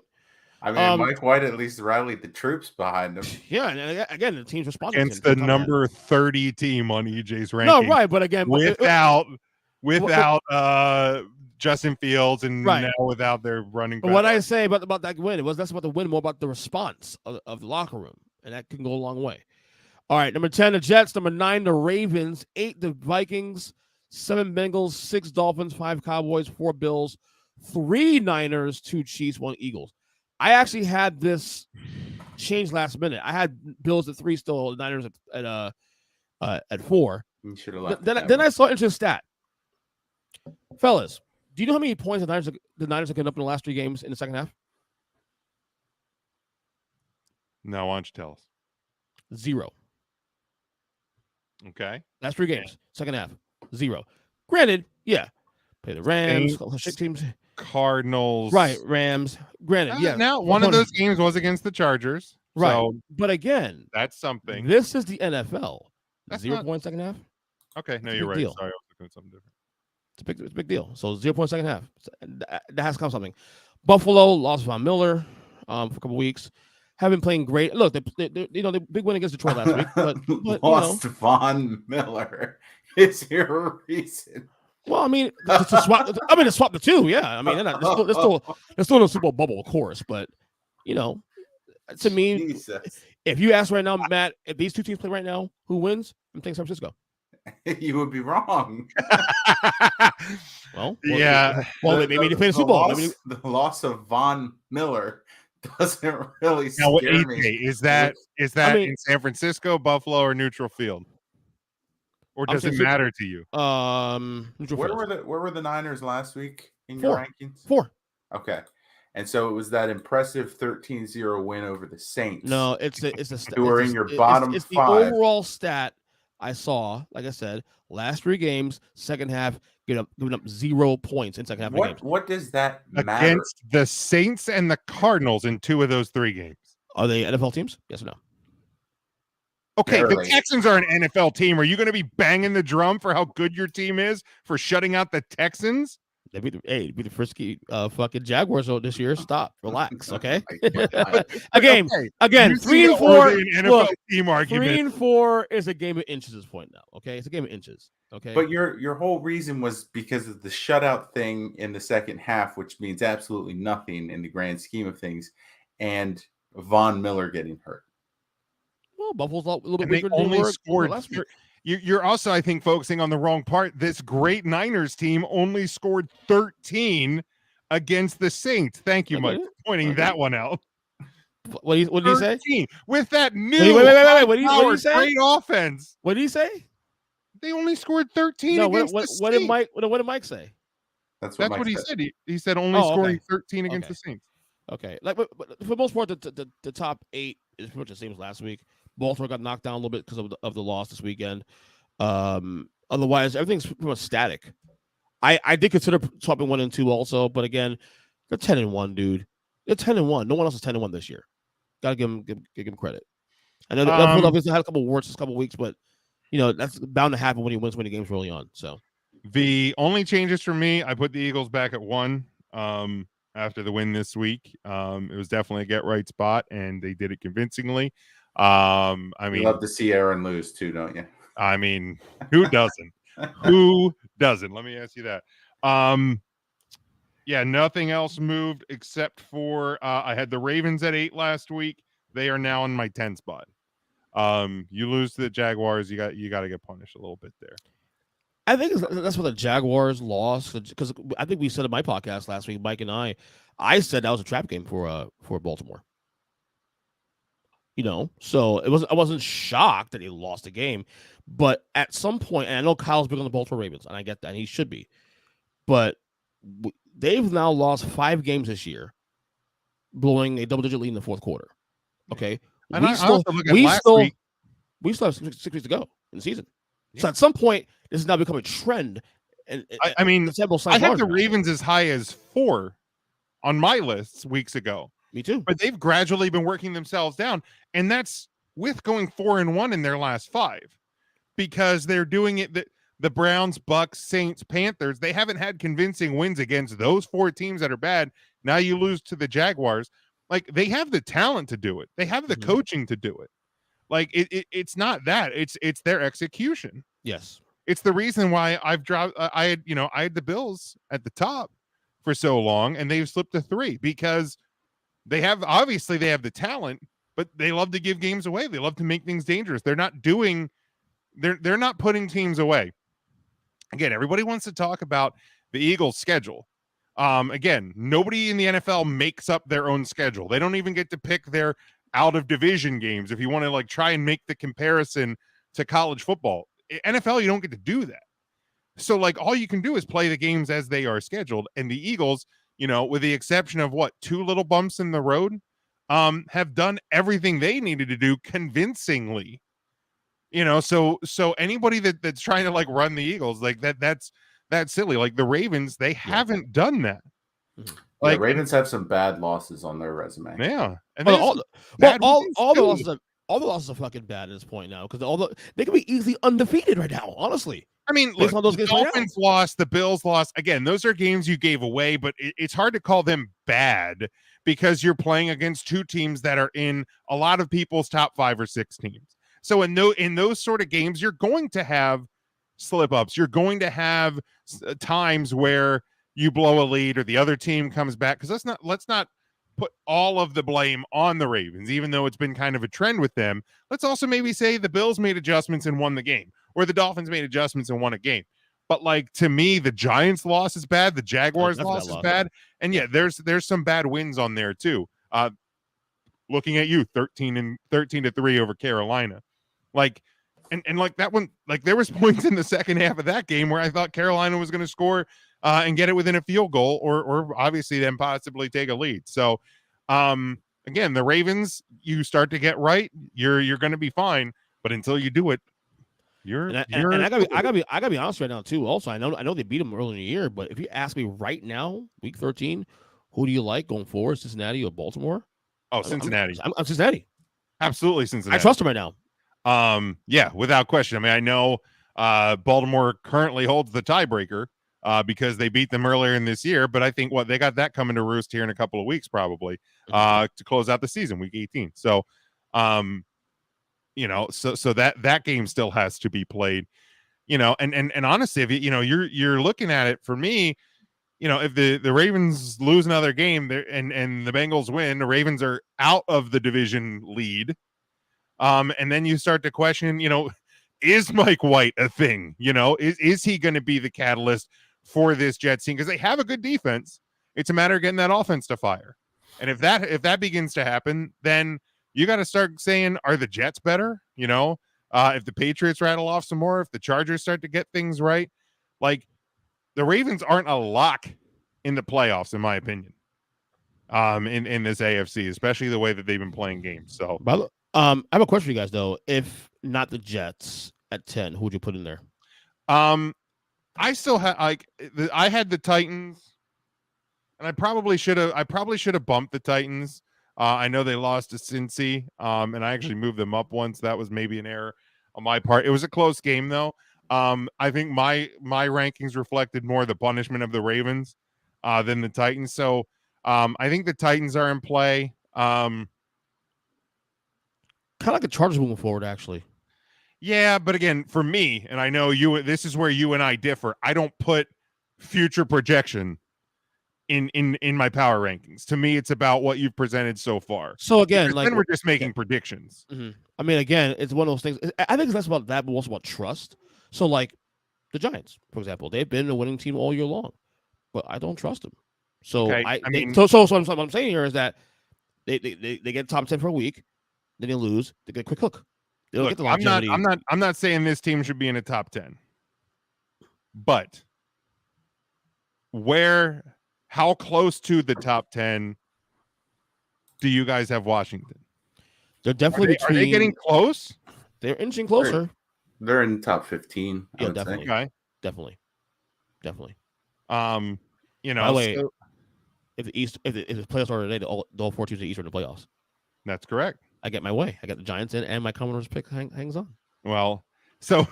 I mean, Mike White at least rallied the troops behind him. Yeah, and again, the team's responding against the number 30 team on EJ's ranking. No, right, but again, without Justin Fields and now without their running back. What I say about that win, it was less about the win, more about the response of the locker room, and that can go a long way. All right, number 10, the Jets. Number 9, the Ravens. 8, the Vikings. 7, Bengals. 6, Dolphins. 5, Cowboys. 4, Bills. 3, Niners. 2, Chiefs. 1, Eagles. I actually had this change last minute. I had Bills at 3 still, Niners at 4. You should have left. Then I saw an interesting stat. Fellas, do you know how many points the Niners have given up in the last 3 games in the second half? No, why don't you tell us? 0. Okay. Last 3 games, second half, 0. Granted, yeah, play the Rams, shit teams, Cardinals. right? Rams. Granted, yeah. Now, one of those games was against the Chargers. Right. So But again, that's something. This is the NFL. That's 0 not... point second half. Okay, no, a you're big right. deal. Sorry, I was looking at something different. It's a big deal. So 0 point second half. That has come something. Buffalo lost Von Miller for a couple weeks. Have been playing great. Look, they the big win against Detroit last week, but lost Von Miller. Is there a reason? Well, I mean, to swap. To swap the two. Yeah, I mean, they're still in a Super Bowl bubble, of course. But to me, Jesus. If you ask right now, Matt, if these two teams play right now, who wins? I'm thinking San Francisco. You would be wrong. Yeah. Well, maybe they play the Super Bowl. The loss of Von Miller doesn't really now, scare me. Is that in San Francisco, Buffalo, or neutral field? Or does it matter to you? Where were the Niners last week in your rankings? 4. Okay. And so it was that impressive 13-0 win over the Saints. No, it's who are in your bottom 5. It's the overall stat I saw. Like I said, last 3 games, second half, giving up 0 points in second half of the games. What does that matter? Against the Saints and the Cardinals in 2 of those 3 games. Are they NFL teams? Yes or no? Okay, the Texans are an NFL team. Are you going to be banging the drum for how good your team is for shutting out the Texans? They beat the frisky fucking Jaguars this year. Stop, relax, okay? Again, 3 and 4. NFL team argument. 3 and 4 is a game of inches at this point now. Okay, it's a game of inches. Okay, but your whole reason was because of the shutout thing in the second half, which means absolutely nothing in the grand scheme of things, and Von Miller getting hurt. Well, Buffalo's a little bit weaker than they only scored last year. You're also, I think, focusing on the wrong part. This great Niners team only scored 13 against the Saints. Thank you, Mike, for pointing that one out. What did he say? With that new wait. What did he say? Great offense. What did he say? They only scored 13 against the Saints. What did Mike say? That's what he said. He said only scoring 13 against the Saints. Okay. Like, but for the most part, the top 8 is pretty much the same as last week. Baltimore got knocked down a little bit because of the loss this weekend. Otherwise, everything's pretty much static. I did consider swapping 1 and 2 also, but again, they're 10-1, dude. They're 10-1. No one else is 10-1 this year. Gotta give him credit. I know Philadelphia's had a couple of warts this couple of weeks, but that's bound to happen when he wins when the game's really on. So the only changes for me, I put the Eagles back at 1 after the win this week. It was definitely a get right spot, and they did it convincingly. I mean, you love to see Aaron lose too, don't you? I mean, who doesn't? Who doesn't? Let me ask you that. Yeah, nothing else moved except for I had the Ravens at 8 last week. They are now in my 10 spot. You lose to the Jaguars, you got to get punished a little bit there. I think that's what the Jaguars lost, because I think we said in my podcast last week, Mike and I said that was a trap game for Baltimore. So I wasn't shocked that he lost the game, but at some point, and I know Kyle's big on the Baltimore Ravens, and I get that, and he should be, but they've now lost 5 games this year, blowing a double-digit lead in the fourth quarter. Okay, and we still have 6 weeks to go in the season. Yeah. So at some point, this has now become a trend. And I mean, I had the Ravens as high as 4 on my lists weeks ago. Me too. But they've gradually been working themselves down, and that's with going 4-1 in their last 5, because they're doing it. The Browns, Bucks, Saints, Panthers, they haven't had convincing wins against those 4 teams that are bad. Now you lose to the Jaguars. Like, they have the talent to do it. They have the coaching to do it. Like, it's not that. It's their execution. Yes. It's the reason why I've dropped. I had the Bills at the top for so long, and they've slipped to 3 because they have the talent, but they love to give games away. They love to make things dangerous. They're not putting teams away. Again, everybody wants to talk about the Eagles' schedule. Again, nobody in the NFL makes up their own schedule. They don't even get to pick their out of division games. If you want to try and make the comparison to college football, NFL, you don't get to do that. So all you can do is play the games as they are scheduled. And the Eagles, with the exception of 2 little bumps in the road, have done everything they needed to do convincingly So anybody that's trying to like run the Eagles, like that's silly. Like the Ravens, they haven't done that. Like Ravens have some bad losses on their resume. Yeah, and all the losses are fucking bad at this point now because they could be easily undefeated right now. Honestly, I mean, look, the Dolphins lost, the Bills lost. Again, those are games you gave away, but it's hard to call them bad because you're playing against two teams that are in a lot of people's top 5 or 6 teams. So in those sort of games, you're going to have slip ups. You're going to have times where you blow a lead or the other team comes back, because let's not put all of the blame on the Ravens, even though it's been kind of a trend with them. Let's also maybe say the Bills made adjustments and won the game, or the Dolphins made adjustments and won a game. But like, to me, the Giants loss is bad, the Jaguars loss is bad, and there's some bad wins on there too. Looking at you, 13-3 over Carolina, like. And like that one, like there was points in the second half of that game where I thought Carolina was going to score and get it within a field goal, or obviously then possibly take a lead. So again, the Ravens, you start to get right, you're going to be fine. But until you do it, I gotta be honest right now too. Also, I know they beat them early in the year, but if you ask me right now, week 13, who do you like going forward, Cincinnati or Baltimore? Oh, Cincinnati. I'm Cincinnati. Absolutely, Cincinnati. I trust them right now. Yeah, without question. I mean, I know Baltimore currently holds the tiebreaker because they beat them earlier in this year, but I think they got that coming to roost here in a couple of weeks, probably to close out the season, week 18. So, so that game still has to be played, and honestly, if you're looking at it, for me, if the Ravens lose another game there and the Bengals win, the Ravens are out of the division lead. And then you start to question, is Mike White a thing? Is he going to be the catalyst for this Jets team? Because they have a good defense. It's a matter of getting that offense to fire. And if that begins to happen, then you got to start saying, are the Jets better? If the Patriots rattle off some more, if the Chargers start to get things right, like the Ravens aren't a lock in the playoffs, in my opinion. In this AFC, especially the way that they've been playing games. So, I have a question for you guys though. If not the Jets at 10, who would you put in there? I still have I had the Titans, and I probably should have bumped the Titans. I know they lost to Cincy, and I actually moved them up once. That was maybe an error on my part. It was a close game though. I think my rankings reflected more the punishment of the Ravens than the Titans. So I think the Titans are in play. Kind of like the Chargers moving forward, actually. Yeah, but again, for me, and I know this is where you and I differ. I don't put future projection in my power rankings. To me, it's about what you've presented so far. So again, because then we're just making predictions. Mm-hmm. I mean, again, it's one of those things. I think it's less about that, but also about trust. So, like the Giants, for example, they've been a winning team all year long, but I don't trust them. So okay. What I'm saying here is that they get top 10 for a week. Then they lose. They get a quick hook. Look, I'm not saying this team should be in a top 10, but how close to the top 10 do you guys have Washington? They're definitely Are they getting close? They're inching closer. They're in the top 15. Yeah, definitely. Okay. Definitely. By the way, if the playoffs are today, all 4 teams in the East are in the playoffs. That's correct. I get my way. I got the Giants in, and my Commodores pick hangs on. Well, so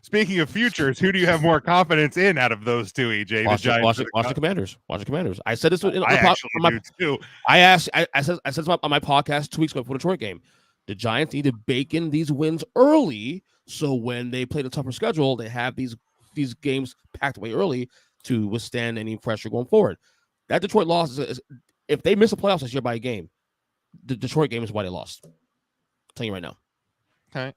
speaking of futures, who do you have more confidence in out of those two, EJ? Watch the Commanders. Watch the Commanders. I said this I do too. I said this on my podcast 2 weeks ago for the Detroit game. The Giants need to bake in these wins early, so when they play the tougher schedule, they have these games packed away early to withstand any pressure going forward. That Detroit loss is if they miss the playoffs this year by a game, the Detroit game is why they lost. I'm telling you right now. Okay.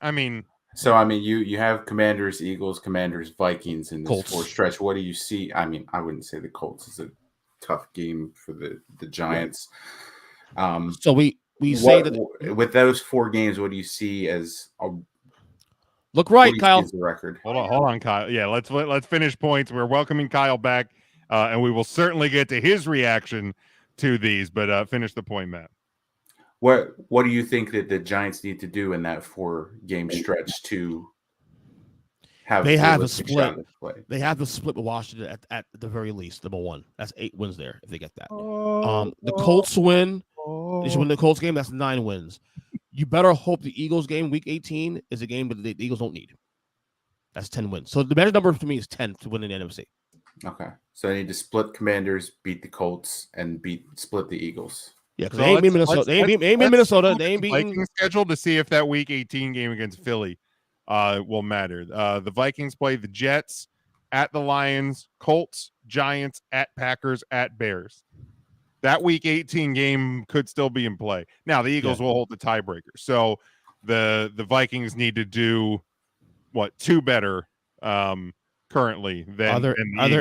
You have Commanders, Eagles, Commanders, Vikings in this Colts. 4 stretch. What do you see? I mean, I wouldn't say the Colts is a tough game for the Giants. So we say that with those 4 games, what do you see as a look right, Kyle? The record. Hold on, Kyle. Yeah, let's finish points. We're welcoming Kyle back, and we will certainly get to his reaction to these. But finish the point, Matt. What do you think that the Giants need to do in that 4-game stretch to have They have a realistic shot split. at play? They have to split with Washington at the very least. Number one, that's 8 wins there if they get that. The Colts win. They should win the Colts game. That's 9 wins. You better hope the Eagles game, Week 18, is a game that the Eagles don't need. That's 10 wins. So the better number for me is 10 to win in the NFC. Okay, so they need to split Commanders, beat the Colts, and split the Eagles. Yeah, because they ain't beat Minnesota. They ain't beat Minnesota. They ain't beating Vikings schedule to see if that Week 18 game against Philly will matter. The Vikings play the Jets, at the Lions, Colts, Giants, at Packers, at Bears. That Week 18 game could still be in play. Now the Eagles will hold the tiebreaker. So the Vikings need to do 2 better currently than are there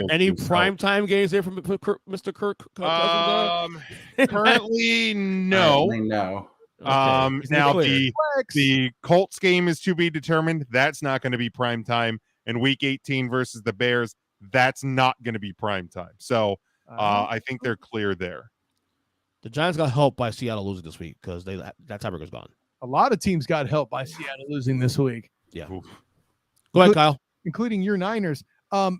any primetime games there from Mr. Kirk Cousins? Currently no. No. Okay. Now the Colts game is to be determined. That's not going to be prime time. And Week 18 versus the Bears, that's not going to be prime time. So I think they're clear there. The Giants got helped by Seattle losing this week because that tiebreaker's gone. A lot of teams got helped by Seattle losing this week. Yeah. Oof. Go ahead, Kyle. Including your Niners.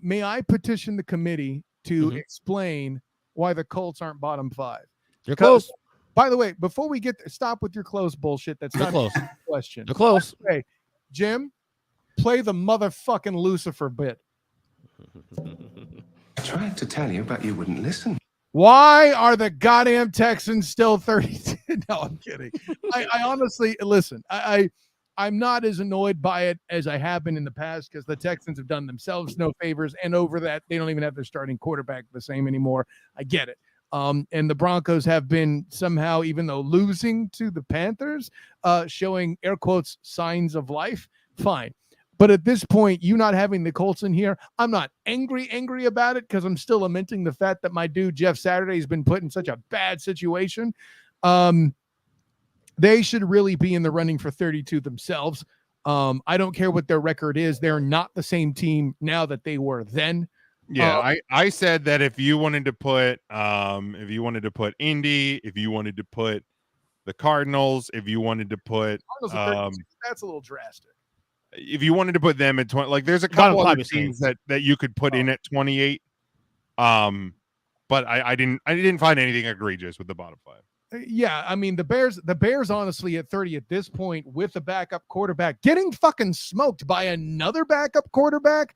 May I petition the committee to explain why the Colts aren't bottom 5? They're close. By the way, before we stop with your close bullshit, that's not close. a question. They're close. Hey, Jim, play the motherfucking Lucifer bit. I tried to tell you, but you wouldn't listen. Why are the goddamn Texans still 32? No, I'm kidding. I honestly, listen, I'm not as annoyed by it as I have been in the past because the Texans have done themselves no favors. And over that, they don't even have their starting quarterback the same anymore. I get it. And the Broncos have been somehow, even though losing to the Panthers, showing air quotes signs of life. Fine. But at this point, you not having the Colts in here, I'm not angry about it because I'm still lamenting the fact that my dude Jeff Saturday has been put in such a bad situation. They should really be in the running for 32 themselves. I don't care what their record is. They're not the same team now that they were then. Yeah, I said that if you wanted to put Indy, if you wanted to put the Cardinals, if you wanted to put that's a little drastic. If you wanted to put them at 20, like there's a couple other teams that you could put in at 28. But I didn't find anything egregious with the bottom 5. Yeah, I mean the Bears honestly at 30 at this point with a backup quarterback getting fucking smoked by another backup quarterback.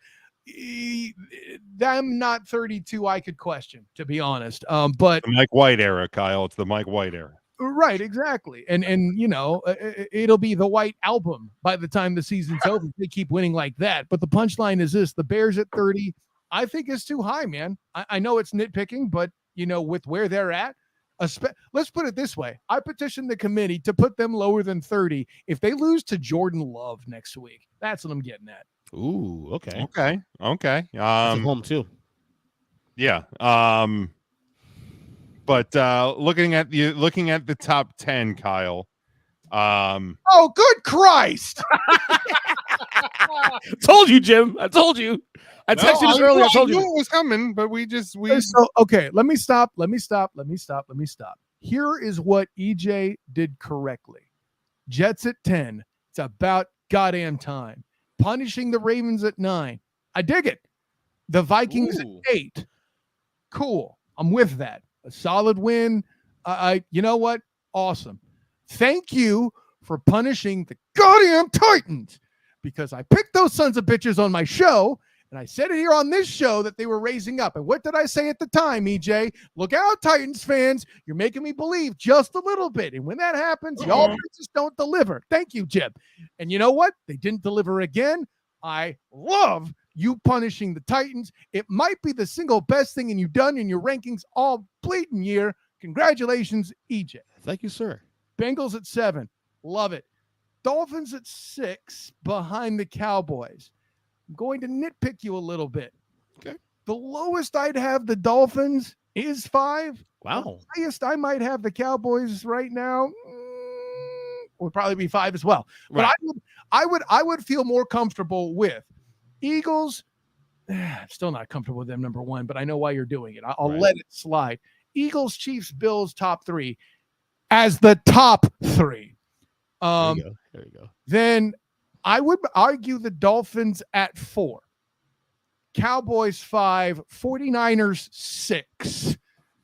Them not 32 I could question, to be honest. But the Mike White era, Kyle. It's the Mike White era. Right, exactly. And you know, it'll be the White album by the time the season's over. They keep winning like that. But the punchline is this: the Bears at 30, I think is too high, man. I know it's nitpicking, but you know, with where they're at, let's put it this way. I petitioned the committee to put them lower than 30. If they lose to Jordan Love next week, that's what I'm getting at. Ooh, okay. Home too. Yeah. But looking at the top 10, Kyle. Oh, good Christ! Told you, Jim. I told you. I texted you earlier. I told you it was coming, but we. So okay, let me stop. Here is what EJ did correctly. Jets at 10. It's about goddamn time. Punishing the Ravens at 9. I dig it. The Vikings at 8. Cool. I'm with that. A solid win. You know what? Awesome. Thank you for punishing the goddamn Titans, because I picked those sons of bitches on my show, and I said it here on this show that they were raising up. And what did I say at the time, EJ? Look out, Titans fans. You're making me believe just a little bit. And when that happens, y'all bitches don't deliver. Thank you, Jim. And you know what? They didn't deliver again. I love you punishing the Titans. It might be the single best thing you've done in your rankings all bleeding year. Congratulations, EJ. Thank you, sir. Bengals at 7. Love it. Dolphins at 6 behind the Cowboys. I'm going to nitpick you a little bit. Okay. The lowest I'd have the Dolphins is 5. Wow. The highest I might have the Cowboys right now would probably be 5 as well. Right. But I would feel more comfortable with Eagles. Still not comfortable with them, number 1, but I know why you're doing it. I'll let it slide. Eagles, Chiefs, Bills, top 3. as the top 3. There you go. Then I would argue the Dolphins at 4, Cowboys 5, 49ers 6,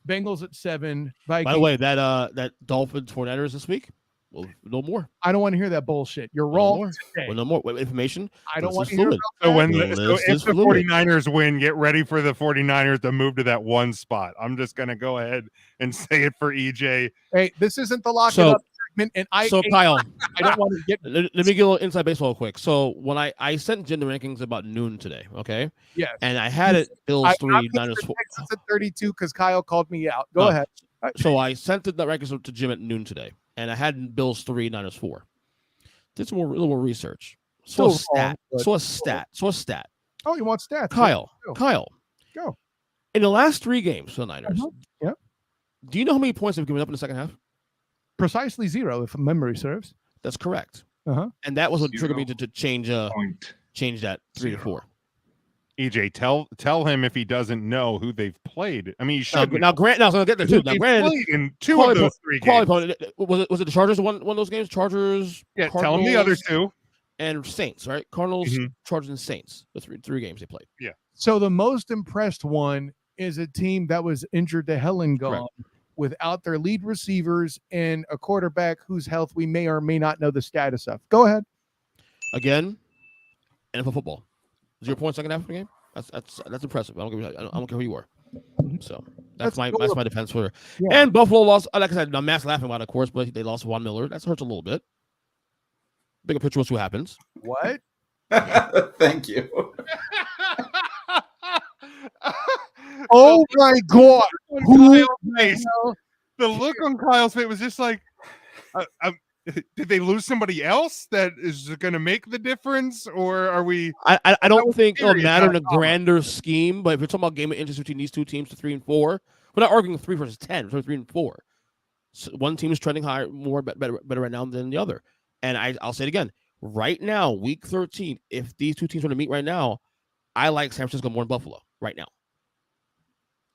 Bengals at 7. Vikings. By the way, that Dolphins 49ers this week, well, no more. I don't want to hear that bullshit. You're wrong. Well, no more information. I don't want to hear hear about that. So if the 49ers win, get ready for the 49ers to move to that one spot. I'm just going to go ahead and say it for EJ. Hey, this isn't the lock it up segment. And Kyle, I don't want to get. Let me get a little inside baseball quick. So when I sent Jim the rankings about noon today, okay? Yes. And I had it Bills 3, Niners 4. It's at 32 because Kyle called me out. Go ahead. So I sent the rankings to Jim at noon today, and I had Bills 3, Niners 4. Did some little more research. So a stat. Oh, you want stats? Kyle. Go. In the last 3 games for the Niners, yeah. Do you know how many points they've given up in the second half? Precisely 0, if memory serves. That's correct. And that was what triggered me to change that 3 to 4. EJ, tell him if he doesn't know who they've played. I mean, you should. Now Grant. Now, so I'll get there too. Now, Grant in 2 of those 3 games. Was it the Chargers? One of those games. Chargers. Yeah, Cardinals, tell him the other 2. And Saints, right? Cardinals, Chargers, and Saints. The three games they played. Yeah. So the most impressed one is a team that was injured to hell and gone, without their lead receivers and a quarterback whose health we may or may not know the status of. Go ahead. Again, NFL football. 0 points second half of the game. That's impressive. I don't care who you are. So that's my defense for her. Yeah. And Buffalo lost. Like I said, I'm mass laughing about it, of course, but they lost Von Miller. That hurts a little bit. Bigger picture was what happens. What? Thank you. Oh my God! The look on Kyle's face was just like, did they lose somebody else that is going to make the difference, or are we? I don't think it'll matter in a grander scheme, but if you're talking about game of interest between these 2 teams, to 3 and 4, we're not arguing 3 versus 10. We're 3 and 4. So one team is trending higher, better right now than the other. And I'll say it again. Right now, week 13, if these 2 teams were to meet right now, I like San Francisco more than Buffalo right now.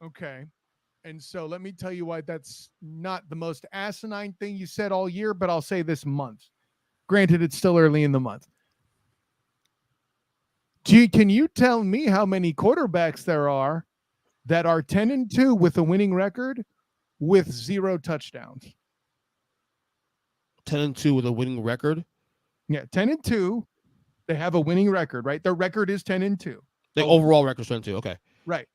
Okay. And so let me tell you why that's not the most asinine thing you said all year, but I'll say this month. Granted, it's still early in the month. Can you tell me how many quarterbacks there are that are 10-2 with a winning record with 0 touchdowns? 10-2 with a winning record? Yeah, 10-2. They have a winning record, right? Their record is 10-2. The overall record is 10-2. Okay. Right.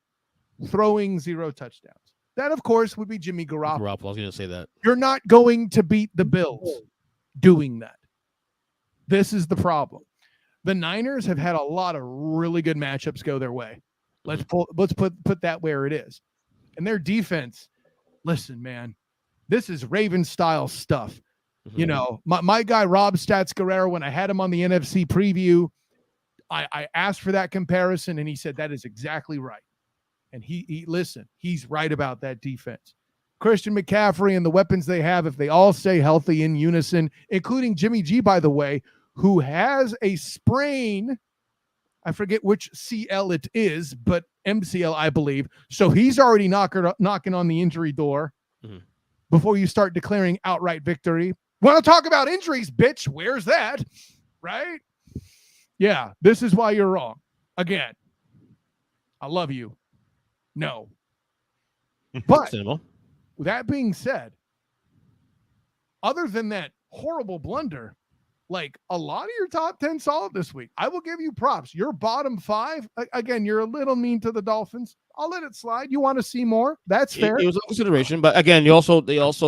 Throwing 0 touchdowns. That, of course, would be Jimmy Garoppolo. I was going to say that. You're not going to beat the Bills doing that. This is the problem. The Niners have had a lot of really good matchups go their way. Let's put that where it is. And their defense, listen, man, this is Raven style stuff. You know, my guy Rob Stats Guerrero, when I had him on the NFC preview, I asked for that comparison, and he said that is exactly right. And he listen, he's right about that defense. Christian McCaffrey and the weapons they have, if they all stay healthy in unison, including Jimmy G, by the way, who has a sprain. I forget which CL it is, but MCL, I believe. So he's already knocking on the injury door before you start declaring outright victory. Want to talk about injuries, bitch? Where's that? Right? Yeah, this is why you're wrong. Again, I love you. No. But with that being said, other than that horrible blunder, like a lot of your top 10 solid this week. I will give you props. Your bottom 5, again, you're a little mean to the Dolphins. I'll let it slide. You want to see more? That's fair. It was a consideration, but again, they also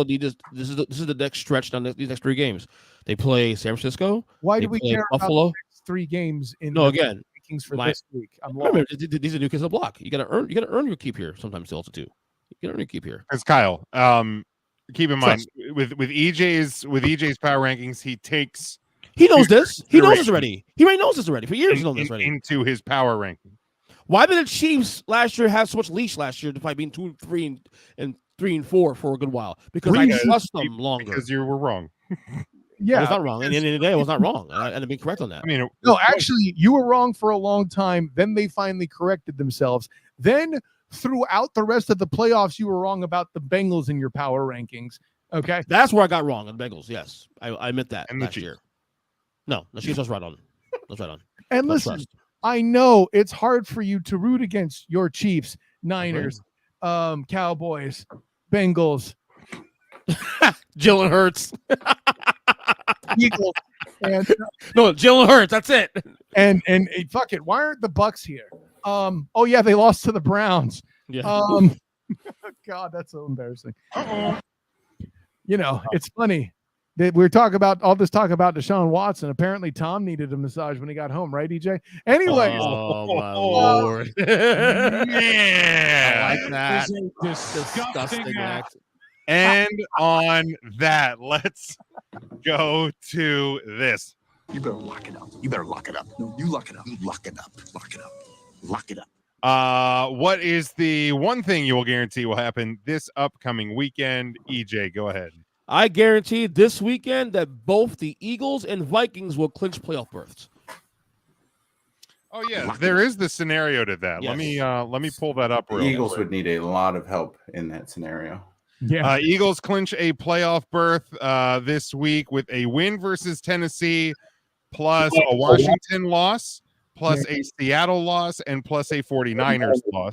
need this. This is the next stretch on these next 3 games. They play San Francisco. Why do we care Buffalo? about the next 3 games in again rankings for this week? Remember, these are new kids on the block. You got to earn your keep here. Sometimes also too. You got to earn your keep here. As Kyle, keep in mind with EJ's power rankings, he takes. He knows this. He knows this already. He already knows this already. For years, he knows this already. Into his power ranking. Why did the Chiefs last year have so much leash last year, despite being 2-3 and 3-4 for a good while? Because I trust them longer. Because you were wrong. Yeah, I was not wrong. And at the end of the day, I was not wrong. And I've been correct on that. I mean, no, actually, you were wrong for a long time. Then they finally corrected themselves. Then throughout the rest of the playoffs, you were wrong about the Bengals in your power rankings. Okay. That's where I got wrong on the Bengals. Yes, I admit that And the last Chiefs. year. No, the Chiefs was right on. That's right on. And Don't listen, trust. I know it's hard for you to root against your Chiefs, Niners, Cowboys, Bengals, Jalen Hurts. Eagles, and No, Jalen Hurts. That's it. and fuck it. Why aren't the Bucks here? Oh yeah, they lost to the Browns. Yeah. God, that's so embarrassing. You know, it's funny that we're talking about all this talk about Deshaun Watson. Apparently, Tom needed a massage when he got home, right, EJ? Anyways, Oh my Lord. Man. I like that. Is a disgusting act. And on that, let's go to this. You better lock it up. You better lock it up. No, you lock it up. You lock it up. Lock it up. Lock it up. What is the one thing you will guarantee will happen this upcoming weekend? EJ, go ahead. I guarantee this weekend that both the Eagles and Vikings will clinch playoff berths. Oh yeah, there is the scenario to that. Yes. Let me pull that up. The real Eagles quick. would need a lot of help in that scenario. yeah. Eagles clinch a playoff berth this week with a win versus Tennessee, plus a Washington loss, plus a Seattle loss, and plus a 49ers loss.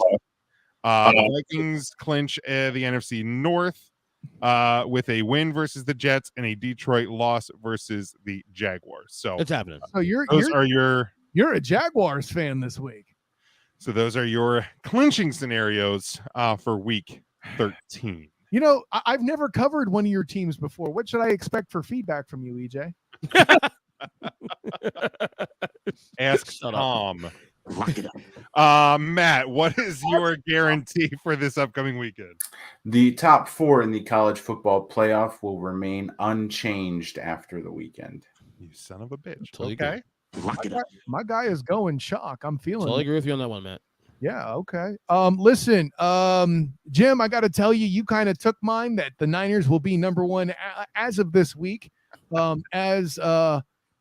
The Vikings clinch the NFC North with a win versus the Jets and a Detroit loss versus the Jaguars. So It's happening. So you're a Jaguars fan this week. So those are your clinching scenarios for week 13. You know, I've never covered one of your teams before. What should I expect for feedback from you, EJ? Ask Shut up. Tom. Lock it up. Matt, what is your guarantee for this upcoming weekend? The top 4 in the college football playoff will remain unchanged after the weekend. You son of a bitch. Totally Okay. Lock it up. My guy is going shock. I'm feeling Totally it. agree with you on that one, Matt. Yeah, okay. Listen, Jim, I got to tell you, you kind of took mine that the Niners will be number 1 as of this week, as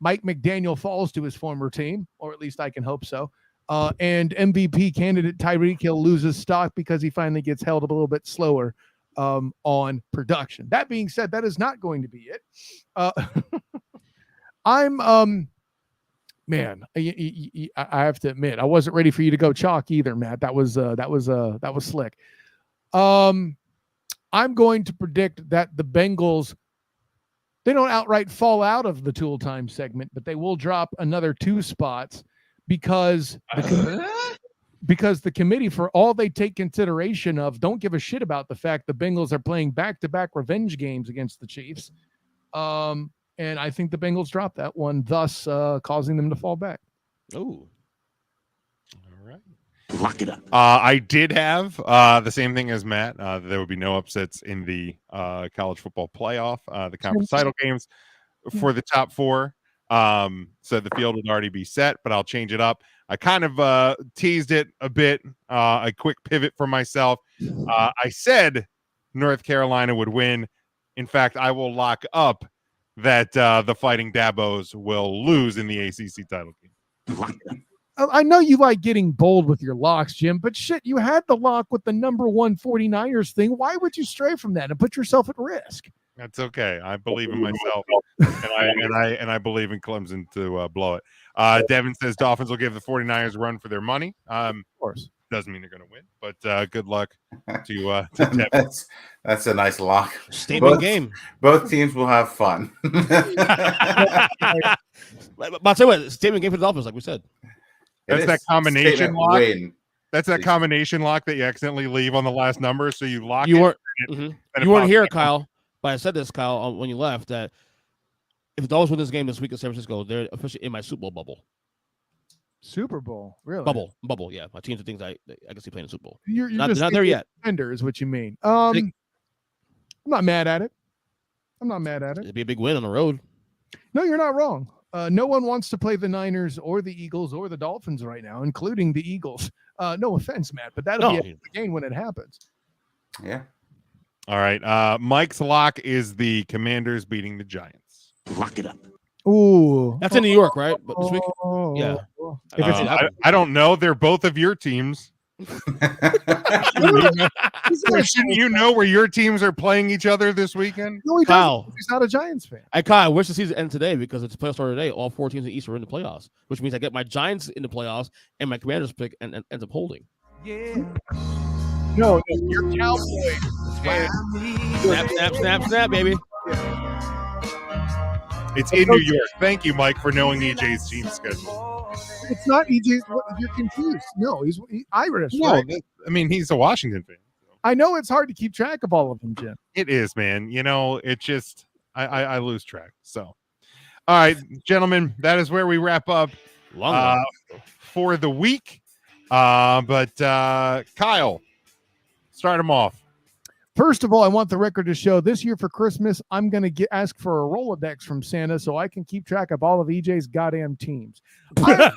Mike McDaniel falls to his former team, or at least I can hope so. And MVP candidate Tyreek Hill loses stock because he finally gets held a little bit slower on production. That being said, that is not going to be it. Man, I have to admit, I wasn't ready for you to go chalk either, Matt. That was slick. I'm going to predict that the Bengals, they don't outright fall out of the Tool Time segment, but they will drop another 2 spots because the committee, for all they take consideration of, don't give a shit about the fact the Bengals are playing back-to-back revenge games against the Chiefs. And I think the Bengals dropped that one, thus causing them to fall back. Oh, All right. Lock it up. I did have the same thing as Matt. There would be no upsets in the college football playoff, the conference title games for the top 4. So the field would already be set, but I'll change it up. I kind of teased it a bit, a quick pivot for myself. I said North Carolina would win. In fact, I will lock up that the Fighting Dabos will lose in the ACC title game. Lock it up. I know you like getting bold with your locks, Jim, but shit, you had the lock with the number 1 49ers thing. Why would you stray from that and put yourself at risk? That's okay. I believe in myself, and I believe in Clemson to blow it. Devin says Dolphins will give the 49ers a run for their money. Of course. Doesn't mean they're going to win, but good luck to Devin. That's a nice lock. statement game. Both teams will have fun. But I'll tell you what, statement game for the Dolphins, like we said. That's that combination Statement lock. win. That's that combination lock that you accidentally leave on the last number, so you lock You it. weren't, and it you weren't pops here, out. Kyle, but I said this, Kyle, when you left, that if the Dolphins win this game this week in San Francisco, they're officially in my Super Bowl bubble. Super Bowl, really? Bubble, yeah. My teams are things I can see playing in the Super Bowl. You're Not just there yet. Defender is what you mean. I'm not mad at it. It'd be a big win on the road. No, you're not wrong. No one wants to play the Niners or the Eagles or the Dolphins right now, including the Eagles. No offense, Matt, but that'll be a game when it happens. Yeah. All right. Mike's lock is the Commanders beating the Giants. Lock it up. Ooh. That's in New York, right? But this week? Oh, Yeah. oh. If it's I don't know. They're both of your teams. Shouldn't you know where your teams are playing each other this weekend? No, he Kyle. doesn't. He's not a Giants fan. Kyle, I wish the season ended today because it's playoff started today. All 4 teams in the East are in the playoffs, which means I get my Giants in the playoffs and my Commanders pick and ends up holding. Yeah. No, you're Cowboys. Snap, baby. It's in New York. Thank you, Mike, for knowing EJ's team schedule. It's not EJ's. You're confused. No, he's Irish. No, Right? I mean, he's a Washington fan. I know it's hard to keep track of all of them, Jim. It is, man. You know, it just I lose track. So, all right, gentlemen, that is where we wrap up for the week. But Kyle, start him off. First of all, I want the record to show this year for Christmas, I'm going to ask for a Rolodex from Santa so I can keep track of all of EJ's goddamn teams. I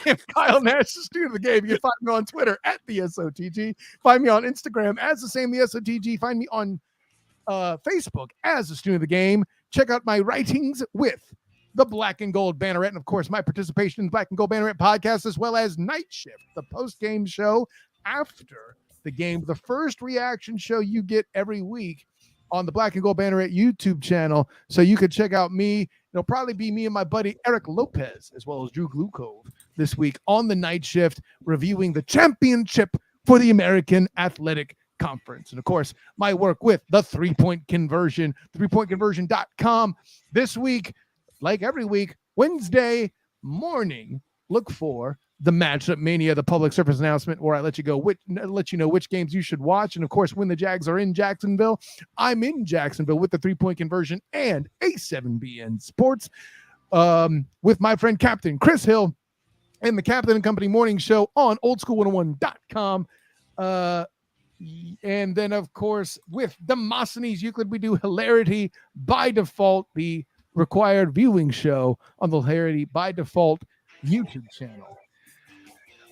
am Kyle Nash, the student of the game. You can find me on Twitter at the SOTG. Find me on Instagram as the same, the SOTG. Find me on Facebook as the student of the game. Check out my writings with the Black and Gold Banneret, and of course, my participation in the Black and Gold Banneret podcast, as well as Night Shift, the post-game show after the game, the first reaction show you get every week on the Black and Gold Banneret YouTube channel. So you could check out me. It'll probably be me and my buddy Eric Lopez, as well as Drew Glukov this week on the Night Shift, reviewing the championship for the American Athletic Conference. And of course, my work with the 3-Point Conversion, 3pointconversion.com. This week, like every week, Wednesday morning, look for the Matchup Mania, the public service announcement where I let you know which games you should watch. And of course, when the Jags are in Jacksonville, I'm in Jacksonville with the 3-Point Conversion and A7BN Sports with my friend Captain Chris Hill and the Captain and Company Morning Show on oldschool101.com. And then, of course, with Demosthenes Euclid, we do Hilarity by Default, the required viewing show on the Hilarity by Default YouTube channel.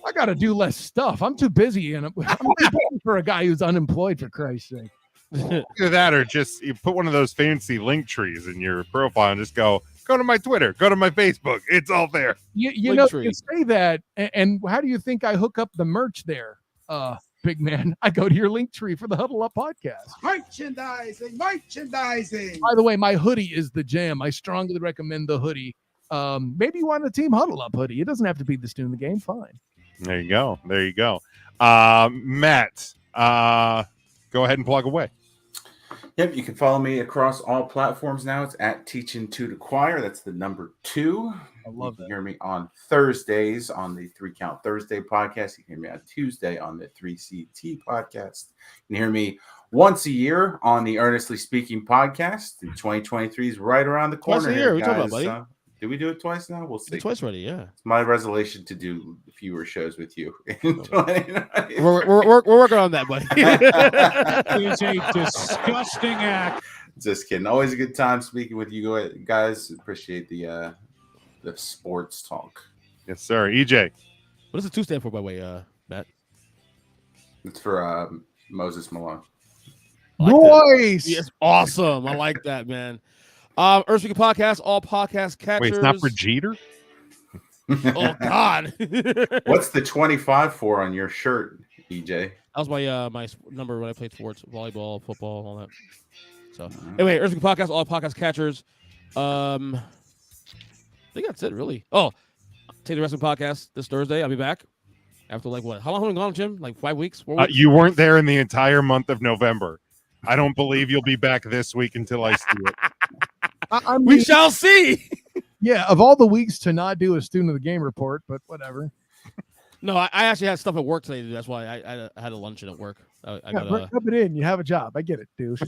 I got to do less stuff. I'm too busy, and I'm too busy for a guy who's unemployed, for Christ's sake. Either that or just you put one of those fancy link trees in your profile and just go to my Twitter, go to my Facebook. It's all there. You know, you say that, and how do you think I hook up the merch there, big man? I go to your link tree for the Huddle Up podcast. Merchandising. By the way, my hoodie is the jam. I strongly recommend the hoodie. Maybe you want a Team Huddle Up hoodie. It doesn't have to be the student of the game. Fine. There you go. Matt, go ahead and plug away. Yep, you can follow me across all platforms now. It's at Teaching 2 to Choir. That's the number 2. I love that. You can hear me on Thursdays on the 3 Count Thursday podcast. You can hear me on Tuesday on the 3CT podcast. You can hear me once a year on the Earnestly Speaking podcast. 2023 is right around the corner. Twice a year. What talking about, buddy? Did we do it twice now? We'll see. Twice already, yeah. It's my resolution to do fewer shows with you. We're working on that, buddy. It's a disgusting act. Just kidding. Always a good time speaking with you guys. Appreciate the sports talk. Yes, sir. EJ. What does the 2 stand for, by the way, Matt? It's for Moses Malone. Nice. Yes, awesome. I like that, man. Earth Speaking Podcast, all podcast catchers. Wait, it's not for Jeter? Oh, God. What's the 25 for on your shirt, EJ? That was my number when I played sports, volleyball, football, all that. So, anyway, Earth Speaking Podcast, all podcast catchers. I think that's it, really. Oh, Take the Wrestling Podcast this Thursday. I'll be back after, like, what? How long have we gone, Jim? Like 5 weeks? 4 weeks? You weren't there in the entire month of November. I don't believe you'll be back this week until I see it. I mean, we shall see. Yeah, of all the weeks to not do a student of the game report, but whatever. No, I actually had stuff at work today to do. That's why I had a luncheon at work. I got rub it in. You have a job. I get it, dude.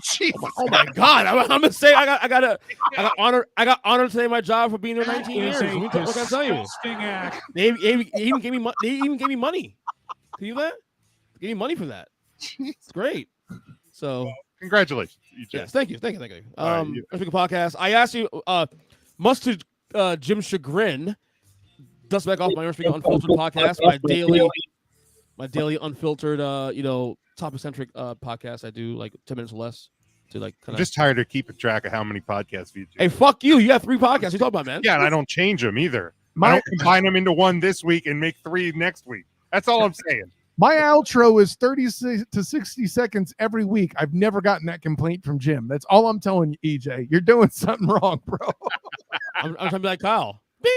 Oh my God! I'm gonna say I got honored today. My job for being there 19 years. What can I tell you? They even gave me money. They even gave me money. Can you do that? They gave me money for that. It's great. So congratulations. Yes, thank you. Speaking podcast. I asked you, much to Jim's chagrin, dust back off my Earth Speaking Unfiltered podcast, my daily unfiltered, topic-centric podcast. I do like 10 minutes or less to like. I'm just tired of keeping track of how many podcasts you do. Hey, fuck you! You have 3 podcasts. What you talking about, man? Yeah, and I don't change them either. I don't combine them into one this week and make 3 next week. That's all I'm saying. My outro is 30 to 60 seconds every week. I've never gotten that complaint from Jim. That's all I'm telling you, EJ. You're doing something wrong, bro. I'm trying to be like Kyle. Bing.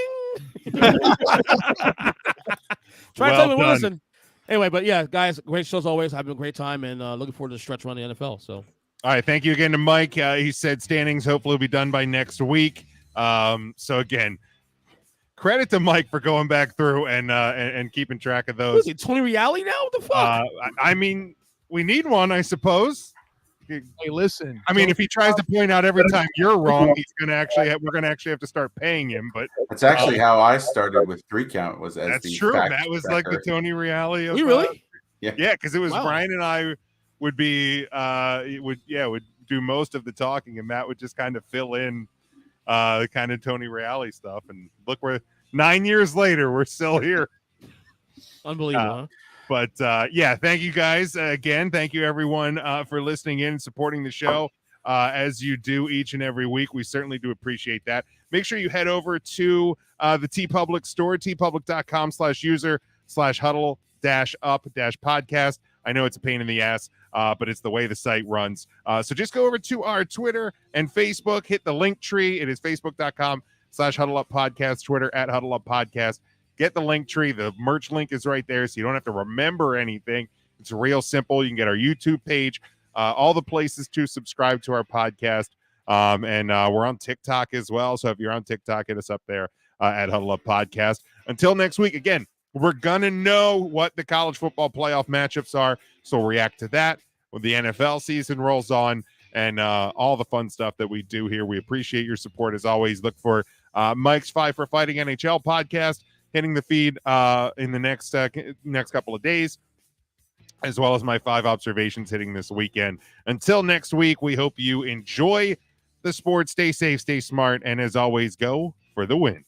Try to Well tell me, done. listen. Anyway, but yeah, guys, great show as always. Having a great time and looking forward to the stretch run in the NFL. So, all right, thank you again to Mike. He said standings hopefully will be done by next week. So again, credit to Mike for going back through and keeping track of those. Tony Reale now? What the fuck? I mean, we need one, I suppose. Hey, listen. I mean, if he tries to point out every time you're wrong, we're gonna actually have to start paying him. But that's actually how I started with 3 count. Was as that's the true. fact That was checker. like the Tony Reale. Of, you really? Yeah, because it was Brian and I would be would do most of the talking, and Matt would just kind of fill in the kind of Tony Reale stuff. And look, we're 9 years later, we're still here. Unbelievable, huh? But yeah, thank you guys again. Thank you everyone for listening in and supporting the show as you do each and every week. We certainly do appreciate that. Make sure you head over to the TeePublic store, tpublic.com/user/huddle-up-podcast. I know it's a pain in the ass, but it's the way the site runs. So just go over to our Twitter and Facebook, hit the link tree. It is facebook.com/huddle-up-podcast, Twitter @huddle-up-podcast. Get the link tree. The merch link is right there, so you don't have to remember anything. It's real simple. You can get our YouTube page, all the places to subscribe to our podcast. And we're on TikTok as well. So if you're on TikTok, hit us up there at Huddle Up Podcast. Until next week, again, we're going to know what the college football playoff matchups are. So we'll react to that when the NFL season rolls on and all the fun stuff that we do here. We appreciate your support as always. Look for Mike's 5 for Fighting NHL podcast hitting the feed in the next couple of days, as well as my 5 observations hitting this weekend. Until next week, we hope you enjoy the sport. Stay safe, stay smart, and as always, go for the win.